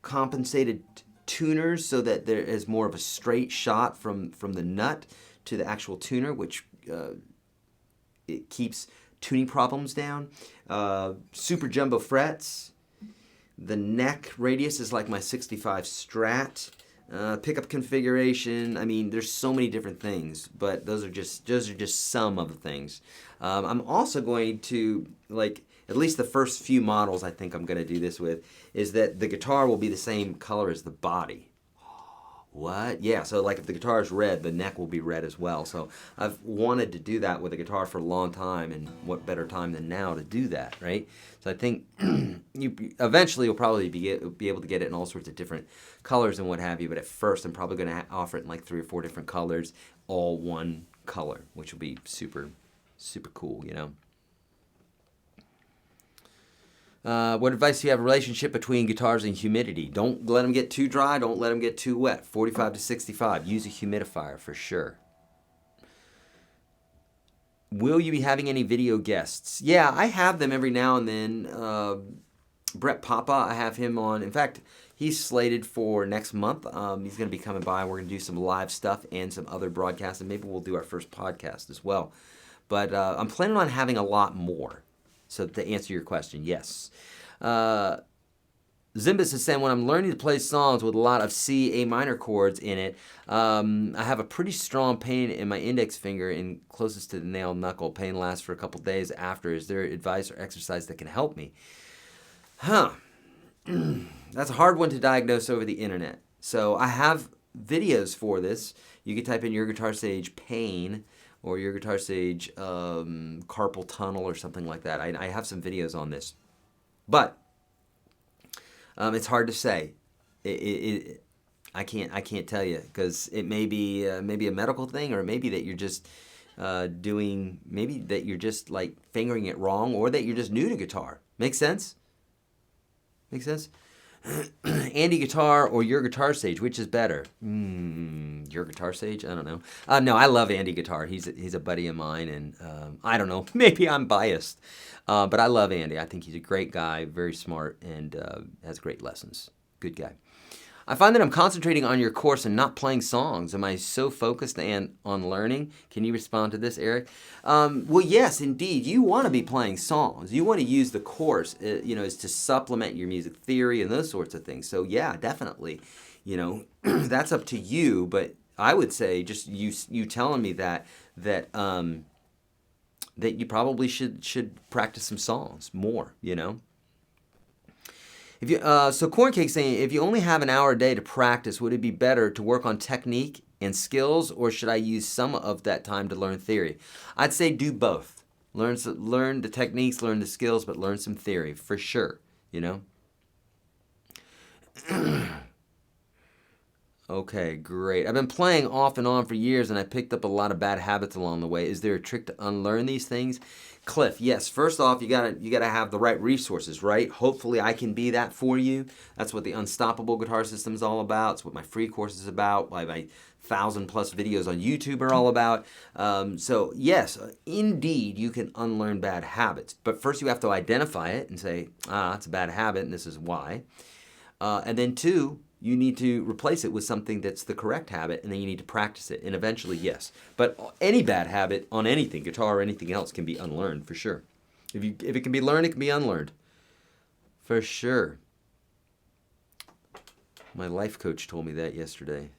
Compensated tuners so that there is more of a straight shot from the nut to the actual tuner, which it keeps tuning problems down. Super jumbo frets. The neck radius is like my 65 Strat. Pickup configuration. I mean, there's so many different things, but those are just some of the things. I'm also going to, like, at least the first few models I think I'm going to do this with, is that the guitar will be the same color as the body. What? Yeah, so like if the guitar is red, the neck will be red as well. So I've wanted to do that with a guitar for a long time, and what better time than now to do that, right? So I think eventually you'll probably be able to get it in all sorts of different colors and what have you, but at first I'm probably going to offer it in like 3 or 4 different colors, all one color, which will be super, super cool, you know? What advice do you have? A relationship between guitars and humidity? Don't let them get too dry. Don't let them get too wet. 45 to 65. Use a humidifier for sure. Will you be having any video guests? Yeah, I have them every now and then. Brett Papa, I have him on. In fact, he's slated for next month. He's going to be coming by. We're going to do some live stuff and some other broadcasts, and maybe we'll do our first podcast as well. But I'm planning on having a lot more. So to answer your question, yes. Zimbus is saying, when I'm learning to play songs with a lot of C, A minor chords in it, I have a pretty strong pain in my index finger and closest to the nail knuckle. Pain lasts for a couple days after. Is there advice or exercise that can help me? That's a hard one to diagnose over the internet. So I have videos for this. You can type in YourGuitarSage pain, or YourGuitarSage carpal tunnel or something like that. I have some videos on this. But it's hard to say. I can't tell you, because it may be a medical thing, or maybe that you're just maybe that you're just like fingering it wrong, or that you're just new to guitar. Make sense? Make sense? Andy Guitar or YourGuitarSage, which is better? YourGuitarSage? I don't know. No, I love Andy Guitar. He's a buddy of mine, and I don't know. Maybe I'm biased, but I love Andy. I think he's a great guy, very smart, and has great lessons. Good guy. I find that I'm concentrating on your course and not playing songs. Am I so focused on learning? Can you respond to this, Eric? Well, yes, indeed. You want to be playing songs. You want to use the course, is to supplement your music theory and those sorts of things. So yeah, definitely. That's up to you. But I would say, just you telling me that you probably should practice some songs more. If you, so Corncake saying, if you only have an hour a day to practice, would it be better to work on technique and skills, or should I use some of that time to learn theory? I'd say do both. Learn the techniques, learn the skills, but learn some theory for sure. Okay, great. I've been playing off and on for years, and I picked up a lot of bad habits along the way. Is there a trick to unlearn these things? Cliff, yes. First off, you gotta have the right resources, right? Hopefully, I can be that for you. That's what the Unstoppable Guitar System is all about. It's what my free course is about. My 1,000+ videos on YouTube are all about. So yes, indeed, you can unlearn bad habits. But first, you have to identify it and say, it's a bad habit, and this is why. And then 2, you need to replace it with something that's the correct habit, and then you need to practice it. And eventually, yes. But any bad habit on anything, guitar or anything else, can be unlearned for sure. If it can be learned, it can be unlearned. For sure. My life coach told me that yesterday.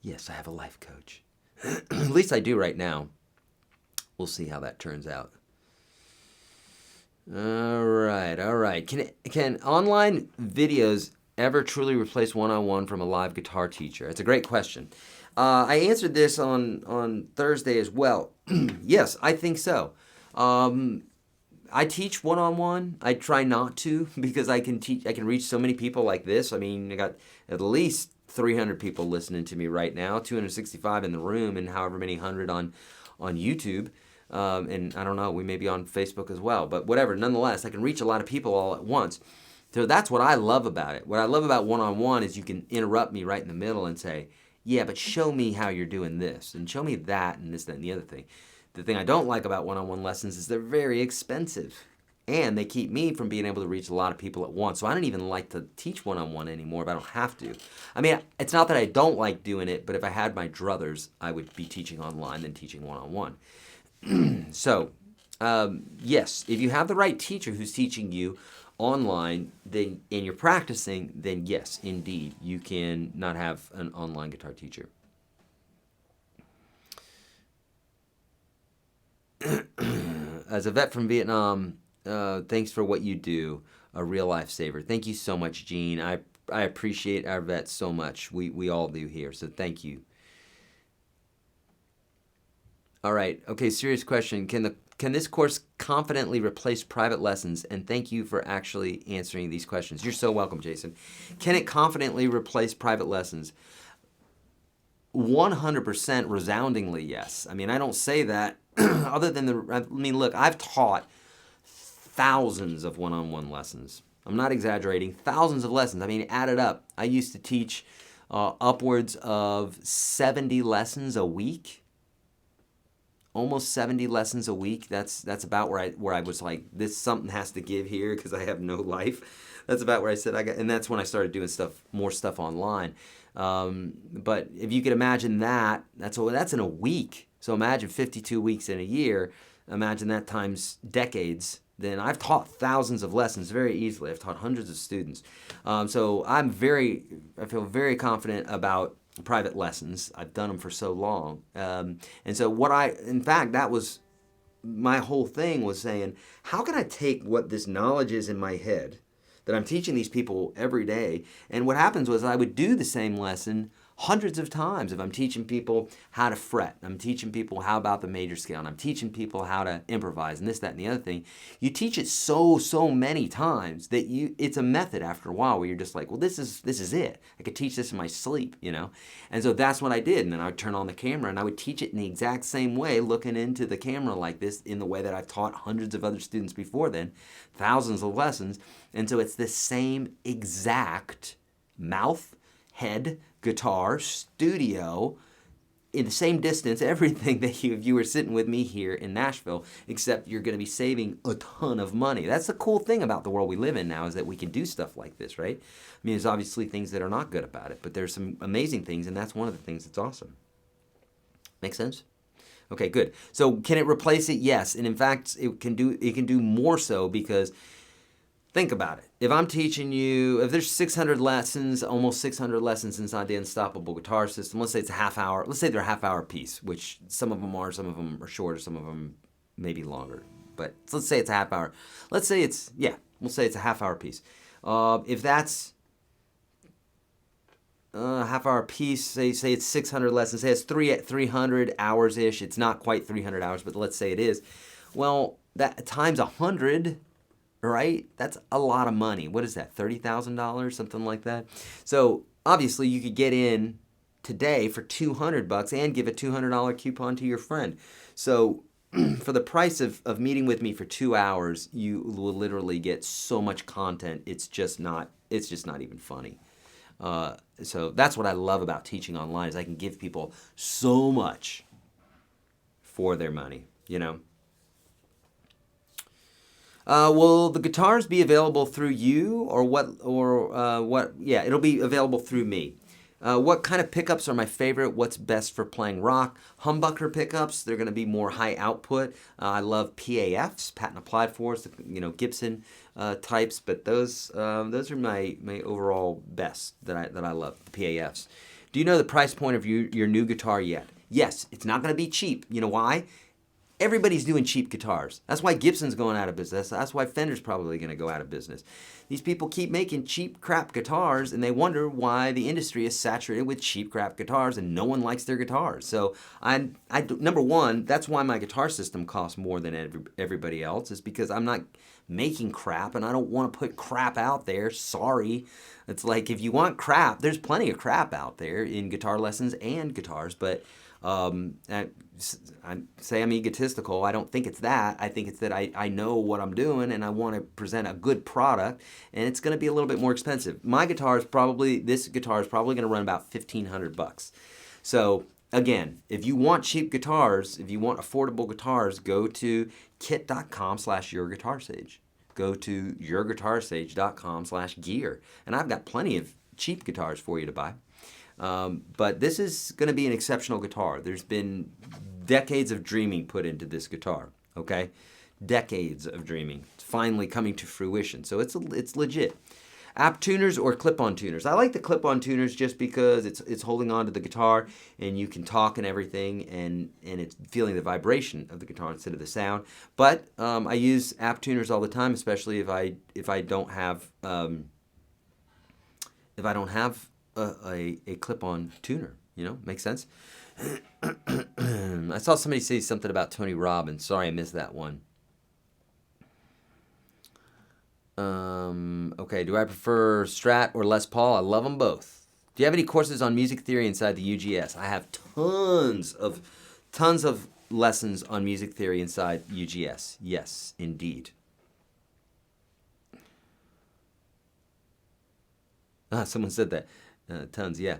Yes, I have a life coach. At least I do right now. We'll see how that turns out. All right. Can online videos ever truly replace one-on-one from a live guitar teacher? It's a great question. I answered this on Thursday as well. Yes, I think so. I teach one-on-one. I try not to because I can reach so many people like this. I mean, I got at least 300 people listening to me right now, 265 in the room, and however many hundred on YouTube. And I don't know, we may be on Facebook as well, but whatever. Nonetheless, I can reach a lot of people all at once. So that's what I love about it. What I love about one-on-one is you can interrupt me right in the middle and say, yeah, but show me how you're doing this, and show me that, and this, that, and the other thing. The thing I don't like about one-on-one lessons is they're very expensive, and they keep me from being able to reach a lot of people at once. So I don't even like to teach one-on-one anymore if I don't have to. I mean, it's not that I don't like doing it, but if I had my druthers, I would be teaching online than teaching one-on-one. So, yes, if you have the right teacher who's teaching you online, then and you're practicing, then yes, indeed, you can not have an online guitar teacher. As a vet from Vietnam, thanks for what you do, a real lifesaver. Thank you so much, Gene. I appreciate our vets so much. We all do here, so thank you. All right. Okay, serious question. Can this course confidently replace private lessons? And thank you for actually answering these questions. You're so welcome, Jason. Can it confidently replace private lessons? 100% resoundingly yes. I mean, I don't say that other than look, I've taught thousands of one-on-one lessons. I'm not exaggerating. Thousands of lessons. I mean, add it up. I used to teach upwards of 70 lessons a week. Almost 70 lessons a week. That's about where I was like, this something has to give here because I have no life. That's about where I said and that's when I started doing more stuff online. But if you could imagine that's in a week. So imagine 52 weeks in a year. Imagine that times decades. Then I've taught thousands of lessons very easily. I've taught hundreds of students. So I feel very confident about private lessons. I've done them for so long. And so in fact, that was my whole thing, was saying, how can I take what this knowledge is in my head that I'm teaching these people every day? And what happens was I would do the same lesson hundreds of times. If I'm teaching people how to fret, I'm teaching people how about the major scale, and I'm teaching people how to improvise, and this, that, and the other thing. You teach it so many times that it's a method after a while where you're just like, well, this is it. I could teach this in my sleep, you know? And so that's what I did. And then I would turn on the camera and I would teach it in the exact same way, looking into the camera like this, in the way that I've taught hundreds of other students before then, thousands of lessons. And so it's the same exact mouth, head, guitar, studio, in the same distance, everything that if you were sitting with me here in Nashville, except you're going to be saving a ton of money. That's the cool thing about the world we live in now, is that we can do stuff like this, right? I mean, there's obviously things that are not good about it, but there's some amazing things, and that's one of the things that's awesome. Make sense? Okay, good. So can it replace it? Yes. And in fact, it can do more so, because think about it. If I'm teaching you, if there's 600 lessons, almost 600 lessons inside the Unstoppable Guitar System, let's say it's a half hour. Let's say they're a half hour piece, which some of them are shorter, some of them maybe longer. But let's say it's a half hour. We'll say it's a half hour piece. If that's a half hour piece, say it's 600 lessons, say it's 300 hours-ish. It's not quite 300 hours, but let's say it is. Well, that times 100, right? That's a lot of money. What is that, $30,000, something like that? So obviously you could get in today for $200 and give a $200 coupon to your friend. So for the price of meeting with me for 2 hours, you will literally get so much content. It's just not even funny. So that's what I love about teaching online, is I can give people so much for their money, you know? Will the guitars be available through you or what? Yeah, it'll be available through me. What kind of pickups are my favorite? What's best for playing rock? Humbucker pickups. They're going to be more high output. I love PAFs, patent applied for, Gibson types. But those are my overall best that I love. The PAFs. Do you know the price point of your new guitar yet? Yes, it's not going to be cheap. You know why? Everybody's doing cheap guitars. That's why Gibson's going out of business. That's why Fender's probably going to go out of business. These people keep making cheap crap guitars, and they wonder why the industry is saturated with cheap crap guitars and no one likes their guitars. So number one, that's why my guitar system costs more than everybody else, is because I'm not making crap and I don't want to put crap out there. Sorry. It's like, if you want crap, there's plenty of crap out there in guitar lessons and guitars, but I say I'm egotistical. I don't think it's that. I think it's that I know what I'm doing and I want to present a good product, and it's going to be a little bit more expensive. This guitar is probably going to run about $1,500. So again, if you want cheap guitars, if you want affordable guitars, go to kit.com/YourGuitarSage. Go to YourGuitarSage.com/gear, and I've got plenty of cheap guitars for you to buy. But this is going to be an exceptional guitar. There's been decades of dreaming put into this guitar, okay? Decades of dreaming. It's finally coming to fruition, so it's legit. App tuners or clip-on tuners? I like the clip-on tuners just because it's holding on to the guitar and you can talk and everything, and it's feeling the vibration of the guitar instead of the sound. But I use app tuners all the time, especially if I don't have a clip-on tuner, makes sense. I saw somebody say something about Tony Robbins. Sorry, I missed that one. Okay, do I prefer Strat or Les Paul? I love them both. Do you have any courses on music theory inside the UGS? I have tons of lessons on music theory inside UGS. Yes, indeed. Someone said that. Tons, yeah.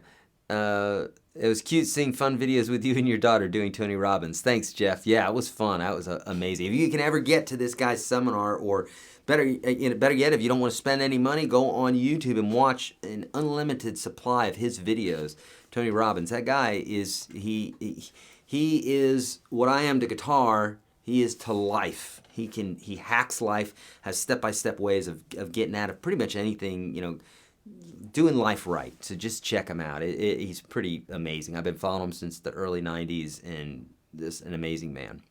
It was cute seeing fun videos with you and your daughter doing Tony Robbins. Thanks, Jeff. Yeah, it was fun. That was amazing. If you can ever get to this guy's seminar, or better yet, if you don't want to spend any money, go on YouTube and watch an unlimited supply of his videos. Tony Robbins, that guy is he is what I am to guitar. He is to life. He hacks life. Has step-by-step ways of getting out of pretty much anything, doing life right. So just check him out. He's pretty amazing. I've been following him since the early 90s, and an amazing man.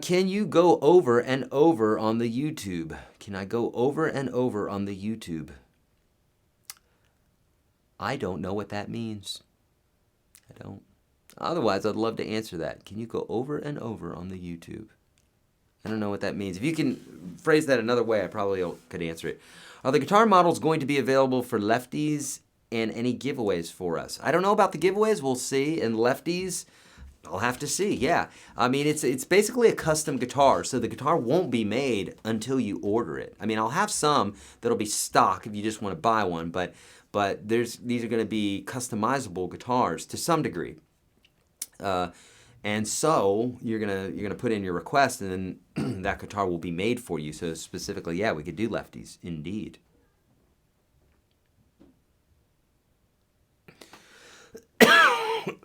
Can you go over and over on the YouTube? Can I go over and over on the YouTube? I don't know what that means. I don't. Otherwise, I'd love to answer that. Can you go over and over on the YouTube? I don't know what that means. If you can phrase that another way, I probably could answer it. Are the guitar models going to be available for lefties, and any giveaways for us? I don't know about the giveaways. We'll see. And lefties, I'll have to see. Yeah. I mean, it's basically a custom guitar, so the guitar won't be made until you order it. I mean, I'll have some that'll be stock if you just want to buy one, but these are going to be customizable guitars to some degree. And so you're gonna put in your request, and then that guitar will be made for you. So specifically, yeah, we could do lefties, indeed.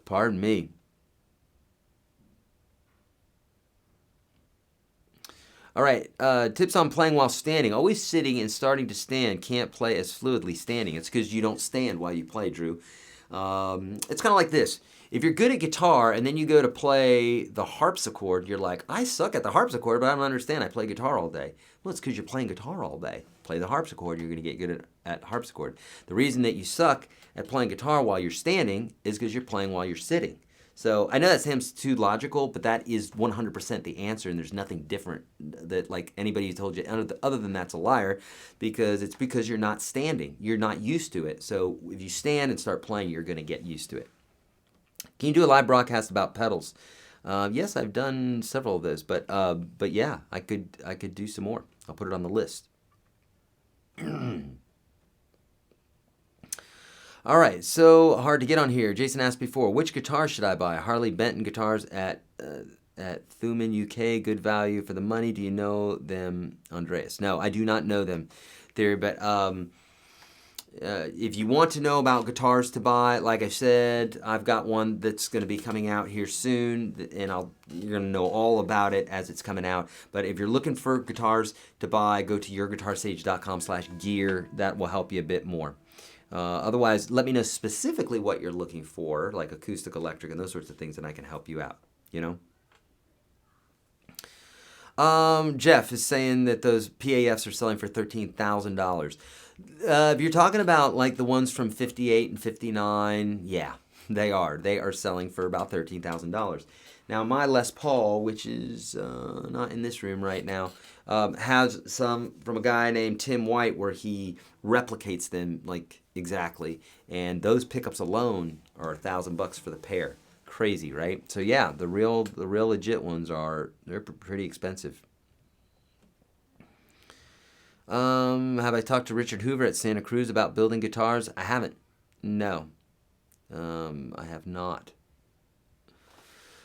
Pardon me. All right, tips on playing while standing. Always sitting and starting to stand. Can't play as fluidly standing. It's because you don't stand while you play, Drew. It's kind of like this. If you're good at guitar and then you go to play the harpsichord, you're like, I suck at the harpsichord, but I don't understand. I play guitar all day. Well, it's because you're playing guitar all day. Play the harpsichord, you're going to get good at harpsichord. The reason that you suck at playing guitar while you're standing is because you're playing while you're sitting. So I know that seems too logical, but that is 100% the answer, and there's nothing different that like anybody who told you other than that's a liar, because it's because you're not standing. You're not used to it. So if you stand and start playing, you're going to get used to it. Can you do a live broadcast about pedals? Yes, I've done several of those, but yeah, I could do some more. I'll put it on the list. All right, so hard to get on here. Jason asked before, which guitar should I buy? Harley Benton guitars at Thuman, UK, good value for the money. Do you know them, Andreas? No, I do not know them, Theory, but If you want to know about guitars to buy, like I said, I've got one that's going to be coming out here soon, and you're going to know all about it as it's coming out. But if you're looking for guitars to buy, go to YourGuitarSage.com/gear. That will help you a bit more. Otherwise, let me know specifically what you're looking for, like acoustic, electric, and those sorts of things, and I can help you out, you know? Jeff is saying that those PAFs are selling for $13,000. If you're talking about like the ones from 58 and 59, yeah, they are. They are selling for about $13,000. Now, my Les Paul, which is not in this room right now, has some from a guy named Tim White where he replicates them like exactly. And those pickups alone are $1,000 for the pair. Crazy, right? So yeah, the real legit ones they're pretty expensive. Have I talked to Richard Hoover at Santa Cruz about building guitars? I haven't. No. I have not.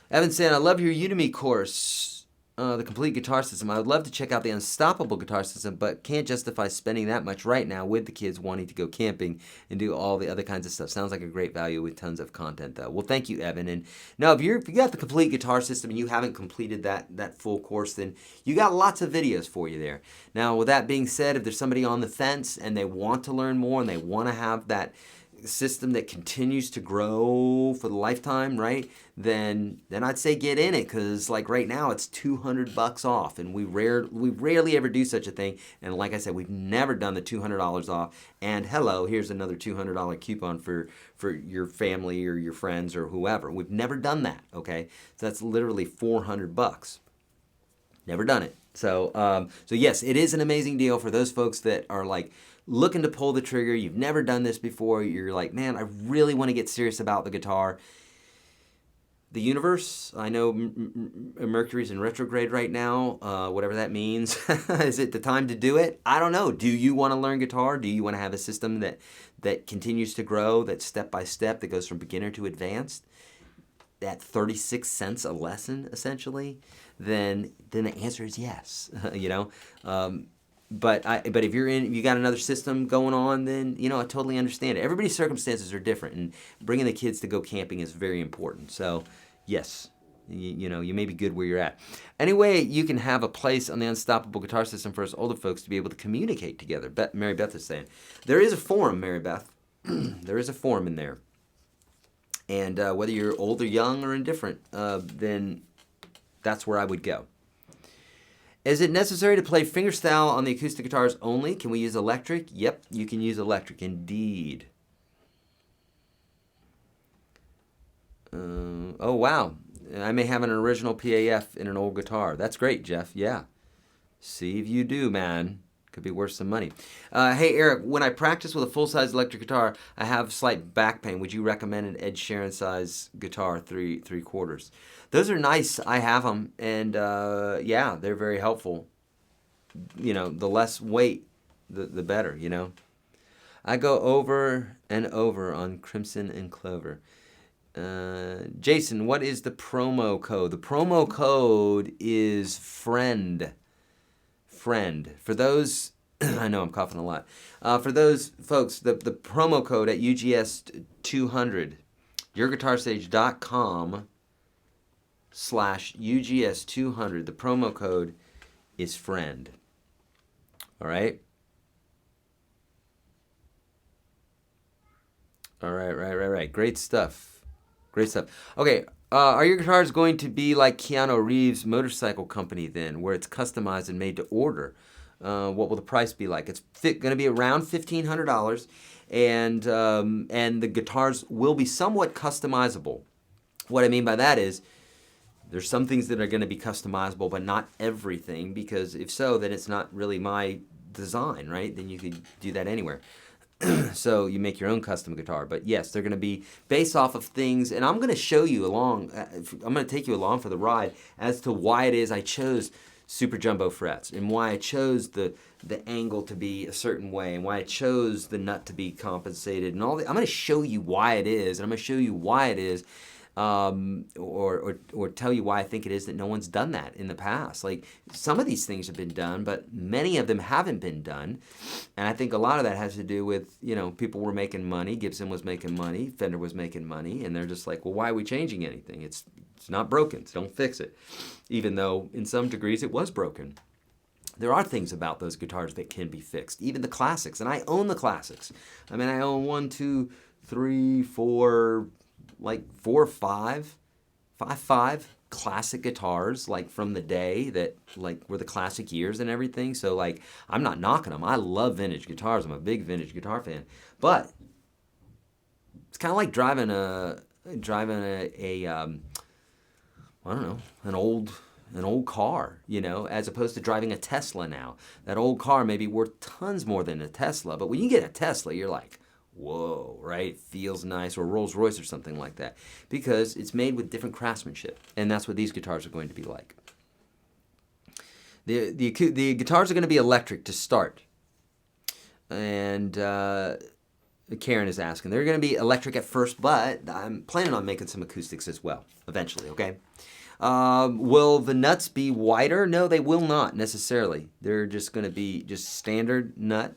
Evan saying, I love your Udemy course, the complete guitar system. I would love to check out the Unstoppable guitar system, but can't justify spending that much right now with the kids wanting to go camping and do all the other kinds of stuff. Sounds like a great value with tons of content, though. Well, thank you, Evan. And no, if you got the complete guitar system and you haven't completed that full course, then you got lots of videos for you there. Now, with that being said, if there's somebody on the fence and they want to learn more and they want to have that system that continues to grow for the lifetime, right? Then I'd say get in it, because like right now it's $200 off, and we rarely ever do such a thing. And like I said, we've never done the $200 off. And hello, here's another $200 coupon for your family or your friends or whoever. We've never done that. Okay, so that's literally $400. Never done it. So yes, it is an amazing deal for those folks that are like looking to pull the trigger. You've never done this before. You're like, man, I really want to get serious about the guitar. The universe, I know Mercury's in retrograde right now, whatever that means. Is it the time to do it? I don't know. Do you want to learn guitar? Do you want to have a system that continues to grow, that's step by step, that goes from beginner to advanced, at 36 cents a lesson, essentially? Then the answer is yes, you know? But if you got another system going on, then, you know, I totally understand it. Everybody's circumstances are different, and bringing the kids to go camping is very important. So, yes, you know, you may be good where you're at. Anyway, you can have a place on the Unstoppable Guitar System for us older folks to be able to communicate together. Mary Beth is saying. There is a forum, Mary Beth. There is a forum in there. And whether you're old or young or indifferent, then that's where I would go. Is it necessary to play fingerstyle on the acoustic guitars only? Can we use electric? Yep, you can use electric, indeed. Oh, wow. I may have an original PAF in an old guitar. That's great, Jeff. Yeah. See if you do, man. Could be worth some money. Hey, Eric, when I practice with a full-size electric guitar, I have slight back pain. Would you recommend an Ed Sheeran size guitar, 3/4? Those are nice. I have them, and yeah, they're very helpful. You know, the less weight, the better, you know. I go over and over on Crimson and Clover. Jason, what is the promo code? The promo code is FRIEND. For those, I know I'm coughing a lot. For those folks, the promo code at UGS200, YourGuitarSage.com/UGS200. The promo code is FRIEND. All right? All right, right. Great stuff. Okay, are your guitars going to be like Keanu Reeves' motorcycle company then, where it's customized and made to order? What will the price be like? It's going to be around $1,500, and the guitars will be somewhat customizable. What I mean by that is there's some things that are going to be customizable, but not everything, because if so, then it's not really my design, right? Then you could do that anywhere. So you make your own custom guitar. But yes, they're going to be based off of things, and I'm going to show you along, I'm going to take you along for the ride as to why it is I chose super jumbo frets, and why I chose the angle to be a certain way, and why I chose the nut to be compensated, and all that. I'm going to show you why it is, and I'm going to show you why it is or tell you why I think it is that no one's done that in the past. Like, some of these things have been done, but many of them haven't been done. And I think a lot of that has to do with, you know, people were making money, Gibson was making money, Fender was making money, and they're just like, well, why are we changing anything? It's not broken, so don't fix it. Even though in some degrees it was broken. There are things about those guitars that can be fixed, even the classics, and I own the classics. I mean, I own 1, 2, 3, 4, like 4 or 5 classic guitars, like from the day that like were the classic years and everything. So like, I'm not knocking them. I love vintage guitars. I'm a big vintage guitar fan. But it's kind of like driving a I don't know, an old car, you know, as opposed to driving a Tesla now. That old car may be worth tons more than a Tesla, but when you get a Tesla, you're like, whoa, right? Feels nice, or Rolls Royce or something like that, because it's made with different craftsmanship, and that's what these guitars are going to be like. The guitars are going to be electric to start, and Karen is asking, they're going to be electric at first, but I'm planning on making some acoustics as well eventually. Okay. Will the nuts be wider? No, they will not necessarily. They're just going to be just standard nut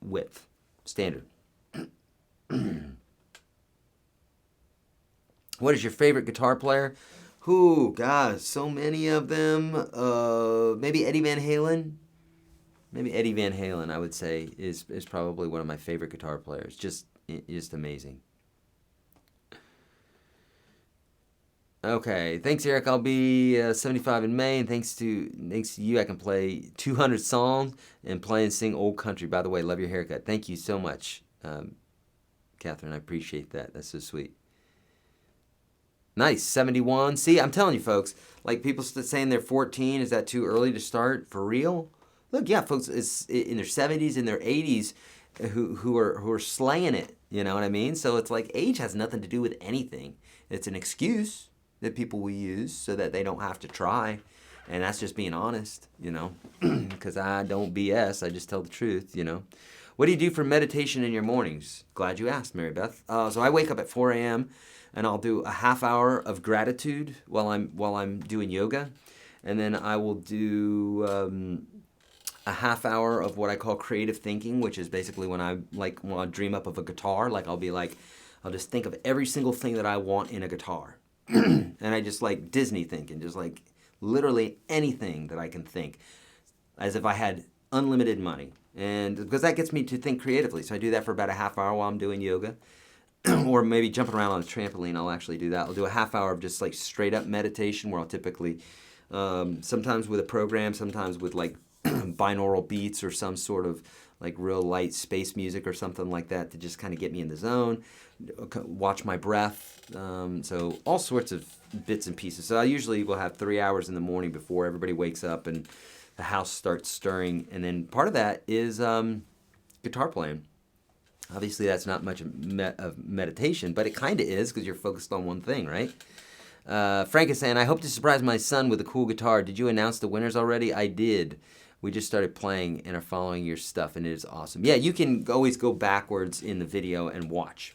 width, standard. What is your favorite guitar player? Ooh, God, so many of them. Maybe Eddie Van Halen. Maybe Eddie Van Halen, I would say, is probably one of my favorite guitar players. Just amazing. Okay, thanks, Eric. I'll be 75 in May, and thanks to you, I can play 200 songs and play and sing old country. By the way, love your haircut. Thank you so much, Catherine. I appreciate that. That's so sweet. Nice, 71. See, I'm telling you, folks, like people saying they're 14, is that too early to start? For real? Look, yeah, folks, it's in their 70s, in their 80s, who are slaying it. You know what I mean? So it's like age has nothing to do with anything. It's an excuse that people will use so that they don't have to try, and that's just being honest, you know, because I don't BS, I just tell the truth, you know. What do you do for meditation in your mornings? Glad you asked, Mary Beth. So I wake up at 4 a.m. and I'll do a half hour of gratitude while I'm doing yoga, and then I will do a half hour of what I call creative thinking, which is basically when I dream up of a guitar. Like I'll just think of every single thing that I want in a guitar. And I just like Disney thinking, just like literally anything that I can think, as if I had unlimited money. And because that gets me to think creatively. So I do that for about a half hour while I'm doing yoga. Or maybe jumping around on a trampoline, I'll actually do that. I'll do a half hour of just like straight up meditation, where I'll typically, sometimes with a program, sometimes with like binaural beats or some sort of like real light space music or something like that to just kind of get me in the zone, watch my breath, so all sorts of bits and pieces. So I usually will have 3 hours in the morning before everybody wakes up and the house starts stirring, and then part of that is guitar playing. Obviously that's not much of meditation, but it kind of is, because you're focused on one thing, right? Frank is saying, I hope to surprise my son with a cool guitar. Did you announce the winners already? I did. We just started playing and are following your stuff, and it is awesome. Yeah, you can always go backwards in the video and watch.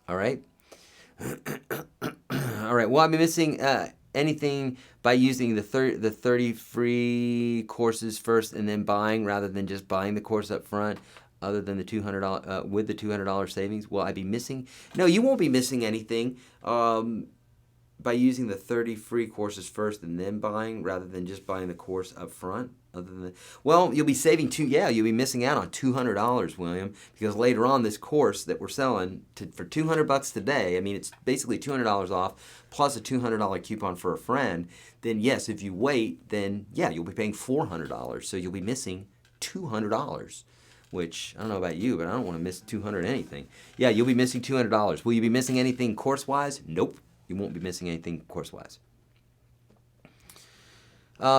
All right? All right, well, I've been missing anything by using the 30 free courses first and then buying, rather than just buying the course up front, other than the $200 with the $200 savings. Will I be missing? No, you won't be missing anything. By using the 30 free courses first and then buying, rather than just buying the course up front. Well, you'll be saving you'll be missing out on $200, William, because later on this course that we're selling for $200 today, I mean, it's basically $200 off plus a $200 coupon for a friend. Then yes, if you wait, then yeah, you'll be paying $400. So you'll be missing $200, which I don't know about you, but I don't want to miss $200 anything. Yeah, you'll be missing $200. Will you be missing anything course-wise? Nope. You won't be missing anything course-wise.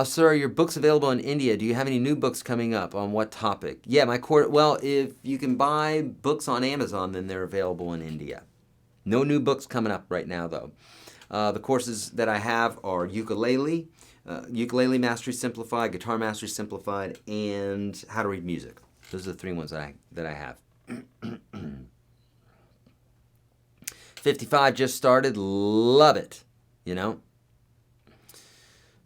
Sir, your book's available in India. Do you have any new books coming up? On what topic? Yeah, my course. Well, if you can buy books on Amazon, then they're available in India. No new books coming up right now, though. The courses that I have are ukulele, ukulele mastery simplified, guitar mastery simplified, and how to read music. Those are the 3 ones that I have. 55 just started. Love it. You know.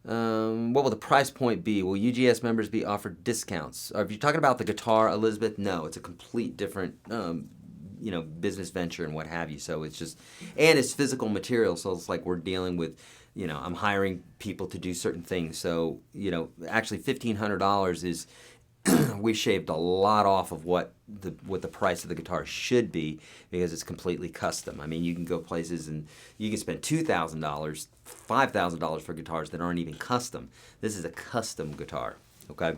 What will the price point be? Will UGS members be offered discounts? Or if you're talking about the guitar, Elizabeth, no, it's a complete different, business venture and what have you. So it's just, and it's physical material. So it's like we're dealing with, I'm hiring people to do certain things. So, actually $1,500 is, we shaved a lot off of what the price of the guitar should be because it's completely custom. I mean, you can go places and you can spend $2,000, $5,000 for guitars that aren't even custom. This is a custom guitar, okay?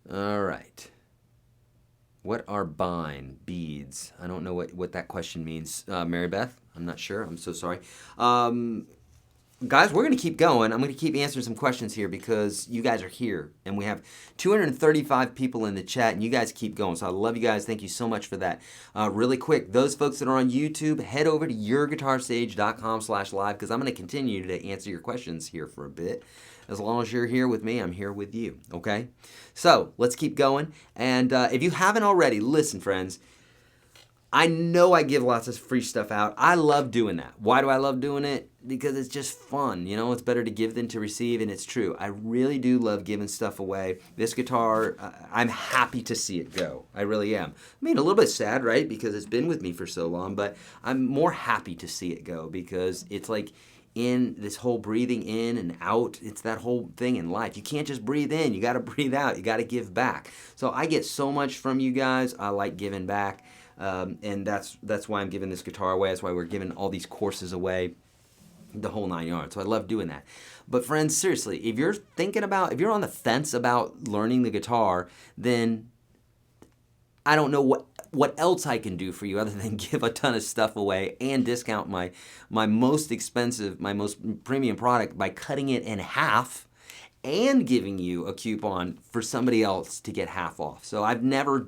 All right. What are bine beads? I don't know what that question means. Mary Beth, I'm not sure. I'm so sorry. Guys, we're going to keep going. I'm going to keep answering some questions here because you guys are here. And we have 235 people in the chat, and you guys keep going. So I love you guys. Thank you so much for that. Really quick, those folks that are on YouTube, head over to YourGuitarSage.com/live because I'm going to continue to answer your questions here for a bit. As long as you're here with me, I'm here with you, okay? So let's keep going. And if you haven't already, listen, friends. I know I give lots of free stuff out. I love doing that. Why do I love doing it? Because it's just fun. It's better to give than to receive, and it's true. I really do love giving stuff away. This guitar, I'm happy to see it go. I really am. I mean, a little bit sad, right? Because it's been with me for so long, but I'm more happy to see it go because it's like in this whole breathing in and out. It's that whole thing in life. You can't just breathe in. You got to breathe out. You got to give back. So I get so much from you guys. I like giving back. And that's why I'm giving this guitar away. That's why we're giving all these courses away, the whole 9 yards. So I love doing that. But friends, seriously, if you're on the fence about learning the guitar, then I don't know what else I can do for you other than give a ton of stuff away and discount my most expensive, my most premium product by cutting it in half and giving you a coupon for somebody else to get half off. So I've never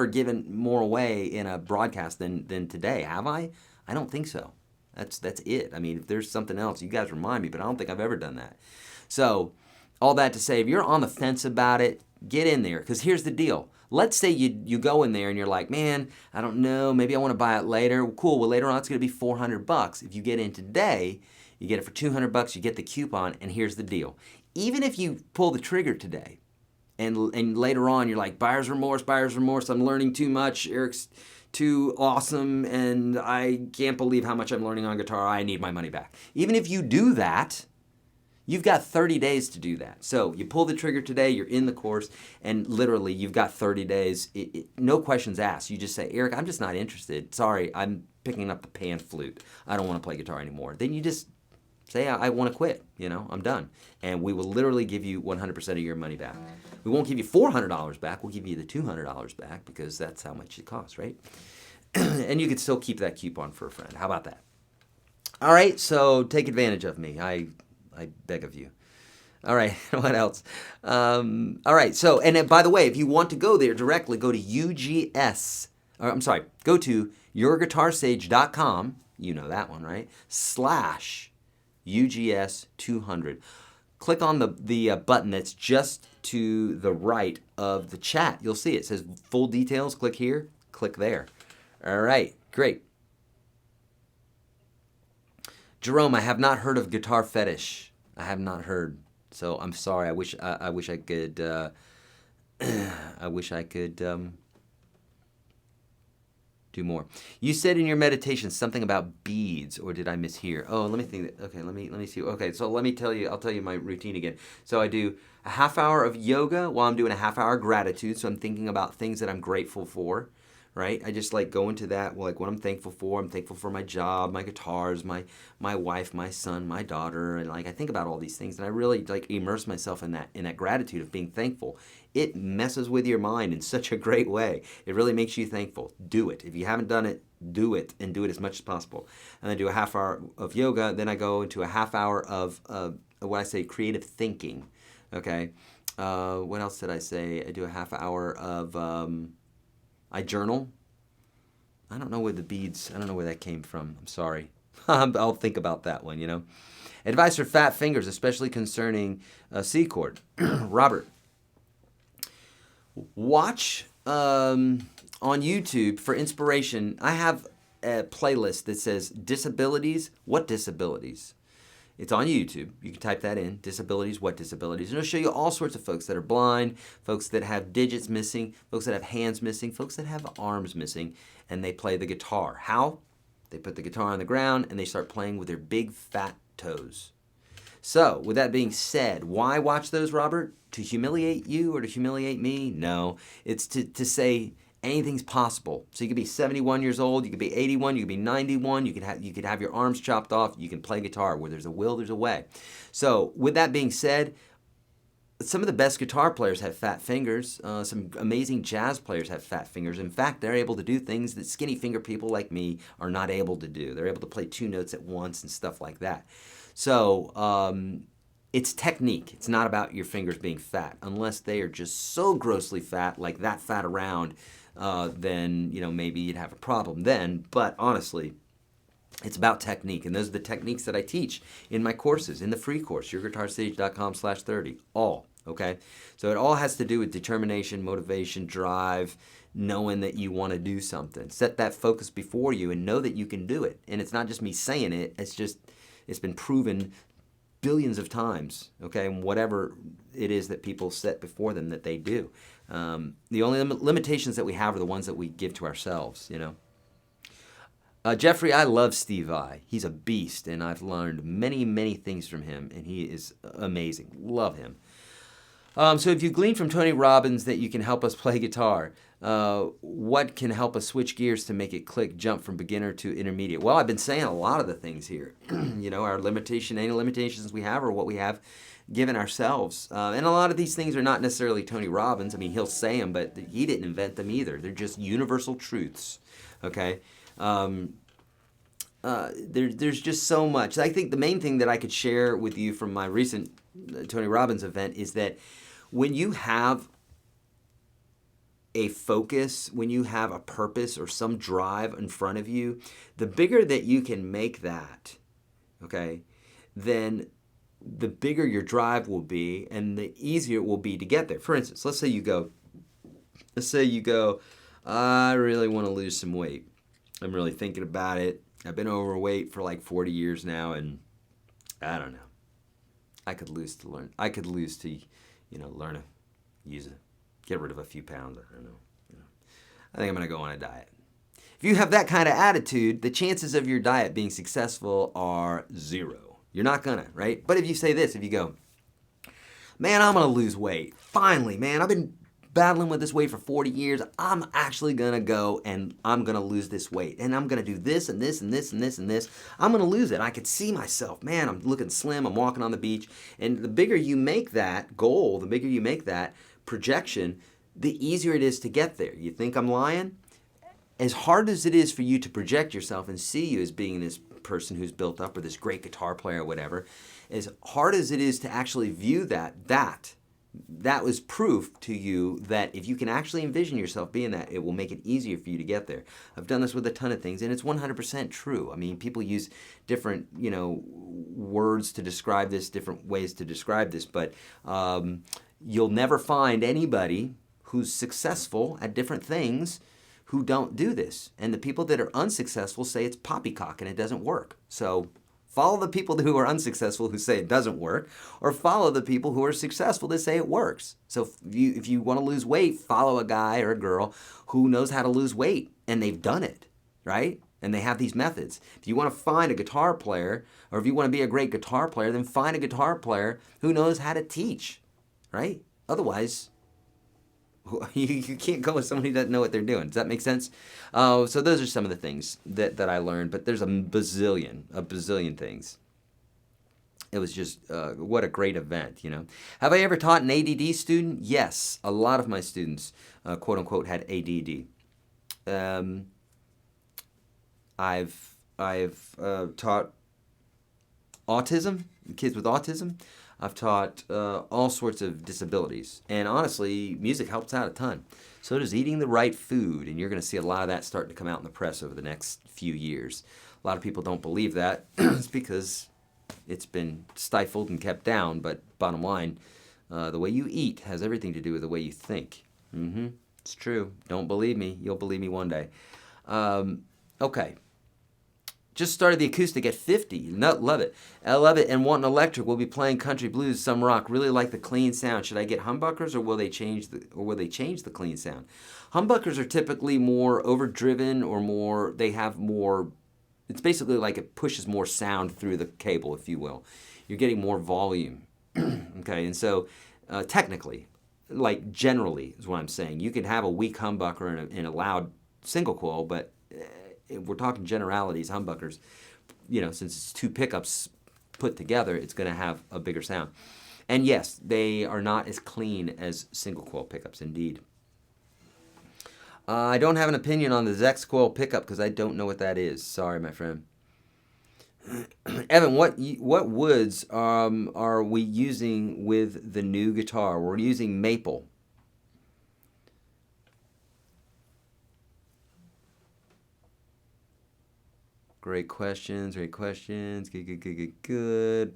given more away in a broadcast than today, have I? I don't think so. That's it. I mean, if there's something else, you guys remind me, but I don't think I've ever done that. So all that to say, if you're on the fence about it, get in there, because here's the deal. Let's say you go in there and you're like, man, I don't know, maybe I want to buy it later. Well, cool. Well, later on it's going to be $400. If you get in today, you get it for $200. You get the coupon, and here's the deal. Even if you pull the trigger today, and later on you're like, buyer's remorse, I'm learning too much, Eric's too awesome, and I can't believe how much I'm learning on guitar, I need my money back. Even if you do that, you've got 30 days to do that. So you pull the trigger today, you're in the course, and literally you've got 30 days, no questions asked. You just say, Eric, I'm just not interested. Sorry, I'm picking up the pan flute. I don't want to play guitar anymore. Then you just say, I want to quit, I'm done. And we will literally give you 100% of your money back. We won't give you $400 back, we'll give you the $200 back because that's how much it costs, right? And you can still keep that coupon for a friend. How about that? All right, so take advantage of me. I beg of you. All right, what else? All right, so, and then, by the way, if you want to go there directly, go to go to YourGuitarSage.com, you know that one, right? /UGS 200. Click on the button that's just to the right of the chat. You'll see it says full details. Click here, click there. All right, great. Jerome, I have not heard of Guitar Fetish. I have not heard, so I'm sorry. I wish I could. I wish I could do more. You said in your meditation something about beads, or did I mishear? Oh, let me think. Okay, let me see. Okay, so let me tell you. I'll tell you my routine again. So I do a half hour of yoga while I'm doing a half hour gratitude. So I'm thinking about things that I'm grateful for. Right? I just like go into that, like what I'm thankful for. I'm thankful for my job, my guitars, my wife, my son, my daughter, and like I think about all these things, and I really like immerse myself in that gratitude of being thankful. It messes with your mind in such a great way. It really makes you thankful. Do it. If you haven't done it, do it, and do it as much as possible. And then do a half hour of yoga. Then I go into a half hour of what I say creative thinking. Okay. What else did I say? I do a half hour of I journal. I don't know where the beads, I don't know where that came from. I'm sorry. I'll think about that one, Advice for fat fingers, especially concerning C chord. Robert, watch on YouTube, for inspiration, I have a playlist that says disabilities, what disabilities? It's on YouTube. You can type that in, disabilities, what disabilities? And it'll show you all sorts of folks that are blind, folks that have digits missing, folks that have hands missing, folks that have arms missing, and they play the guitar. How? They put the guitar on the ground and they start playing with their big fat toes. So, with that being said, why watch those, Robert? To humiliate you or to humiliate me? No. It's to say anything's possible. So you could be 71 years old, you could be 81, you could be 91, you could have your arms chopped off, you can play guitar. Where there's a will, there's a way. So, with that being said, some of the best guitar players have fat fingers. Some amazing jazz players have fat fingers. In fact, they're able to do things that skinny finger people like me are not able to do. They're able to play 2 notes at once and stuff like that. So, it's technique. It's not about your fingers being fat. Unless they are just so grossly fat, like that fat around, then, maybe you'd have a problem then. But honestly, it's about technique, and those are the techniques that I teach in my courses, in the free course, YourGuitarSage.com/30, all, okay? So it all has to do with determination, motivation, drive, knowing that you want to do something. Set that focus before you and know that you can do it. And it's not just me saying it, it's been proven billions of times, okay, and whatever it is that people set before them that they do. The only limitations that we have are the ones that we give to ourselves, Jeffrey, I love Steve Vai. He's a beast, and I've learned many, many things from him, and he is amazing. Love him. So if you glean from Tony Robbins that you can help us play guitar, what can help us switch gears to make it click, jump from beginner to intermediate? Well, I've been saying a lot of the things here. Our limitation, any limitations we have, or what we have given ourselves. And a lot of these things are not necessarily Tony Robbins. I mean, he'll say them, but he didn't invent them either. They're just universal truths, okay? There's just so much. I think the main thing that I could share with you from my recent Tony Robbins event is that when you have a focus, when you have a purpose or some drive in front of you, the bigger that you can make that, okay, then the bigger your drive will be and the easier it will be to get there. For instance, let's say you go, I really want to lose some weight. I'm really thinking about it. I've been overweight for like 40 years now, and I don't know. I could lose to learn to get rid of a few pounds. I don't know. I think I'm going to go on a diet. If you have that kind of attitude, the chances of your diet being successful are 0. You're not going to, right? But if you say this, if you go, man, I'm going to lose weight. Finally, man, I've been battling with this weight for 40 years. I'm actually going to go and I'm going to lose this weight. And I'm going to do this and this and this and this and this. I'm going to lose it. I could see myself. Man, I'm looking slim. I'm walking on the beach. And the bigger you make that goal, the bigger you make that projection, the easier it is to get there. You think I'm lying? As hard as it is for you to project yourself and see you as being this person who's built up or this great guitar player or whatever, as hard as it is to actually view that was proof to you that if you can actually envision yourself being that, it will make it easier for you to get there. I've done this with a ton of things, and it's 100% true. I mean, people use different, words to describe this, different ways to describe this, but you'll never find anybody who's successful at different things who don't do this. And the people that are unsuccessful say it's poppycock and it doesn't work. So follow the people who are unsuccessful who say it doesn't work, or follow the people who are successful that say it works. So if you want to lose weight, follow a guy or a girl who knows how to lose weight, and they've done it, right? And they have these methods. If you want to find a guitar player, or if you want to be a great guitar player, then find a guitar player who knows how to teach, right? Otherwise, you can't go with somebody who doesn't know what they're doing. Does that make sense? So those are some of the things that I learned, but there's a bazillion things. It was just, what a great event, Have I ever taught an ADD student? Yes. A lot of my students, quote unquote, had ADD. I've taught autism, kids with autism. I've taught all sorts of disabilities. And honestly, music helps out a ton. So does eating the right food. And you're going to see a lot of that starting to come out in the press over the next few years. A lot of people don't believe that. It's because it's been stifled and kept down. But bottom line, the way you eat has everything to do with the way you think. It's true. Don't believe me. You'll believe me one day. Okay. Just started the acoustic at 50. No, love it. I love it. And want an electric. We'll be playing country blues, some rock. Really like the clean sound. Should I get humbuckers or will they change the clean sound? Humbuckers are typically more overdriven or more. They have more. It's basically like it pushes more sound through the cable, if you will. You're getting more volume. Okay, and so technically, like generally is what I'm saying. You can have a weak humbucker in a loud single coil, but if we're talking generalities, humbuckers, since it's two pickups put together, it's going to have a bigger sound. And yes, they are not as clean as single coil pickups, indeed. I don't have an opinion on the Zex coil pickup because I don't know what that is. Sorry, my friend. Evan, what woods are we using with the new guitar? We're using maple. Great questions. Good.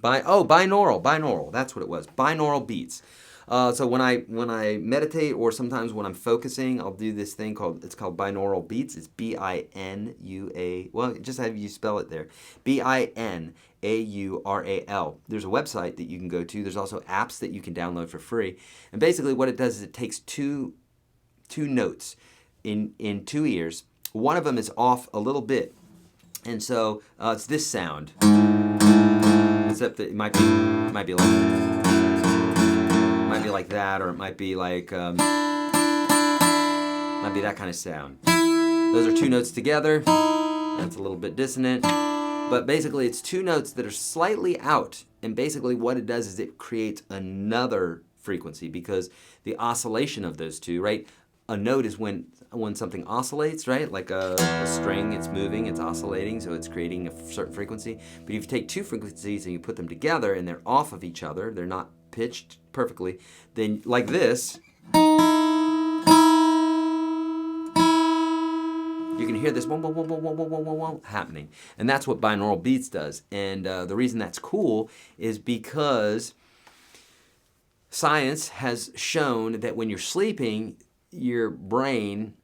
Binaural. That's what it was. Binaural beats. So when I meditate or sometimes when I'm focusing, I'll do this thing called binaural beats. It's B-I-N-U-A. Well, just have you spell it there. B-I-N-A-U-R-A-L. There's a website that you can go to. There's also apps that you can download for free. And basically what it does is it takes two notes in two ears. One of them is off a little bit. And so it's this sound, except that it might be like that, or it might be like might be that kind of sound. Those are two notes together. That's a little bit dissonant, but basically it's two notes that are slightly out. And basically what it does is it creates another frequency because the oscillation of those two, right? A note is when something oscillates, right? Like a string, it's moving, it's oscillating, so it's creating a certain frequency. But if you take two frequencies and you put them together and they're off of each other, they're not pitched perfectly, then like this, you can hear this happening. And that's what binaural beats does. And the reason that's cool is because science has shown that when you're sleeping, your brain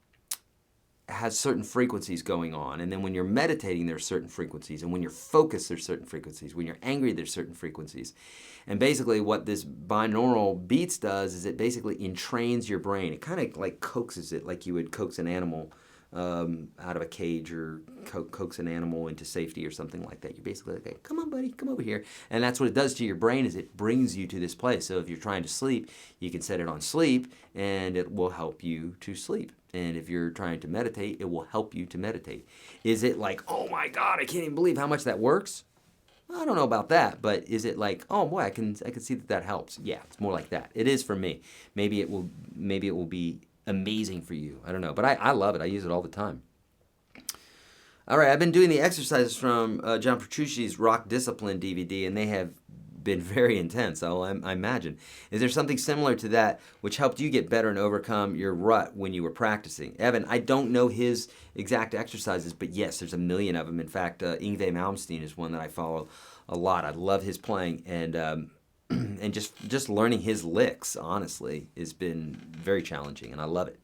has certain frequencies going on, and then when you're meditating there's certain frequencies, and when you're focused there's certain frequencies, when you're angry there's certain frequencies. And basically what this binaural beats does is it basically entrains your brain. It kind of like coaxes it, like you would coax an animal out of a cage, or coax an animal into safety or something like that. You're basically like, hey, come on buddy, come over here. And that's what it does to your brain, is it brings you to this place. So if you're trying to sleep, you can set it on sleep and it will help you to sleep. And if you're trying to meditate, it will help you to meditate. Is it like, oh my God, I can't even believe how much that works? I don't know about that, but is it like, oh boy, I can see that helps? Yeah, it's more like that. It is for me. Maybe it will be amazing for you. I don't know, but I love it. I use it all the time. All right, I've been doing the exercises from John Petrucci's Rock Discipline DVD, and they have been very intense, I imagine. Is there something similar to that which helped you get better and overcome your rut when you were practicing? Evan, I don't know his exact exercises, but yes, there's a million of them. In fact, Yngwie Malmsteen is one that I follow a lot. I love his playing, and just learning his licks, honestly, has been very challenging, and I love it.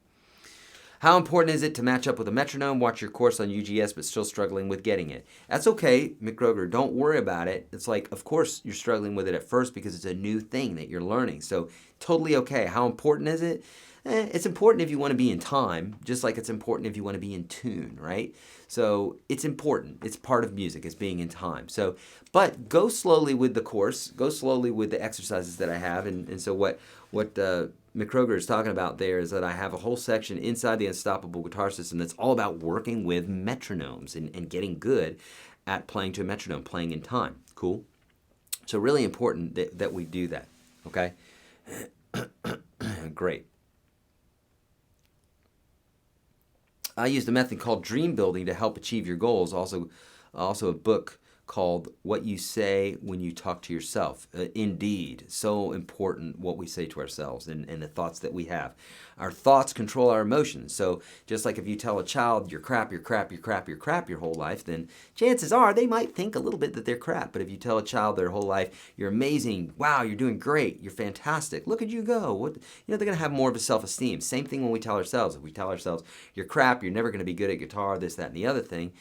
How important is it to match up with a metronome? Watch your course on UGS, but still struggling with getting it. That's okay, McGroger. Don't worry about it. It's like, of course, you're struggling with it at first because it's a new thing that you're learning. So totally okay. How important is it? It's important if you want to be in time, just like it's important if you want to be in tune, right? So it's important. It's part of music, is being in time. So, but go slowly with the course. Go slowly with the exercises that I have. And so what McCroger is talking about there is that I have a whole section inside the Unstoppable Guitar System that's all about working with metronomes and getting good at playing to a metronome, playing in time. Cool? So really important that we do that, okay? Great. I used a method called dream building to help achieve your goals. Also a book called What You Say When You Talk to Yourself. Indeed, so important what we say to ourselves and the thoughts that we have. Our thoughts control our emotions. So just like if you tell a child you're crap, you're crap, you're crap, you're crap your whole life, then chances are they might think a little bit that they're crap. But if you tell a child their whole life, you're amazing, wow, you're doing great, you're fantastic, look at you go. What, they're going to have more of a self-esteem. Same thing when we tell ourselves. If we tell ourselves you're crap, you're never going to be good at guitar, this, that, and the other thing,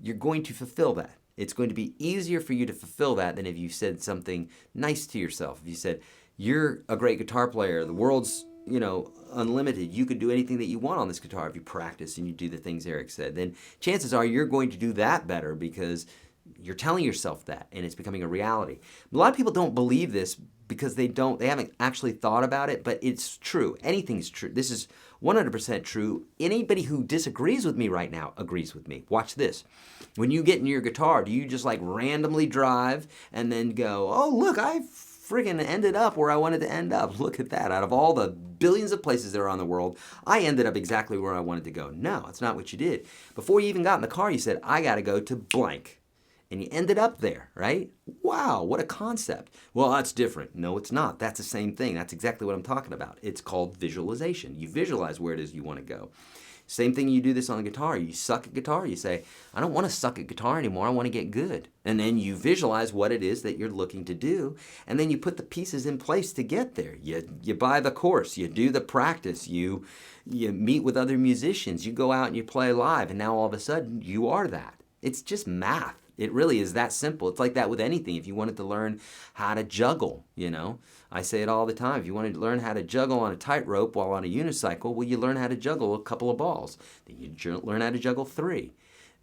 you're going to fulfill that. It's going to be easier for you to fulfill that than if you said something nice to yourself. If you said, you're a great guitar player, the world's, unlimited, you could do anything that you want on this guitar if you practice and you do the things Eric said, then chances are you're going to do that better because you're telling yourself that and it's becoming a reality. A lot of people don't believe this because they haven't actually thought about it, but it's true. Anything's true. This is 100% true. Anybody who disagrees with me right now agrees with me. Watch this. When you get in your guitar, do you just like randomly drive and then go, oh, look, I friggin' ended up where I wanted to end up. Look at that. Out of all the billions of places there are on the world, I ended up exactly where I wanted to go. No, it's not what you did. Before you even got in the car, you said, I got to go to blank. And you ended up there, right? Wow, what a concept. Well, that's different. No, it's not. That's the same thing. That's exactly what I'm talking about. It's called visualization. You visualize where it is you want to go. Same thing, you do this on the guitar. You suck at guitar. You say, I don't want to suck at guitar anymore. I want to get good. And then you visualize what it is that you're looking to do. And then you put the pieces in place to get there. You buy the course. You do the practice. You meet with other musicians. You go out and you play live. And now all of a sudden, you are that. It's just math. It really is that simple. It's like that with anything. If you wanted to learn how to juggle, I say it all the time. If you wanted to learn how to juggle on a tightrope while on a unicycle, well, you learn how to juggle a couple of balls. Then you learn how to juggle 3.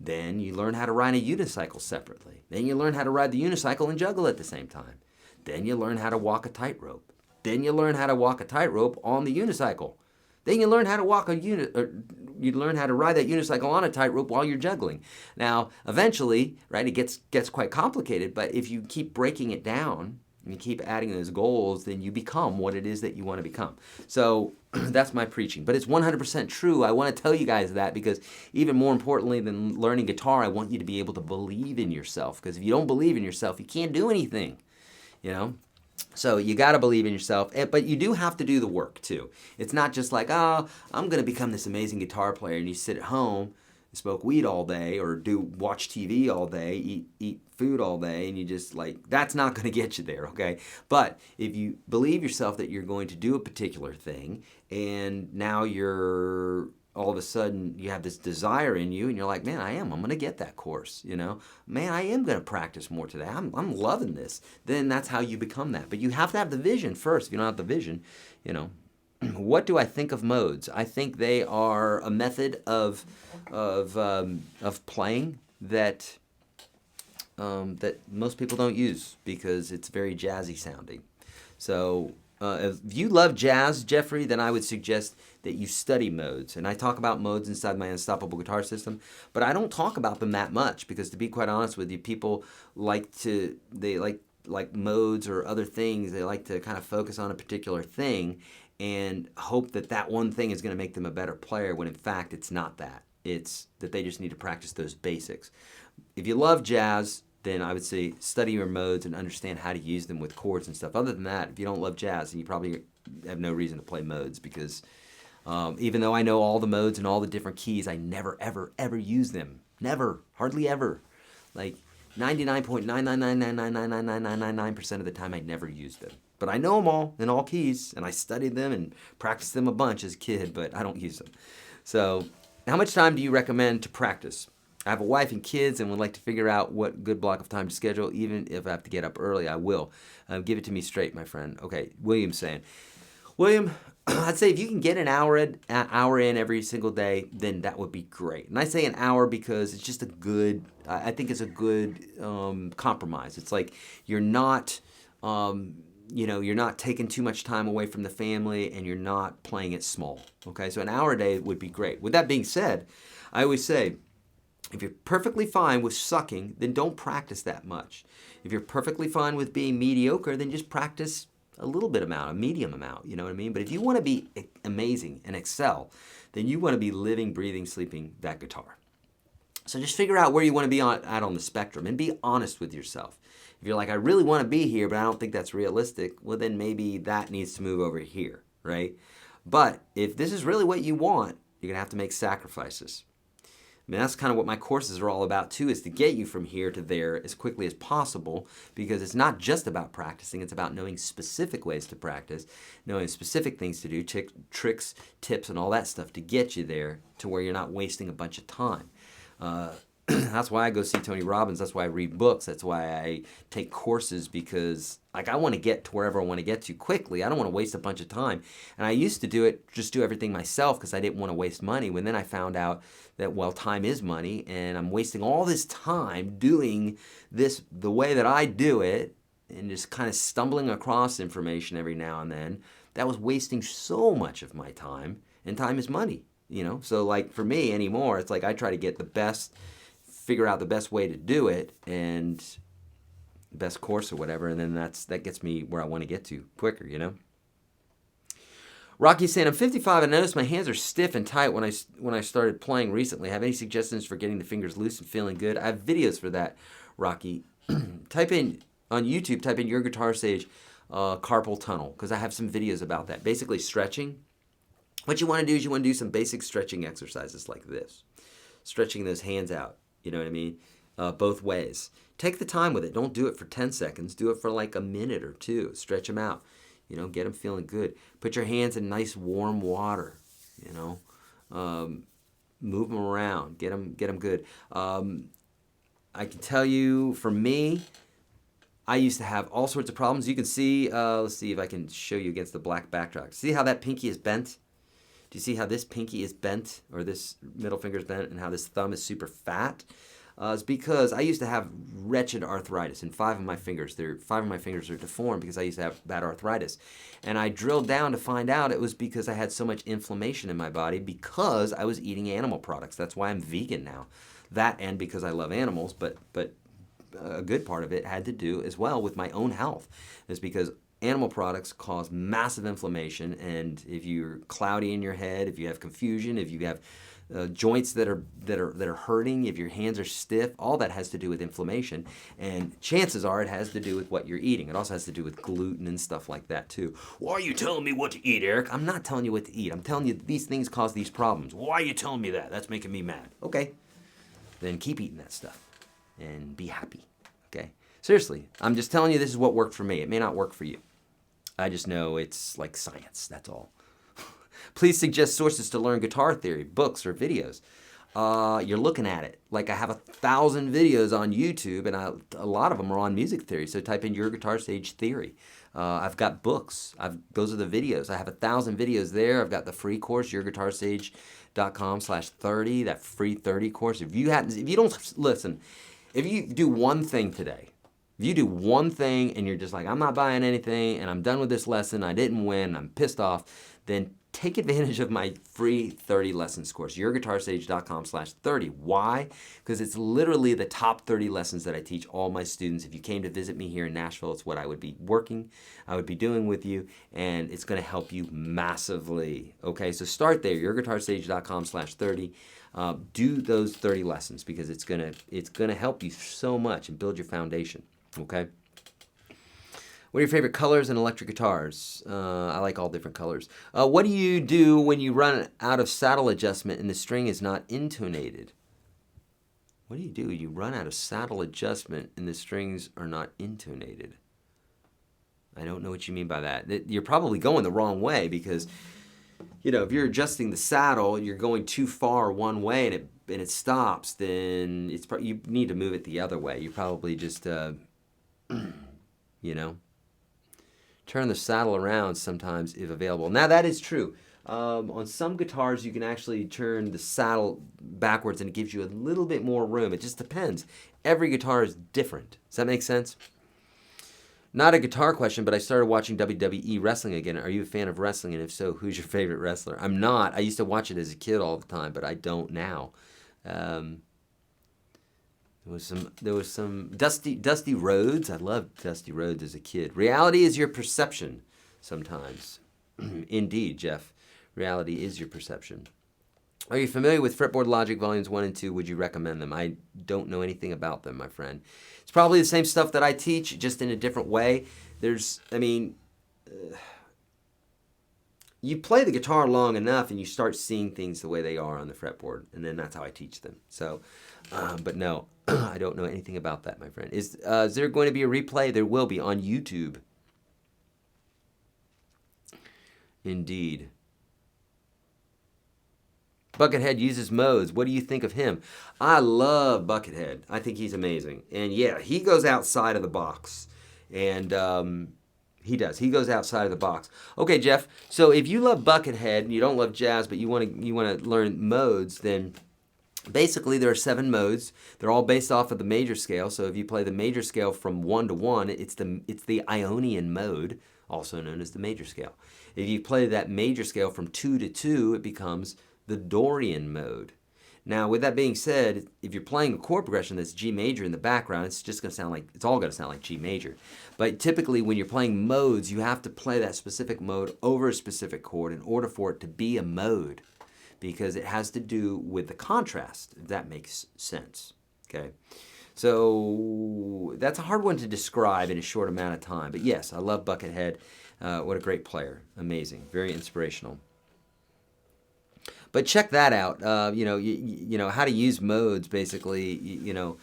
Then you learn how to ride a unicycle separately. Then you learn how to ride the unicycle and juggle at the same time. Then you learn how to walk a tightrope. Then you learn how to walk a tightrope on the unicycle. Then you learn how to you learn how to ride that unicycle on a tightrope while you're juggling. Now, eventually, right, it gets quite complicated, but if you keep breaking it down and you keep adding those goals, then you become what it is that you want to become. So that's my preaching, but it's 100% true. I want to tell you guys that because even more importantly than learning guitar, I want you to be able to believe in yourself, because if you don't believe in yourself, you can't do anything, So you got to believe in yourself, but you do have to do the work too. It's not just like, oh, I'm going to become this amazing guitar player, and you sit at home, smoke weed all day, or watch TV all day, eat food all day, and you just that's not going to get you there, okay? But if you believe yourself that you're going to do a particular thing, and now all of a sudden you have this desire in you and you're like, man, I'm going to get that course, man, I am going to practice more today. I'm loving this. Then that's how you become that. But you have to have the vision first. If you don't have the vision, what do I think of modes? I think they are a method of playing that most people don't use because it's very jazzy sounding. So if you love jazz, Jeffrey, then I would suggest that you study modes. And I talk about modes inside my Unstoppable Guitar System, but I don't talk about them that much because, to be quite honest with you, people like modes or other things. They like to kind of focus on a particular thing and hope that one thing is going to make them a better player, when in fact it's not that. It's that they just need to practice those basics. If you love jazz, then I would say study your modes and understand how to use them with chords and stuff. Other than that, if you don't love jazz, then you probably have no reason to play modes, because even though I know all the modes and all the different keys, I never, ever, ever use them. Never. Hardly ever. 99.999999999% of the time, I never use them. But I know them all in all keys, and I studied them and practiced them a bunch as a kid, but I don't use them. So how much time do you recommend to practice? I have a wife and kids and would like to figure out what good block of time to schedule. Even if I have to get up early, I will. Give it to me straight, my friend. Okay, William's saying. William, I'd say if you can get an hour in every single day, then that would be great. And I say an hour because it's just I think it's a good compromise. It's like you're not, you're not taking too much time away from the family, and you're not playing it small. Okay, so an hour a day would be great. With that being said, I always say, if you're perfectly fine with sucking, then don't practice that much. If you're perfectly fine with being mediocre, then just practice a medium amount, you know what I mean? But if you want to be amazing and excel, then you want to be living, breathing, sleeping that guitar. So just figure out where you want to be on the spectrum and be honest with yourself. If you're like, I really want to be here, but I don't think that's realistic, well, then maybe that needs to move over here, right? But if this is really what you want, you're going to have to make sacrifices. I mean, that's kind of what my courses are all about too, is to get you from here to there as quickly as possible, because it's not just about practicing, it's about knowing specific ways to practice, knowing specific things to do, tricks, tips, and all that stuff to get you there to where you're not wasting a bunch of time. That's why I go see Tony Robbins. That's why I read books. That's why I take courses, because like I want to get to wherever I want to get to quickly. I don't want to waste a bunch of time. And I used to do everything myself because I didn't want to waste money. When then I found out that, well, time is money, and I'm wasting all this time doing this the way that I do it and just kind of stumbling across information every now and then. That was wasting so much of my time, and time is money, you know? So like for me anymore, it's like I try to get figure out the best way to do it and the best course or whatever, and then that gets me where I want to get to quicker, you know? Rocky's saying, I'm 55 and I noticed my hands are stiff and tight when I started playing recently. Have any suggestions for getting the fingers loose and feeling good? I have videos for that, Rocky. Type in on YouTube, type in Your Guitar Sage carpal tunnel, because I have some videos about that. Basically stretching. What you want to do is you want to do some basic stretching exercises like this. Stretching those hands out, you know what I mean? Both ways. Take the time with it. Don't do it for 10 seconds. Do it for like a minute or two. Stretch them out. You know, get them feeling good. Put your hands in nice warm water, you know. Move them around. Get them good. I can tell you, for me, I used to have all sorts of problems. You can see, let's see if I can show you against the black backdrop. See how that pinky is bent? Do you see how this pinky is bent, or this middle finger is bent, and how this thumb is super fat? It's because I used to have wretched arthritis, and 5 of my fingers are deformed because I used to have bad arthritis. And I drilled down to find out it was because I had so much inflammation in my body because I was eating animal products. That's why I'm vegan now. That, and because I love animals, but a good part of it had to do as well with my own health. It's because animal products cause massive inflammation, and if you're cloudy in your head, if you have confusion, if you have joints that are hurting, if your hands are stiff, all that has to do with inflammation, and chances are it has to do with what you're eating. It also has to do with gluten and stuff like that too. Why are you telling me what to eat, Eric? I'm not telling you what to eat. I'm telling you these things cause these problems. Why are you telling me that? That's making me mad. Okay, then keep eating that stuff and be happy. Okay, seriously, I'm just telling you this is what worked for me. It may not work for you. I just know it's like science, that's all. Please suggest sources to learn guitar theory, books or videos. You're looking at it. Like I have 1,000 videos on YouTube, and a lot of them are on music theory. So type in Your Guitar Sage Theory. I've got books. Those are the videos. I have 1,000 videos there. I've got the free course, YourGuitarSage.com/30, that free 30 course. If you don't listen, if you do one thing today, if you do one thing and you're just like, I'm not buying anything and I'm done with this lesson, I didn't win, I'm pissed off, then take advantage of my free 30 lessons course, YourGuitarSage.com/30. Why? Because it's literally the top 30 lessons that I teach all my students. If you came to visit me here in Nashville, it's what I would be doing with you, and it's going to help you massively. Okay, so start there, YourGuitarSage.com/30. Do those 30 lessons, because it's gonna help you so much and build your foundation. Okay. What are your favorite colors in electric guitars? I like all different colors. What do you do when you run out of saddle adjustment and the string is not intonated? What do you do? You run out of saddle adjustment and the strings are not intonated. I don't know what you mean by that. You're probably going the wrong way, because, you know, if you're adjusting the saddle, you're going too far one way and it stops, then you need to move it the other way. You probably just, you know, turn the saddle around sometimes if available. Now that is true. On some guitars you can actually turn the saddle backwards and it gives you a little bit more room. It just depends. Every guitar is different. Does that make sense? Not a guitar question, but I started watching WWE wrestling again. Are you a fan of wrestling? And if so, who's your favorite wrestler? I'm not. I used to watch it as a kid all the time, but I don't now. There was some Dusty Rhodes. I loved Dusty Rhodes as a kid. Reality is your perception sometimes. Indeed, Jeff. Reality is your perception. Are you familiar with Fretboard Logic Volumes 1 and 2? Would you recommend them? I don't know anything about them, my friend. It's probably the same stuff that I teach, just in a different way. You play the guitar long enough and you start seeing things the way they are on the fretboard, and then that's how I teach them. So, but no, I don't know anything about that, my friend. Is there going to be a replay? There will be on YouTube. Indeed. Buckethead uses modes. What do you think of him? I love Buckethead. I think he's amazing. And yeah, he goes outside of the box. And he does. He goes outside of the box. Okay, Jeff. So if you love Buckethead and you don't love jazz, but you want to learn modes, then basically there are 7 modes. They're all based off of the major scale. So if you play the major scale from 1 to 1, it's the Ionian mode, also known as the major scale. If you play that major scale from 2 to 2, it becomes the Dorian mode. Now, with that being said, if you're playing a chord progression that's G major in the background, it's all going to sound like G major. But typically, when you're playing modes, you have to play that specific mode over a specific chord in order for it to be a mode, because it has to do with the contrast, if that makes sense. Okay, so that's a hard one to describe in a short amount of time. But yes, I love Buckethead. What a great player. Amazing. Very inspirational. But check that out. You know how to use modes. Basically, if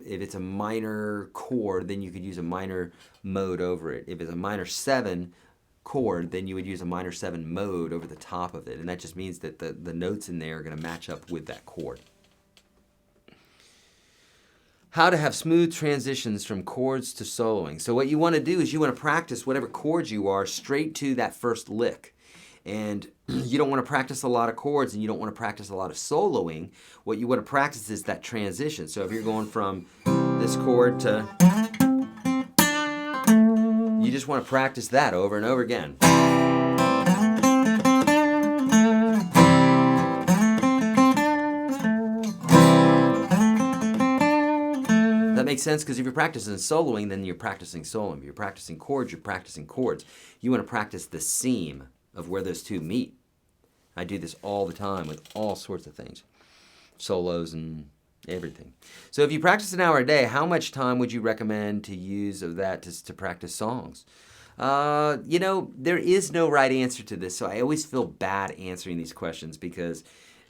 it's a minor chord, then you could use a minor mode over it. If it's a minor 7 chord, then you would use a minor 7 mode over the top of it, and that just means that the notes in there are going to match up with that chord. How to have smooth transitions from chords to soloing. So what you want to do is you want to practice whatever chords you are straight to that first lick. And you don't want to practice a lot of chords, and you don't want to practice a lot of soloing. What you want to practice is that transition. So if you're going from this chord to, you just want to practice that over and over again. That makes sense, because if you're practicing soloing, then you're practicing soloing. If you're practicing chords, you're practicing chords. You want to practice the seam of where those two meet. I do this all the time with all sorts of things, solos and everything. So if you practice an hour a day, how much time would you recommend to use of that to practice songs? There is no right answer to this, so I always feel bad answering these questions, because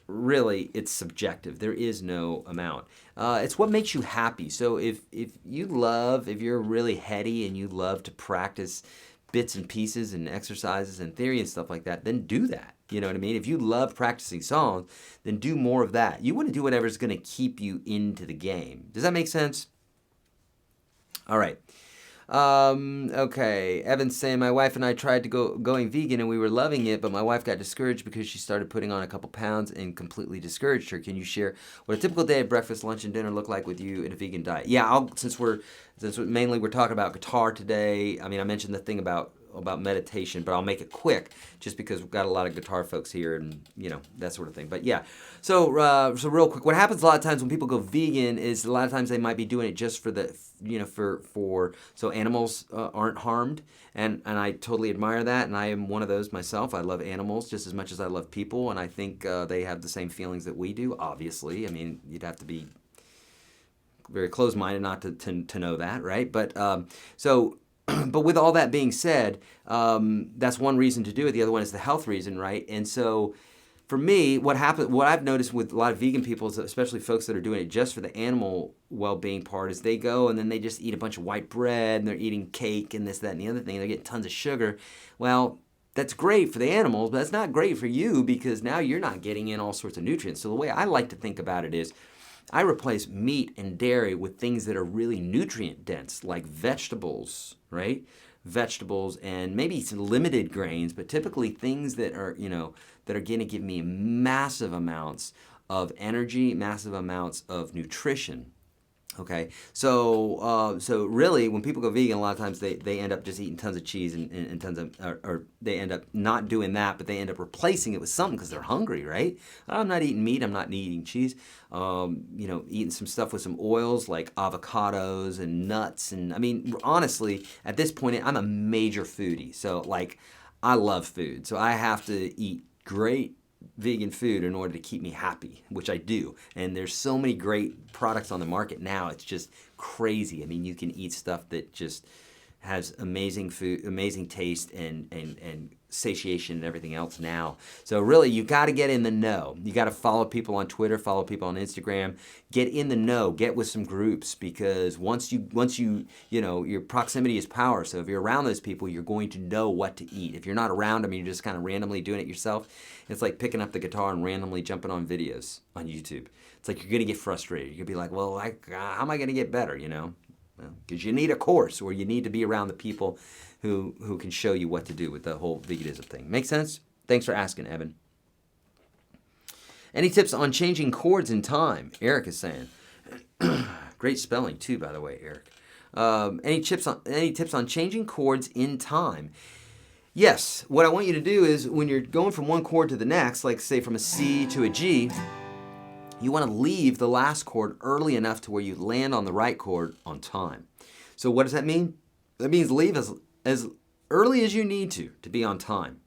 really it's subjective. There is no amount. It's what makes you happy. So if you're really heady and you love to practice bits and pieces and exercises and theory and stuff like that, then do that. You know what I mean? If you love practicing songs, then do more of that. You want to do whatever's going to keep you into the game. Does that make sense? All right. Okay. Evan's saying, my wife and I tried to going vegan and we were loving it, but my wife got discouraged because she started putting on a couple pounds and completely discouraged her. Can you share what a typical day of breakfast, lunch, and dinner look like with you in a vegan diet? Yeah, since mainly we're talking about guitar today. I mean, I mentioned the thing about meditation, but I'll make it quick just because we've got a lot of guitar folks here and, that sort of thing. But yeah, so real quick, what happens a lot of times when people go vegan is a lot of times they might be doing it just for the, so animals aren't harmed. And I totally admire that. And I am one of those myself. I love animals just as much as I love people. And I think they have the same feelings that we do, obviously. I mean, you'd have to be very closed-minded not to know that, right? But but with all that being said, that's one reason to do it. The other one is the health reason, right? And so for me, what I've noticed with a lot of vegan people, especially folks that are doing it just for the animal well-being part, is they go and then they just eat a bunch of white bread and they're eating cake and this, that, and the other thing. They're getting tons of sugar. Well, that's great for the animals, but that's not great for you, because now you're not getting in all sorts of nutrients. So the way I like to think about it is I replace meat and dairy with things that are really nutrient dense, like vegetables, right? Vegetables and maybe some limited grains, but typically things that are, that are going to give me massive amounts of energy, massive amounts of nutrition. Okay, so really, when people go vegan, a lot of times they end up just eating tons of cheese and tons of, or they end up not doing that, but they end up replacing it with something because they're hungry, right? I'm not eating meat, I'm not eating cheese. Eating some stuff with some oils like avocados and nuts, and I mean, honestly, at this point, I'm a major foodie, so like, I love food, so I have to eat great vegan food in order to keep me happy, which I do. And there's so many great products on the market now. It's just crazy. I mean, you can eat stuff that just has amazing food, amazing taste, and satiation and everything else now. So really, you got to get in the know. You got to follow people on Twitter, follow people on Instagram. Get in the know. Get with some groups, because once you your proximity is power. So if you're around those people, you're going to know what to eat. If you're not around them, you're just kind of randomly doing it yourself. It's like picking up the guitar and randomly jumping on videos on YouTube. It's like you're going to get frustrated. You're going to be like, well, how am I going to get better, Because you need a course, or you need to be around the people who can show you what to do with the whole veganism thing. Make sense? Thanks for asking, Evan. Any tips on changing chords in time? Eric is saying. Great spelling too, by the way, Eric. Any tips on changing chords in time? Yes. What I want you to do is, when you're going from one chord to the next, like say from a C to a G, you want to leave the last chord early enough to where you land on the right chord on time. So what does that mean? That means leave as early as you need to be on time.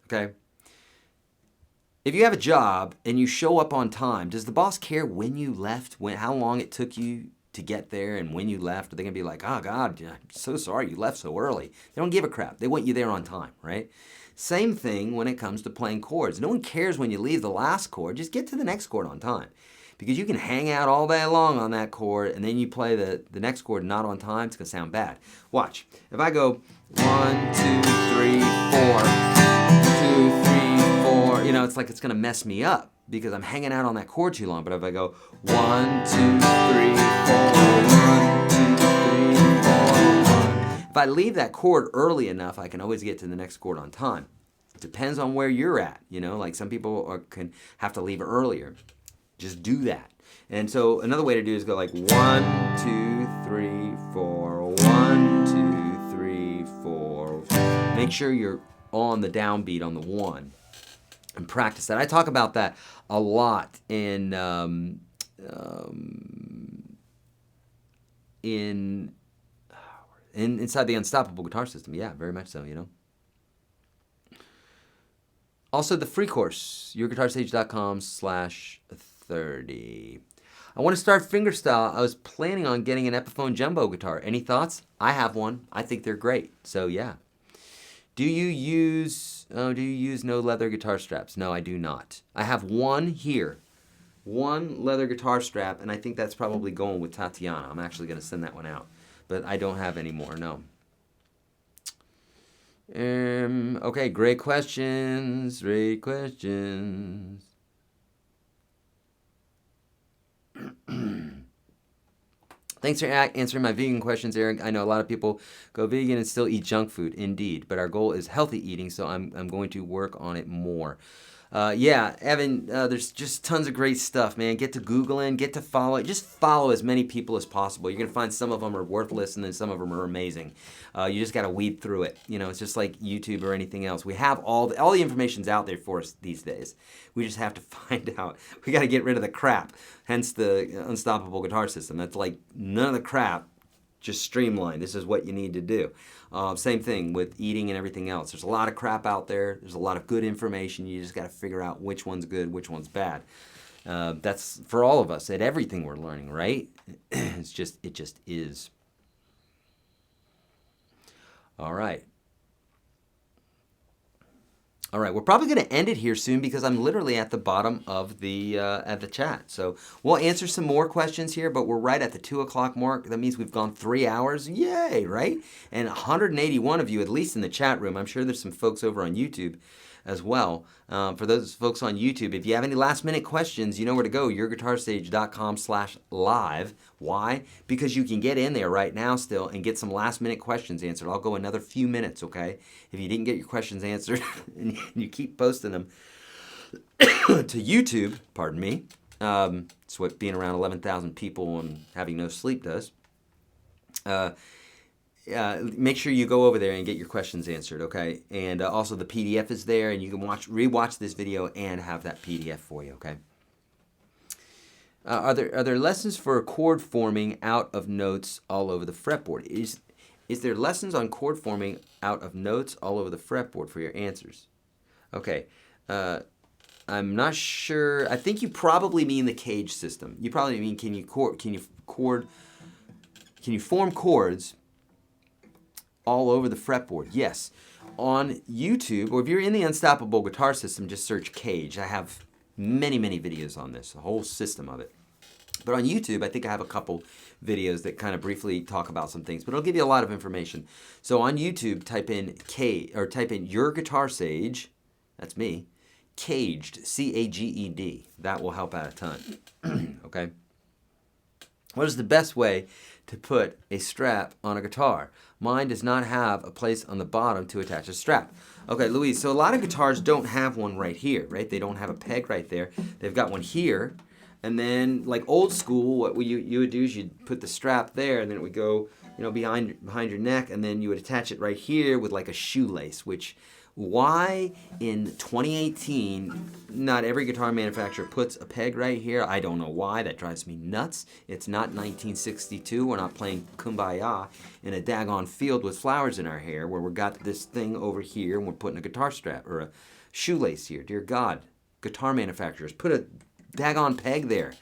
Okay? If you have a job and you show up on time, does the boss care when you left, how long it took you to get there, and when you left? Are they going to be like, oh, God, I'm so sorry you left so early? They don't give a crap. They want you there on time, right? Same thing when it comes to playing chords. No one cares when you leave the last chord. Just get to the next chord on time. Because you can hang out all day long on that chord, and then you play the next chord not on time, it's going to sound bad. Watch. If I go 1, 2, 3, 4, 2, 3, 4, it's like it's going to mess me up because I'm hanging out on that chord too long. But if I go 1, 2, 3, 4, 1, 2, 3, 4, 1. If I leave that chord early enough, I can always get to the next chord on time. It depends on where you're at. Like some people can have to leave earlier. Just do that. And so another way to do it is go like 1, 2, 3, 4, 1, 2, 3, 4. Make sure you're on the downbeat on the 1 and practice that. I talk about that a lot inside the Unstoppable Guitar System. Yeah, very much so, Also, the free course, YourGuitarSage.com/30. I want to start fingerstyle. I was planning on getting an Epiphone Jumbo guitar. Any thoughts? I have one. I think they're great. So yeah. Do you use no leather guitar straps? No, I do not. I have one here. One leather guitar strap, and I think that's probably going with Tatiana. I'm actually going to send that one out. But I don't have any more, no. Okay, great questions. Great questions. Thanks for answering my vegan questions, Eric. I know a lot of people go vegan and still eat junk food, indeed. But our goal is healthy eating, so I'm going to work on it more. Yeah, Evan, there's just tons of great stuff, man. Get to Googling, get to follow. Just follow as many people as possible. You're going to find some of them are worthless and then some of them are amazing. You just got to weed through it. It's just like YouTube or anything else. We have all the information's out there for us these days. We just have to find out. We got to get rid of the crap. Hence the Unstoppable Guitar System. That's like none of the crap. Just streamline. This is what you need to do. Same thing with eating and everything else. There's a lot of crap out there. There's a lot of good information. You just got to figure out which one's good, which one's bad. That's for all of us at everything we're learning, right? It just is. All right. All right, we're probably going to end it here soon because I'm literally at the bottom of the chat. So we'll answer some more questions here, but we're right at the 2 o'clock mark. That means we've gone 3 hours. Yay, right? And 181 of you, at least in the chat room. I'm sure there's some folks over on YouTube as well. For those folks on YouTube, if you have any last minute questions, you know where to go, YourGuitarSage.com/live. Why? Because you can get in there right now still and get some last minute questions answered. I'll go another few minutes, okay? If you didn't get your questions answered and you keep posting them to YouTube, pardon me, it's what being around 11,000 people and having no sleep does. Make sure you go over there and get your questions answered, okay? And also the PDF is there, and you can rewatch this video and have that PDF for you, okay? Are there lessons for chord forming out of notes all over the fretboard? Is there lessons on chord forming out of notes all over the fretboard for your answers? Okay. I'm not sure. I think you probably mean the cage system. You probably mean can you form chords all over the fretboard? Yes. On YouTube, or if you're in the Unstoppable Guitar System, just search cage. I have many, many videos on this, a whole system of it. But on YouTube, I think I have a couple videos that kind of briefly talk about some things, but it'll give you a lot of information. So on YouTube, type in YourGuitarSage, that's me, Caged, C-A-G-E-D. That will help out a ton. Okay? What is the best way to put a strap on a guitar? Mine does not have a place on the bottom to attach a strap. Okay, Louise, so a lot of guitars don't have one right here, right? They don't have a peg right there. They've got one here. And then, like old school, what you would do is you'd put the strap there, and then it would go, behind your neck, and then you would attach it right here with like a shoelace. Which, why in 2018 not every guitar manufacturer puts a peg right here? I don't know why. That drives me nuts. It's not 1962. We're not playing Kumbaya in a daggone field with flowers in our hair, where we got this thing over here and we're putting a guitar strap or a shoelace here. Dear God, guitar manufacturers, put a daggone peg there.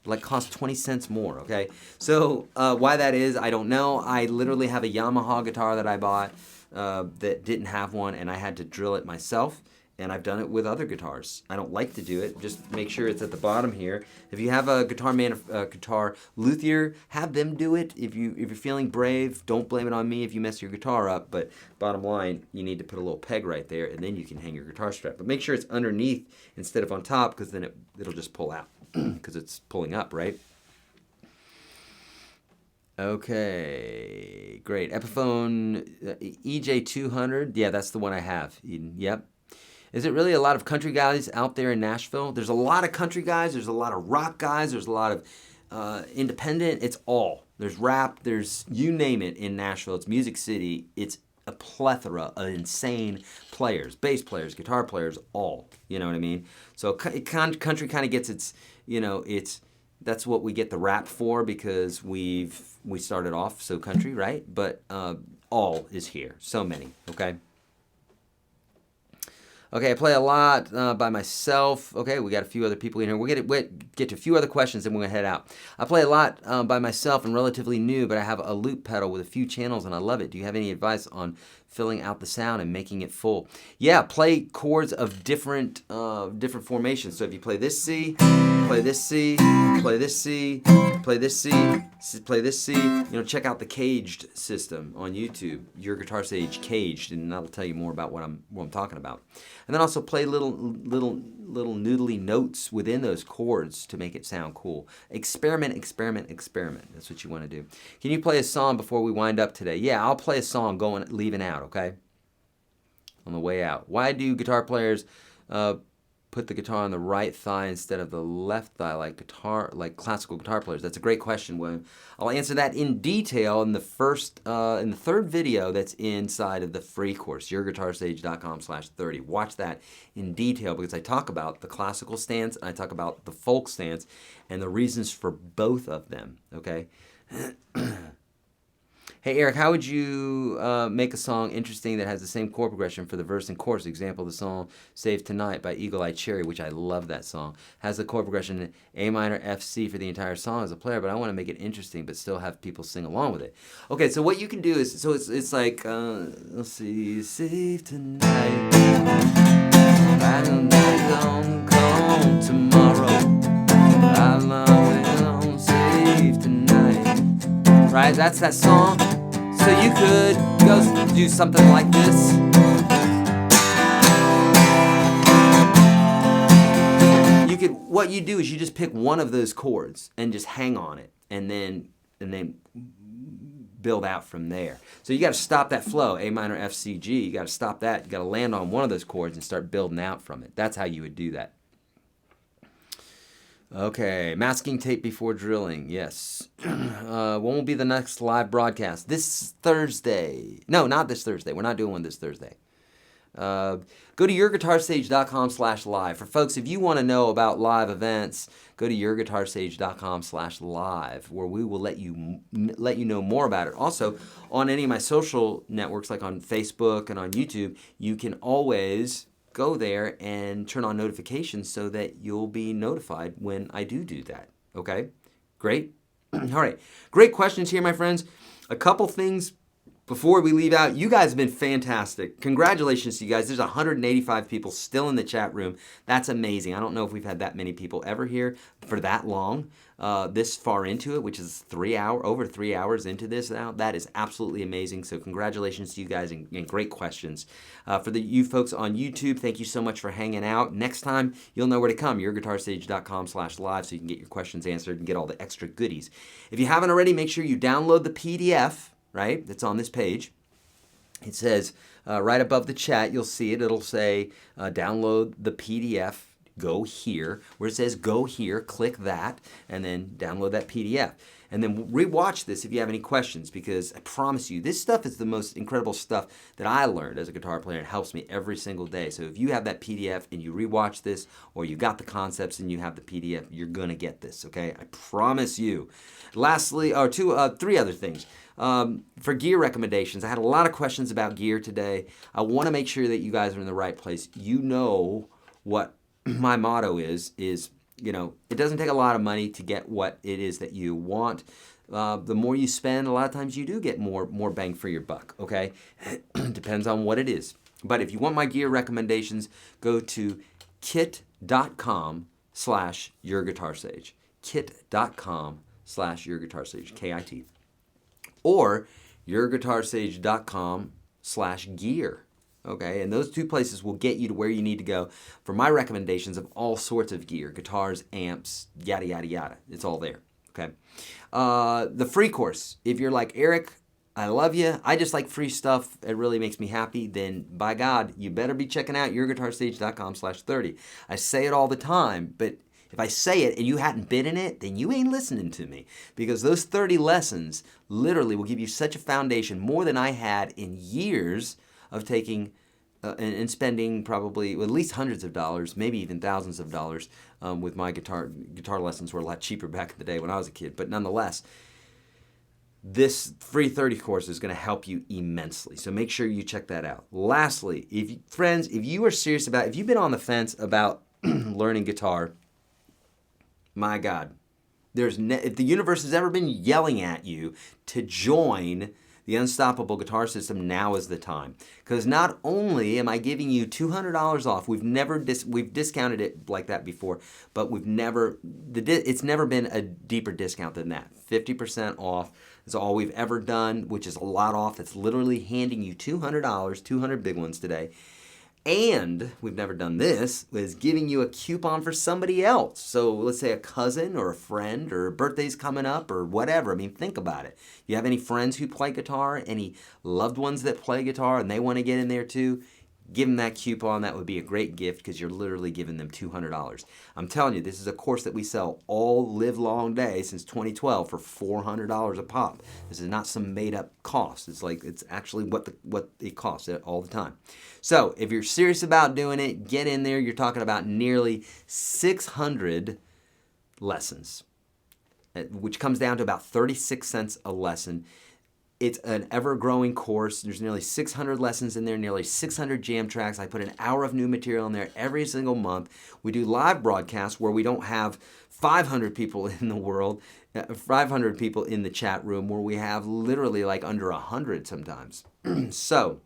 Like cost 20 cents more, okay? So why that is, I don't know. I literally have a Yamaha guitar that I bought that didn't have one, and I had to drill it myself, and I've done it with other guitars. I don't like to do it. Just make sure it's at the bottom here. If you have a guitar luthier, have them do it. If you're feeling brave, don't blame it on me if you mess your guitar up, but bottom line, you need to put a little peg right there, and then you can hang your guitar strap. But make sure it's underneath instead of on top, because then it'll just pull out, because it's pulling up, right? Okay, great. Epiphone EJ200. Yeah, that's the one I have, Eden. Yep. Is it really a lot of country guys out there in Nashville? There's a lot of country guys. There's a lot of rock guys. There's a lot of independent. It's all. There's rap. There's you name it in Nashville. It's Music City. It's a plethora of insane players, bass players, guitar players, all. You know what I mean? So country kind of gets its, that's what we get the rap for, because we started off so country, right? But all is here. So many, okay? Okay, I play a lot by myself. Okay, we got a few other people in here. We'll get to a few other questions, and we're going to head out. I play a lot by myself and relatively new, but I have a loop pedal with a few channels, and I love it. Do you have any advice on filling out the sound and making it full? Yeah, play chords of different formations. So if you play this C, play this C, play this C, play this C, play this C. Check out the Caged system on YouTube. YourGuitarSage Caged, and that'll tell you more about what I'm talking about. And then also play little noodly notes within those chords to make it sound cool. Experiment, experiment, experiment. That's what you want to do. Can you play a song before we wind up today? Yeah, I'll play a song leaving out, okay? On the way out. Why do guitar players put the guitar on the right thigh instead of the left thigh like classical guitar players? That's a great question, William. I'll answer that in detail in the third video that's inside of the free course, YourGuitarSage.com/30. Watch that in detail, because I talk about the classical stance and I talk about the folk stance and the reasons for both of them, okay? Hey, Eric, how would you make a song interesting that has the same chord progression for the verse and chorus? Example, the song Save Tonight by Eagle Eye Cherry, which I love that song, has the chord progression A minor, F, C for the entire song as a player, but I want to make it interesting but still have people sing along with it. Okay, so what you can do is, so it's like, let's see, Save Tonight, I don't come tomorrow, I love it, save tonight. Right, that's that song. So you could go do something like this. What you do is you just pick one of those chords and just hang on it, and then build out from there. So you got to stop that flow, A minor, F, C, G. You got to stop that. You got to land on one of those chords and start building out from it. That's how you would do that. Okay, masking tape before drilling. Yes. When will be the next live broadcast? This Thursday. No, not this Thursday. We're not doing one this Thursday. Go to YourGuitarSage.com/live. For folks, if you want to know about live events, go to YourGuitarSage.com/live, where we will let you know more about it. Also, on any of my social networks, like on Facebook and on YouTube, you can always go there and turn on notifications so that you'll be notified when I do that. Okay? Great. All right. Great questions here, my friends. A couple things before we leave out. You guys have been fantastic. Congratulations to you guys. There's 185 people still in the chat room. That's amazing. I don't know if we've had that many people ever here for that long, this far into it, which is over 3 hours into this now. That is absolutely amazing. So congratulations to you guys and great questions. For you folks on YouTube, thank you so much for hanging out. Next time, you'll know where to come, YourGuitarSage.com/live, so you can get your questions answered and get all the extra goodies. If you haven't already, make sure you download the PDF, right? That's on this page. It says right above the chat, you'll see it. It'll say download the PDF, go here. Where it says go here, click that, and then download that PDF. And then rewatch this if you have any questions, because I promise you, this stuff is the most incredible stuff that I learned as a guitar player. It helps me every single day. So if you have that PDF and you rewatch this, or you got the concepts and you have the PDF, you're going to get this, okay? I promise you. Lastly, or three other things. For gear recommendations, I had a lot of questions about gear today. I want to make sure that you guys are in the right place. You know what my motto is, you know, it doesn't take a lot of money to get what it is that you want. The more you spend, a lot of times you do get more bang for your buck, okay? Depends on what it is. But if you want my gear recommendations, go to kit.com/YourGuitarSage. kit.com/YourGuitarSage, KIT. Or YourGuitarSage.com/gear. Okay, and those two places will get you to where you need to go for my recommendations of all sorts of gear, guitars, amps, yada, yada, yada. It's all there, okay? The free course, if you're like, Eric, I love you, I just like free stuff, it really makes me happy, then by God, you better be checking out YourGuitarSage.com/30. I say it all the time, but if I say it and you hadn't been in it, then you ain't listening to me, because those 30 lessons literally will give you such a foundation, more than I had in years of taking and spending probably at least hundreds of dollars, maybe even thousands of dollars with my guitar lessons were a lot cheaper back in the day when I was a kid. But nonetheless, this free 30 course is going to help you immensely. So make sure you check that out. Lastly, if you are serious about, if you've been on the fence about learning guitar, my God, if the universe has ever been yelling at you to join the Unstoppable Guitar System, now is the time. Because not only am I giving you $200 off, we've discounted it like that before, but it's never been a deeper discount than that. 50% off is all we've ever done, which is a lot off. It's literally handing you $200, 200 big ones today. And we've never done this, is giving you a coupon for somebody else. So let's say a cousin or a friend, or a birthday's coming up or whatever. I mean, think about it. You have any friends who play guitar, any loved ones that play guitar and they want to get in there too? Give them that coupon. That would be a great gift, because you're literally giving them $200. I'm telling you, this is a course that we sell all live long day since 2012 for $400 a pop. This is not some made up cost. It's actually what it costs all the time. So if you're serious about doing it, get in there. You're talking about nearly 600 lessons, which comes down to about 36 cents a lesson. It's an ever-growing course. There's nearly 600 lessons in there, nearly 600 jam tracks. I put an hour of new material in there every single month. We do live broadcasts where we don't have 500 people in the world, 500 people in the chat room, where we have literally like under 100 sometimes. So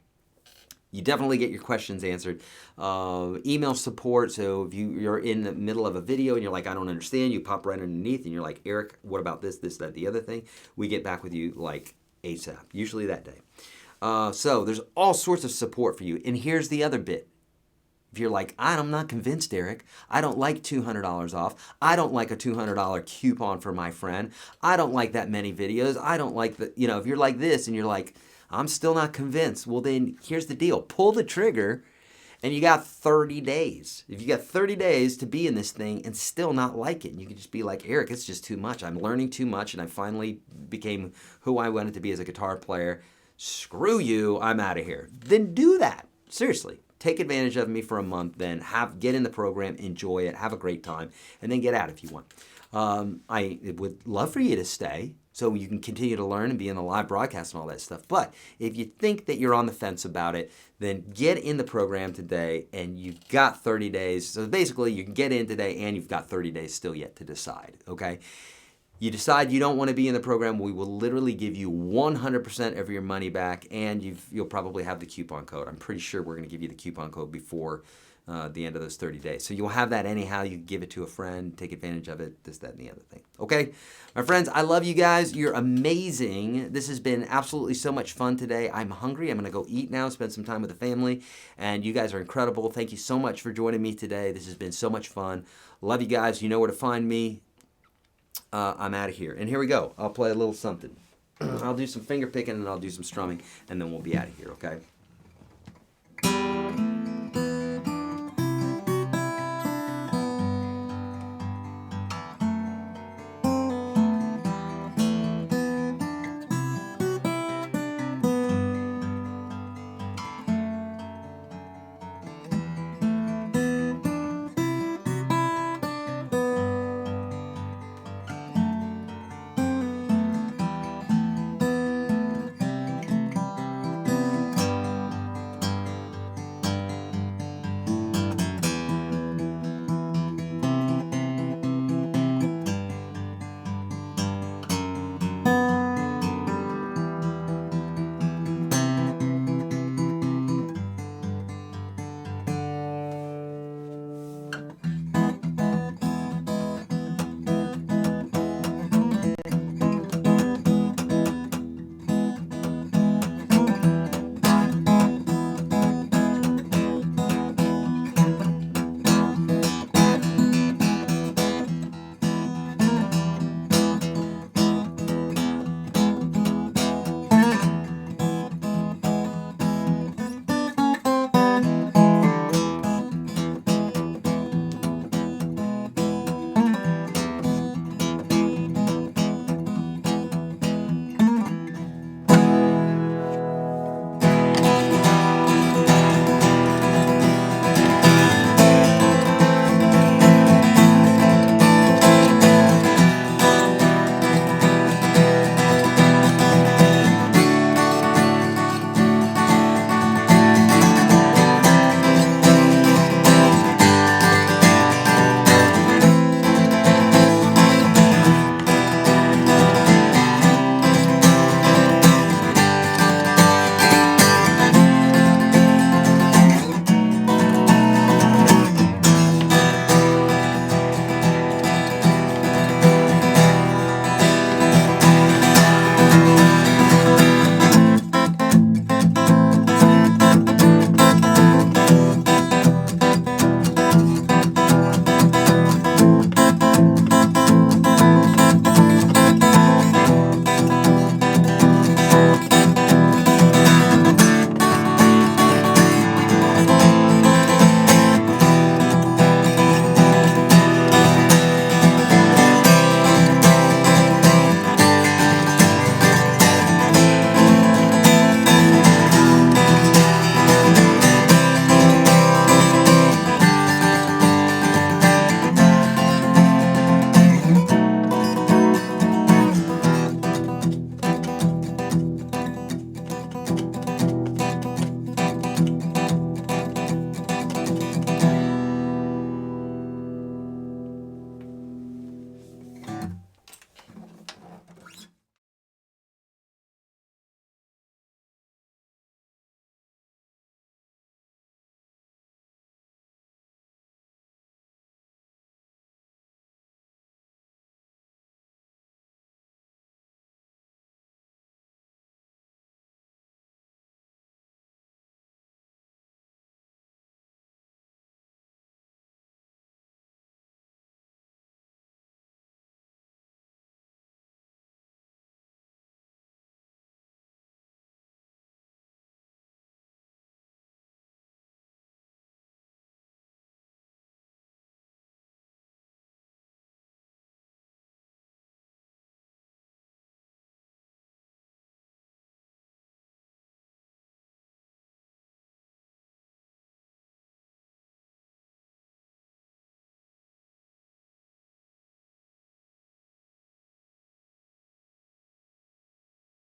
you definitely get your questions answered. Email support, so if you're in the middle of a video and you're like, I don't understand, you pop right underneath and you're like, Eric, what about this, that, the other thing? We get back with you like ASAP, usually that day. So there's all sorts of support for you. And here's the other bit. If you're like, I'm not convinced, Eric, I don't like $200 off. I don't like a $200 coupon for my friend. I don't like that many videos. I don't like the, if you're like this and you're like, I'm still not convinced. Well, then here's the deal. Pull the trigger, and you got 30 days. If you got 30 days to be in this thing and still not like it, you can just be like, Eric, it's just too much. I'm learning too much, and I finally became who I wanted to be as a guitar player. Screw you, I'm out of here. Then do that. Seriously. Take advantage of me for a month, then get in the program, enjoy it, have a great time, and then get out if you want. I would love for you to stay. so you can continue to learn and be in the live broadcast and all that stuff. But if you think that you're on the fence about it, then get in the program today, and you've got 30 days. So basically, you can get in today, and you've got 30 days still yet to decide, okay? You decide you don't want to be in the program, we will literally give you 100% of your money back, and you'll probably have the coupon code. I'm pretty sure we're going to give you the coupon code before the end of those 30 days. So you'll have that anyhow. You can give it to a friend, take advantage of it, this, that, and the other thing. Okay? My friends, I love you guys. You're amazing. This has been absolutely so much fun today. I'm hungry. I'm going to go eat now, spend some time with the family, and you guys are incredible. Thank you so much for joining me today. This has been so much fun. Love you guys. You know where to find me. I'm out of here. And here we go. I'll play a little something. I'll do some finger picking, and I'll do some strumming, and then we'll be out of here, okay?